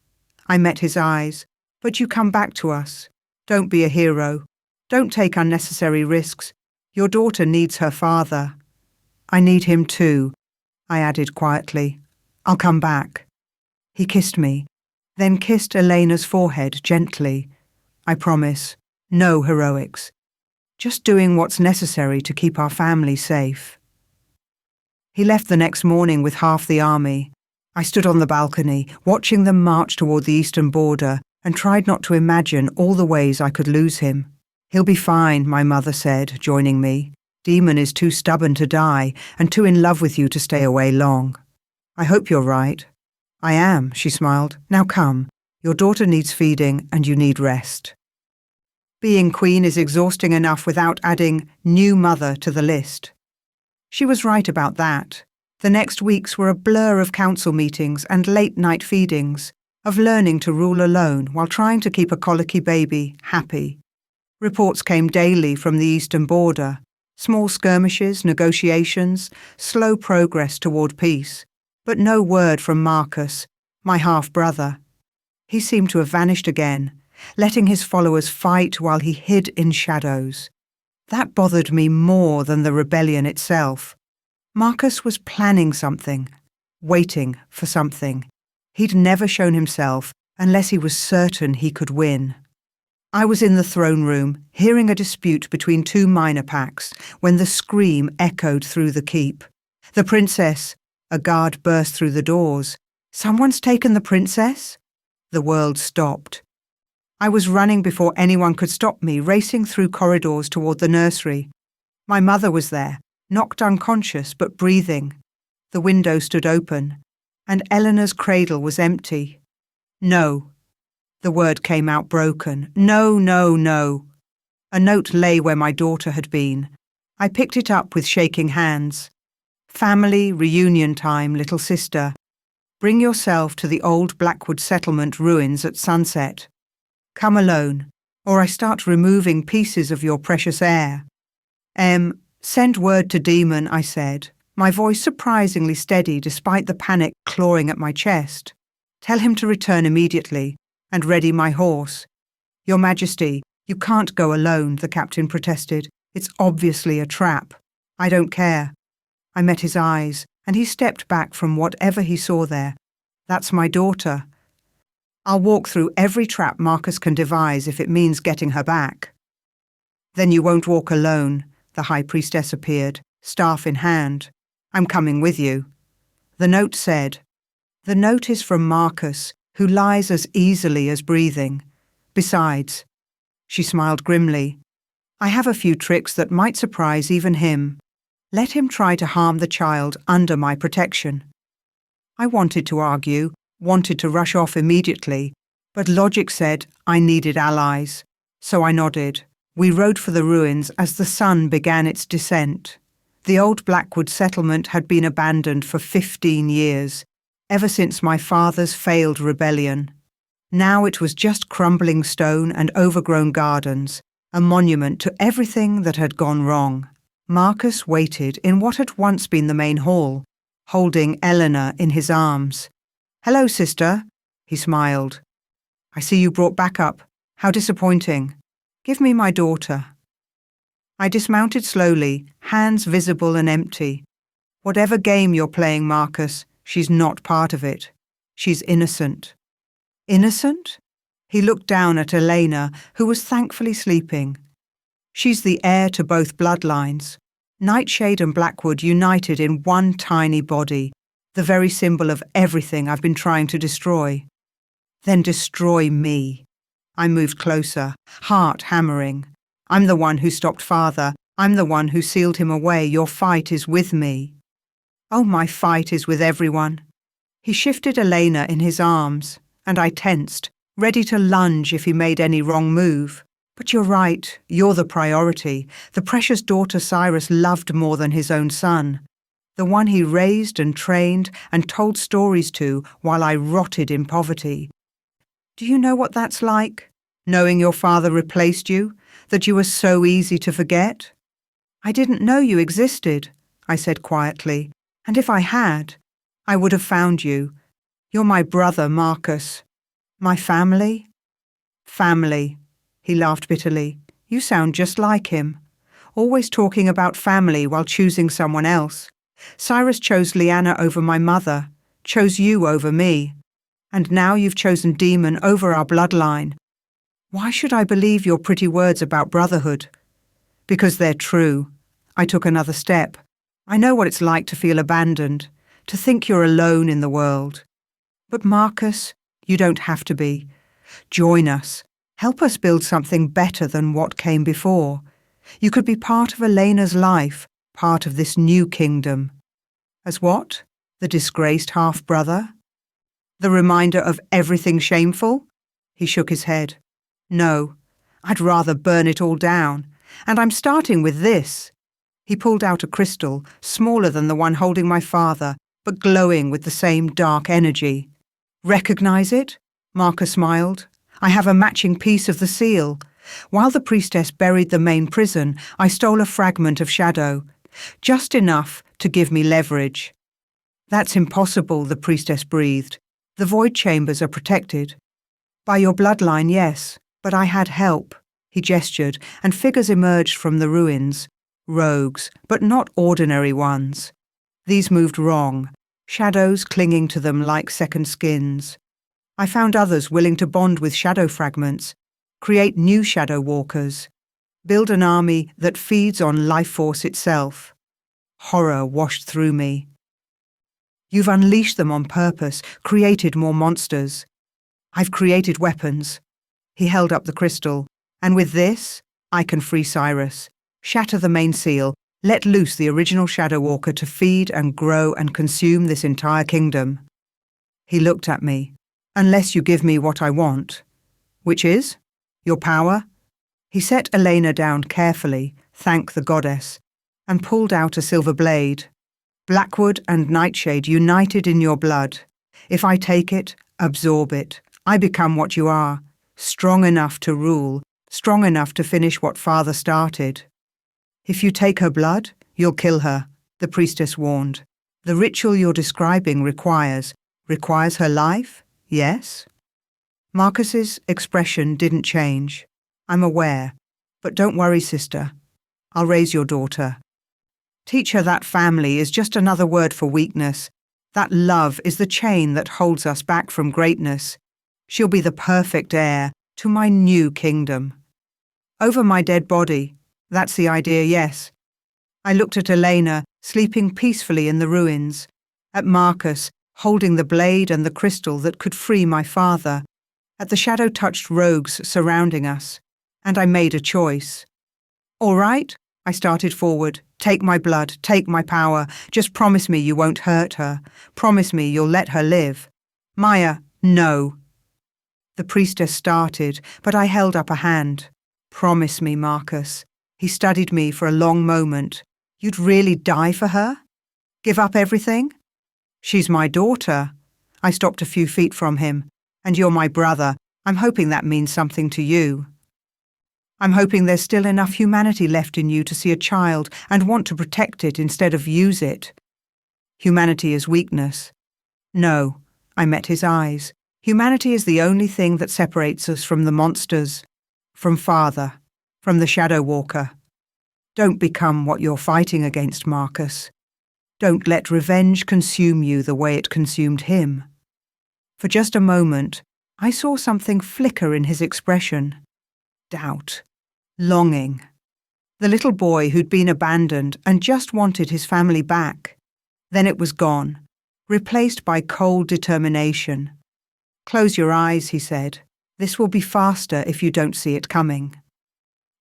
I met his eyes, but you come back to us. Don't be a hero. Don't take unnecessary risks. Your daughter needs her father. I need him too, I added quietly. I'll come back. He kissed me, then kissed Elena's forehead gently. I promise, no heroics. Just doing what's necessary to keep our family safe. He left the next morning with half the army. I stood on the balcony, watching them march toward the eastern border, and tried not to imagine all the ways I could lose him. He'll be fine, my mother said, joining me. Demon is too stubborn to die, and too in love with you to stay away long. I hope you're right. I am, she smiled. Now come. Your daughter needs feeding, and you need rest. Being queen is exhausting enough without adding new mother to the list. She was right about that. The next weeks were a blur of council meetings and late-night feedings, of learning to rule alone while trying to keep a colicky baby happy. Reports came daily from the eastern border, small skirmishes, negotiations, slow progress toward peace, but no word from Marcus, my half-brother. He seemed to have vanished again, letting his followers fight while he hid in shadows. That bothered me more than the rebellion itself. Marcus was planning something, waiting for something. He'd never shown himself unless he was certain he could win. I was in the throne room, hearing a dispute between two minor packs, when the scream echoed through the keep. The princess! A guard burst through the doors. Someone's taken the princess? The world stopped. I was running before anyone could stop me, racing through corridors toward the nursery. My mother was there, knocked unconscious but breathing. The window stood open, and Eleanor's cradle was empty. No. The word came out broken. No, no, no. A note lay where my daughter had been. I picked it up with shaking hands. Family reunion time, little sister. Bring yourself to the old Blackwood settlement ruins at sunset. Come alone, or I start removing pieces of your precious air. Send word to Demon, I said, my voice surprisingly steady despite the panic clawing at my chest. Tell him to return immediately, and ready my horse. Your Majesty, you can't go alone, the captain protested. It's obviously a trap. I don't care. I met his eyes, and he stepped back from whatever he saw there. That's my daughter. I'll walk through every trap Marcus can devise if it means getting her back. Then you won't walk alone, the High Priestess appeared, staff in hand. I'm coming with you. The note said, The note is from Marcus, who lies as easily as breathing. Besides, she smiled grimly, I have a few tricks that might surprise even him. Let him try to harm the child under my protection. I wanted to argue, wanted to rush off immediately, but logic said I needed allies. So I nodded. We rode for the ruins as the sun began its descent. The old Blackwood settlement had been abandoned for 15 years, ever since my father's failed rebellion. Now it was just crumbling stone and overgrown gardens, a monument to everything that had gone wrong. Marcus waited in what had once been the main hall, holding Eleanor in his arms. Hello, sister, he smiled. I see you brought backup. How disappointing. Give me my daughter. I dismounted slowly, hands visible and empty. Whatever game you're playing, Marcus, she's not part of it. She's innocent. Innocent? He looked down at Elena, who was thankfully sleeping. She's the heir to both bloodlines. Nightshade and Blackwood united in one tiny body, the very symbol of everything I've been trying to destroy. Then destroy me. I moved closer, heart hammering. I'm the one who stopped Father. I'm the one who sealed him away. Your fight is with me. Oh, my fight is with everyone. He shifted Elena in his arms, and I tensed, ready to lunge if he made any wrong move. But you're right, you're the priority, the precious daughter Cyrus loved more than his own son, the one he raised and trained and told stories to while I rotted in poverty. Do you know what that's like? Knowing your father replaced you, that you were so easy to forget? I didn't know you existed, I said quietly, and if I had, I would have found you. You're my brother, Marcus. My family? Family. He laughed bitterly. You sound just like him. Always talking about family while choosing someone else. Cyrus chose Leanna over my mother, chose you over me. And now you've chosen Demon over our bloodline. Why should I believe your pretty words about brotherhood? Because they're true. I took another step. I know what it's like to feel abandoned, to think you're alone in the world. But Marcus, you don't have to be. Join us. Help us build something better than what came before. You could be part of Elena's life, part of this new kingdom. As what? The disgraced half-brother? The reminder of everything shameful? He shook his head. No, I'd rather burn it all down. And I'm starting with this. He pulled out a crystal, smaller than the one holding my father, but glowing with the same dark energy. Recognize it? Marcus smiled. I have a matching piece of the seal. While the priestess buried the main prison, I stole a fragment of shadow, just enough to give me leverage. That's impossible, the priestess breathed. The void chambers are protected. By your bloodline, yes, but I had help. He gestured, and figures emerged from the ruins. Rogues, but not ordinary ones. These moved wrong, shadows clinging to them like second skins. I found others willing to bond with shadow fragments, create new shadow walkers, build an army that feeds on life force itself. Horror washed through me. You've unleashed them on purpose, created more monsters. I've created weapons. He held up the crystal, and with this, I can free Cyrus, shatter the main seal, let loose the original shadow walker to feed and grow and consume this entire kingdom. He looked at me. Unless you give me what I want. Which is? Your power? He set Elena down carefully, thank the goddess, and pulled out a silver blade. Blackwood and Nightshade united in your blood. If I take it, absorb it, I become what you are, strong enough to rule, strong enough to finish what Father started. If you take her blood, you'll kill her, the priestess warned. The ritual you're describing requires her life, yes? Marcus's expression didn't change. I'm aware. But don't worry, sister. I'll raise your daughter. Teach her that family is just another word for weakness. That love is the chain that holds us back from greatness. She'll be the perfect heir to my new kingdom. Over my dead body. That's the idea, yes. I looked at Elena, sleeping peacefully in the ruins, at Marcus, holding the blade and the crystal that could free my father, at the shadow-touched rogues surrounding us, and I made a choice. All right, I started forward. Take my blood, take my power. Just promise me you won't hurt her. Promise me you'll let her live. Maya, no. The priestess started, but I held up a hand. Promise me, Marcus. He studied me for a long moment. You'd really die for her? Give up everything? She's my daughter. I stopped a few feet from him. And you're my brother. I'm hoping that means something to you. I'm hoping there's still enough humanity left in you to see a child and want to protect it instead of use it. Humanity is weakness. No, I met his eyes. Humanity is the only thing that separates us from the monsters, from Father, from the Shadow Walker. Don't become what you're fighting against, Marcus. Don't let revenge consume you the way it consumed him. For just a moment, I saw something flicker in his expression. Doubt. Longing. The little boy who'd been abandoned and just wanted his family back. Then it was gone, replaced by cold determination. Close your eyes, he said. This will be faster if you don't see it coming.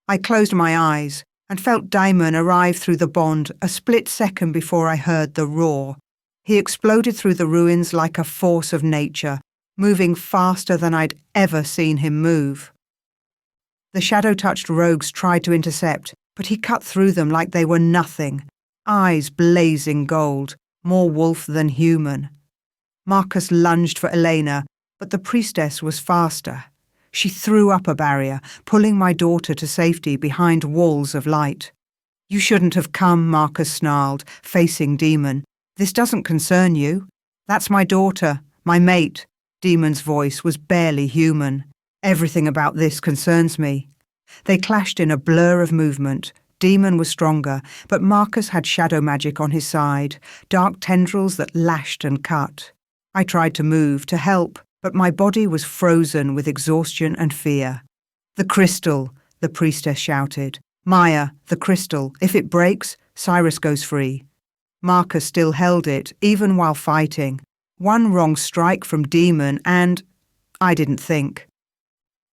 I closed my eyes and felt Daimon arrive through the bond a split second before I heard the roar. He exploded through the ruins like a force of nature, moving faster than I'd ever seen him move. The shadow-touched rogues tried to intercept, but he cut through them like they were nothing, eyes blazing gold, more wolf than human. Marcus lunged for Elena, but the priestess was faster. She threw up a barrier, pulling my daughter to safety behind walls of light. You shouldn't have come, Marcus snarled, facing Demon. This doesn't concern you. That's my daughter, my mate. Demon's voice was barely human. Everything about this concerns me. They clashed in a blur of movement. Demon was stronger, but Marcus had shadow magic on his side, dark tendrils that lashed and cut. I tried to move, to help, but my body was frozen with exhaustion and fear. The crystal, the priestess shouted. Maya, the crystal. If it breaks, Cyrus goes free. Marcus still held it, even while fighting. One wrong strike from Demon and I didn't think.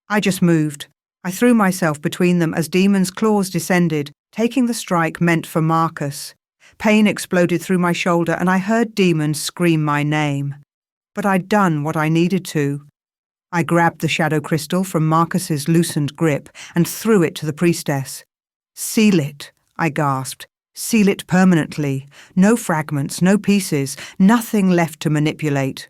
I just moved. I threw myself between them as Demon's claws descended, taking the strike meant for Marcus. Pain exploded through my shoulder and I heard Demon scream my name. But I'd done what I needed to. I grabbed the shadow crystal from Marcus's loosened grip and threw it to the priestess. Seal it, I gasped. Seal it permanently. No fragments, no pieces, nothing left to manipulate.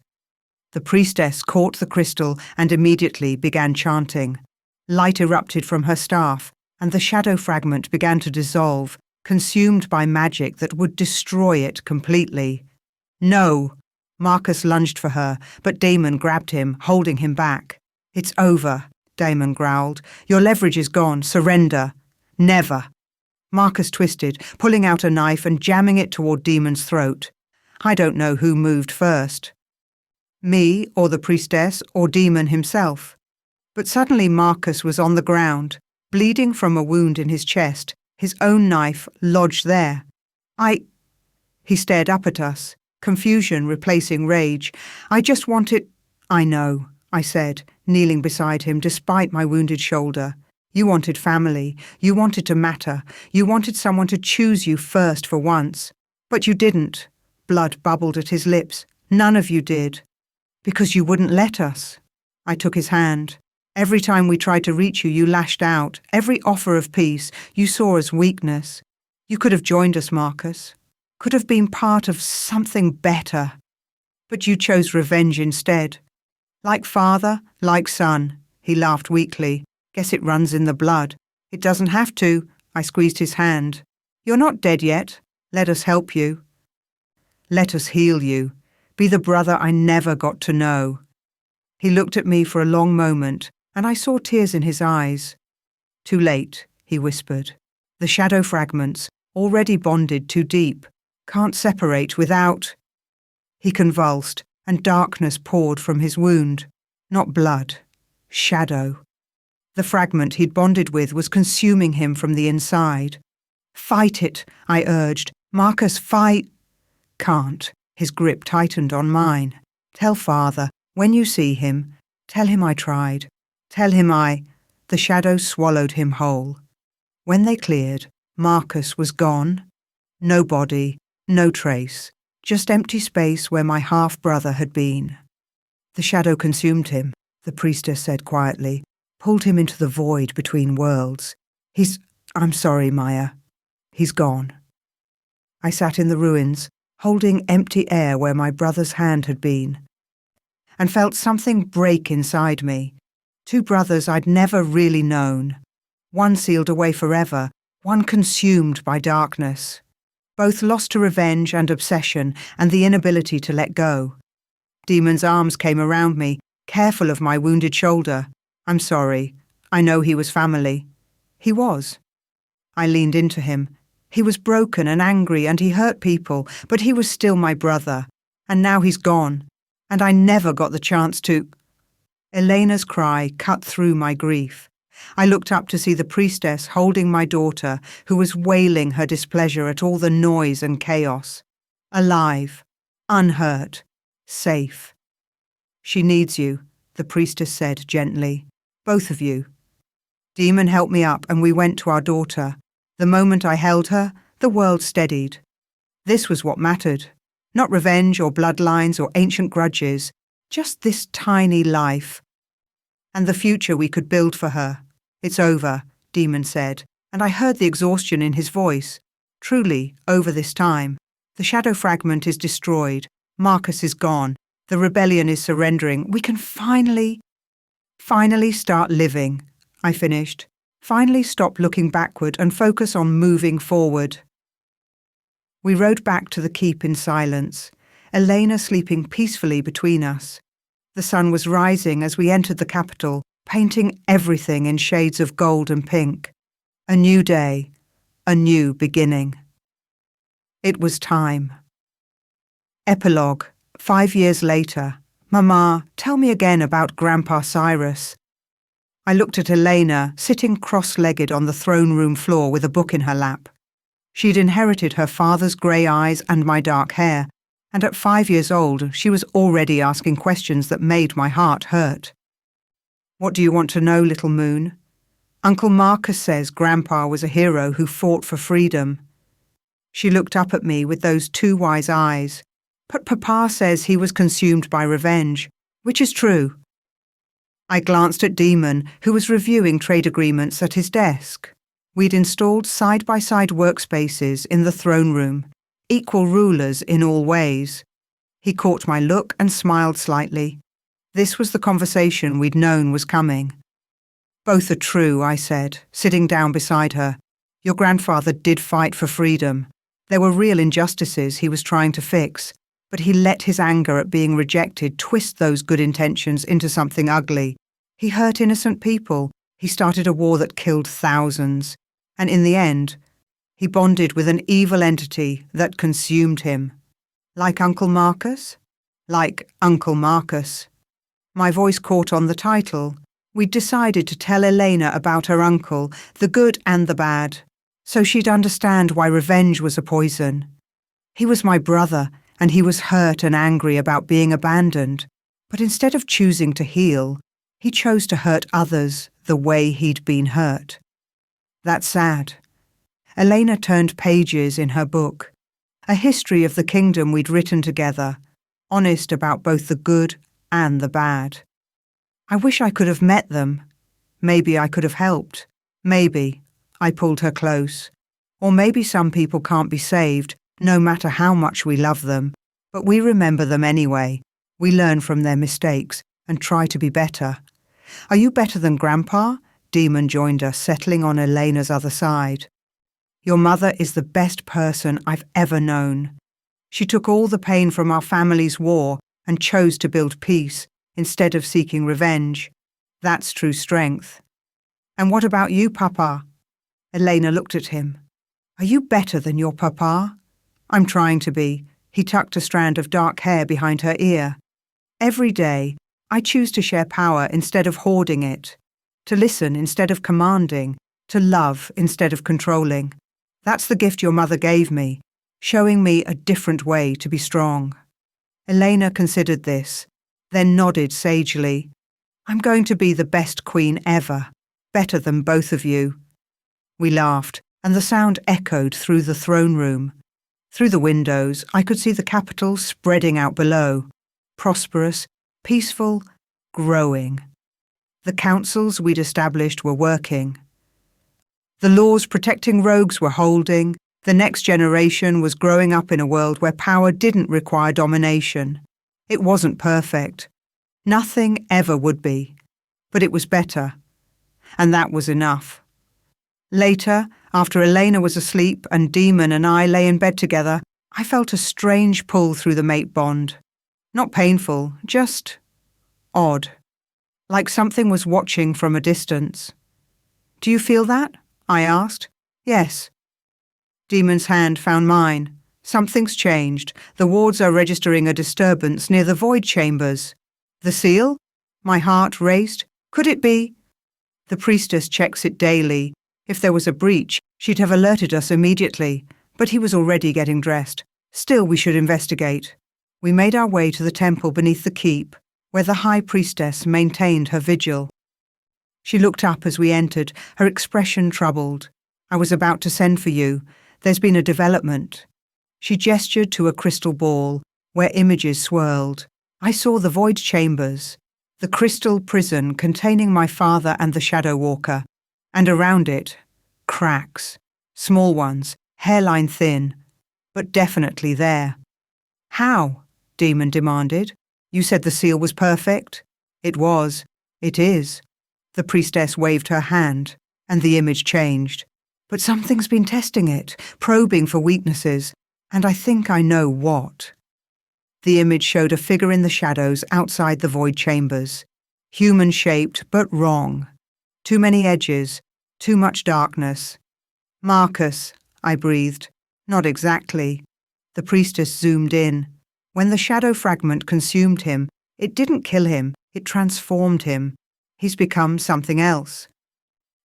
The priestess caught the crystal and immediately began chanting. Light erupted from her staff, and the shadow fragment began to dissolve, consumed by magic that would destroy it completely. No! Marcus lunged for her, but Damon grabbed him, holding him back. It's over, Damon growled. Your leverage is gone. Surrender. Never. Marcus twisted, pulling out a knife and jamming it toward Demon's throat. I don't know who moved first. Me, or the priestess, or Demon himself. But suddenly Marcus was on the ground, bleeding from a wound in his chest, his own knife lodged there. He stared up at us, confusion replacing rage. I just wanted... I know, I said, kneeling beside him despite my wounded shoulder. You wanted family. You wanted to matter. You wanted someone to choose you first for once. But you didn't. Blood bubbled at his lips. None of you did. Because you wouldn't let us. I took his hand. Every time we tried to reach you, you lashed out. Every offer of peace you saw as weakness. You could have joined us, Marcus. Could have been part of something better. But you chose revenge instead. Like father, like son, he laughed weakly. Guess it runs in the blood. It doesn't have to, I squeezed his hand. You're not dead yet. Let us help you. Let us heal you. Be the brother I never got to know. He looked at me for a long moment, and I saw tears in his eyes. Too late, he whispered. The shadow fragments, already bonded too deep, can't separate without... He convulsed, and darkness poured from his wound. Not blood. Shadow. The fragment he'd bonded with was consuming him from the inside. Fight it, I urged. Marcus, fight. Can't. His grip tightened on mine. Tell father, when you see him, tell him I tried. Tell him I... The shadows swallowed him whole. When they cleared, Marcus was gone. No body, no trace, just empty space where my half-brother had been. The shadow consumed him, the priestess said quietly, pulled him into the void between worlds. I'm sorry, Maya. He's gone. I sat in the ruins, holding empty air where my brother's hand had been, and felt something break inside me. Two brothers I'd never really known. One sealed away forever, one consumed by darkness. Both lost to revenge and obsession and the inability to let go. Demon's arms came around me, careful of my wounded shoulder. I'm sorry. I know he was family. He was. I leaned into him. He was broken and angry and he hurt people, but he was still my brother. And now he's gone. And I never got the chance to... Elena's cry cut through my grief. I looked up to see the priestess holding my daughter, who was wailing her displeasure at all the noise and chaos. Alive, unhurt, safe. She needs you, the priestess said gently. Both of you. Demon helped me up and we went to our daughter. The moment I held her, the world steadied. This was what mattered. Not revenge or bloodlines or ancient grudges, just this tiny life. And the future we could build for her. It's over, Demon said, and I heard the exhaustion in his voice. Truly, over this time. The shadow fragment is destroyed. Marcus is gone. The rebellion is surrendering. We can finally start living, I finished. Finally stop looking backward and focus on moving forward. We rode back to the keep in silence, Elena sleeping peacefully between us. The sun was rising as we entered the capital, painting everything in shades of gold and pink. A new day, a new beginning. It was time. Epilogue. 5 years later. Mama, tell me again about Grandpa Cyrus. I looked at Elena, sitting cross-legged on the throne room floor with a book in her lap. She'd inherited her father's grey eyes and my dark hair, and at 5 years old she was already asking questions that made my heart hurt. What do you want to know, little moon? Uncle Marcus says Grandpa was a hero who fought for freedom. She looked up at me with those two wise eyes. But Papa says he was consumed by revenge, which is true. I glanced at Demon, who was reviewing trade agreements at his desk. We'd installed side-by-side workspaces in the throne room, equal rulers in all ways. He caught my look and smiled slightly. This was the conversation we'd known was coming. Both are true, I said, sitting down beside her. Your grandfather did fight for freedom. There were real injustices he was trying to fix, but he let his anger at being rejected twist those good intentions into something ugly. He hurt innocent people. He started a war that killed thousands. And in the end, he bonded with an evil entity that consumed him. Like Uncle Marcus? Like Uncle Marcus. My voice caught on the title. We'd decided to tell Elena about her uncle, the good and the bad, so she'd understand why revenge was a poison. He was my brother, and he was hurt and angry about being abandoned. But instead of choosing to heal, he chose to hurt others the way he'd been hurt. That's sad. Elena turned pages in her book, a history of the kingdom we'd written together, honest about both the good and the bad. I wish I could have met them. Maybe I could have helped. Maybe. I pulled her close. Or maybe some people can't be saved, no matter how much we love them. But we remember them anyway. We learn from their mistakes and try to be better. Are you better than Grandpa? Demon joined us, settling on Elena's other side. Your mother is the best person I've ever known. She took all the pain from our family's war and chose to build peace instead of seeking revenge. That's true strength. And what about you, Papa? Elena looked at him. Are you better than your Papa? I'm trying to be. He tucked a strand of dark hair behind her ear. Every day, I choose to share power instead of hoarding it, to listen instead of commanding, to love instead of controlling. That's the gift your mother gave me, showing me a different way to be strong. Elena considered this, then nodded sagely. I'm going to be the best queen ever, better than both of you. We laughed, and the sound echoed through the throne room. Through the windows, I could see the capital spreading out below, prosperous, peaceful, growing. The councils we'd established were working. The laws protecting rogues were holding. The next generation was growing up in a world where power didn't require domination. It wasn't perfect. Nothing ever would be. But it was better. And that was enough. Later, after Elena was asleep and Demon and I lay in bed together, I felt a strange pull through the mate bond. Not painful, just odd. Like something was watching from a distance. Do you feel that? I asked. Yes. Demon's hand found mine. Something's changed. The wards are registering a disturbance near the void chambers. The seal? My heart raced. Could it be? The priestess checks it daily. If there was a breach, she'd have alerted us immediately. But he was already getting dressed. Still, we should investigate. We made our way to the temple beneath the keep, where the high priestess maintained her vigil. She looked up as we entered, her expression troubled. I was about to send for you. There's been a development. She gestured to a crystal ball, where images swirled. I saw the void chambers, the crystal prison containing my father and the Shadow Walker, and around it, cracks, small ones, hairline thin, but definitely there. How? Demon demanded. You said the seal was perfect? It was. It is. The priestess waved her hand, and the image changed. But something's been testing it, probing for weaknesses, and I think I know what. The image showed a figure in the shadows outside the void chambers. Human-shaped, but wrong. Too many edges, too much darkness. Marcus, I breathed. Not exactly. The priestess zoomed in. When the shadow fragment consumed him, it didn't kill him, it transformed him. He's become something else.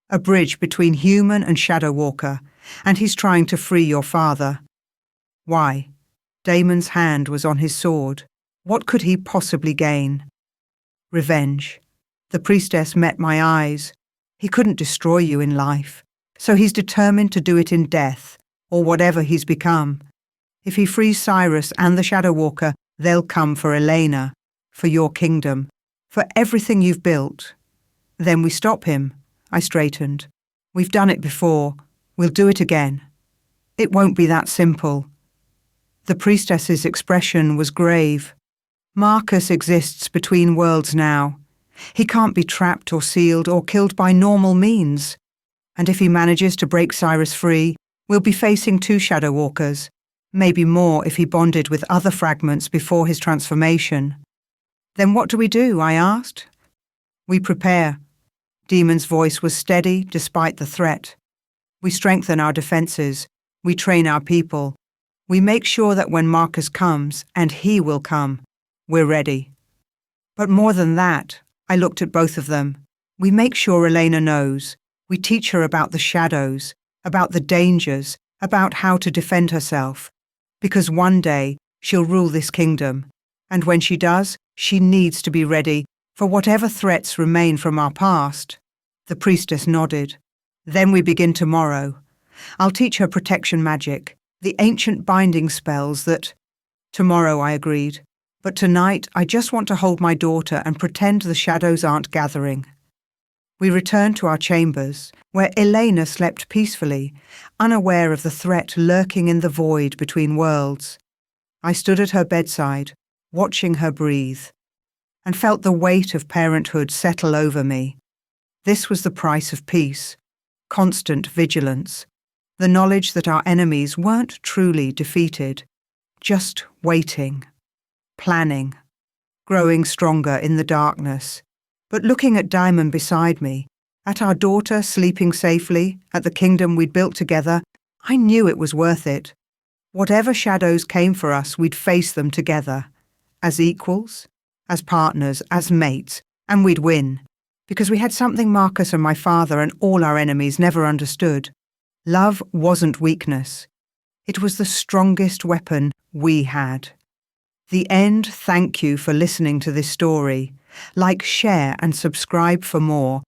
A bridge between human and Shadow Walker, and he's trying to free your father. Why? Damon's hand was on his sword. What could he possibly gain? Revenge. The priestess met my eyes. He couldn't destroy you in life, so he's determined to do it in death, or whatever he's become. If he frees Cyrus and the Shadow Walker, they'll come for Elena, for your kingdom, for everything you've built. Then we stop him. I straightened. We've done it before. We'll do it again. It won't be that simple. The priestess's expression was grave. Marcus exists between worlds now. He can't be trapped or sealed or killed by normal means. And if he manages to break Cyrus free, we'll be facing 2 Shadow Walkers. Maybe more if he bonded with other fragments before his transformation. Then what do we do? I asked. We prepare. Demon's voice was steady despite the threat. We strengthen our defenses. We train our people. We make sure that when Marcus comes, and he will come, we're ready. But more than that, I looked at both of them. We make sure Elena knows. We teach her about the shadows, about the dangers, about how to defend herself. Because one day she'll rule this kingdom. And when she does, she needs to be ready for whatever threats remain from our past. The priestess nodded. Then we begin tomorrow. I'll teach her protection magic, the ancient binding spells that... Tomorrow, I agreed. But tonight, I just want to hold my daughter and pretend the shadows aren't gathering. We returned to our chambers, where Elena slept peacefully, unaware of the threat lurking in the void between worlds. I stood at her bedside, watching her breathe, and felt the weight of parenthood settle over me. This was the price of peace, constant vigilance, the knowledge that our enemies weren't truly defeated, just waiting, planning, growing stronger in the darkness. But looking at Diamond beside me, at our daughter sleeping safely, at the kingdom we'd built together, I knew it was worth it. Whatever shadows came for us, we'd face them together, as equals, as partners, as mates, and we'd win, because we had something Marcus and my father and all our enemies never understood. Love wasn't weakness. It was the strongest weapon we had. The end. Thank you for listening to this story. Like, share, and subscribe for more.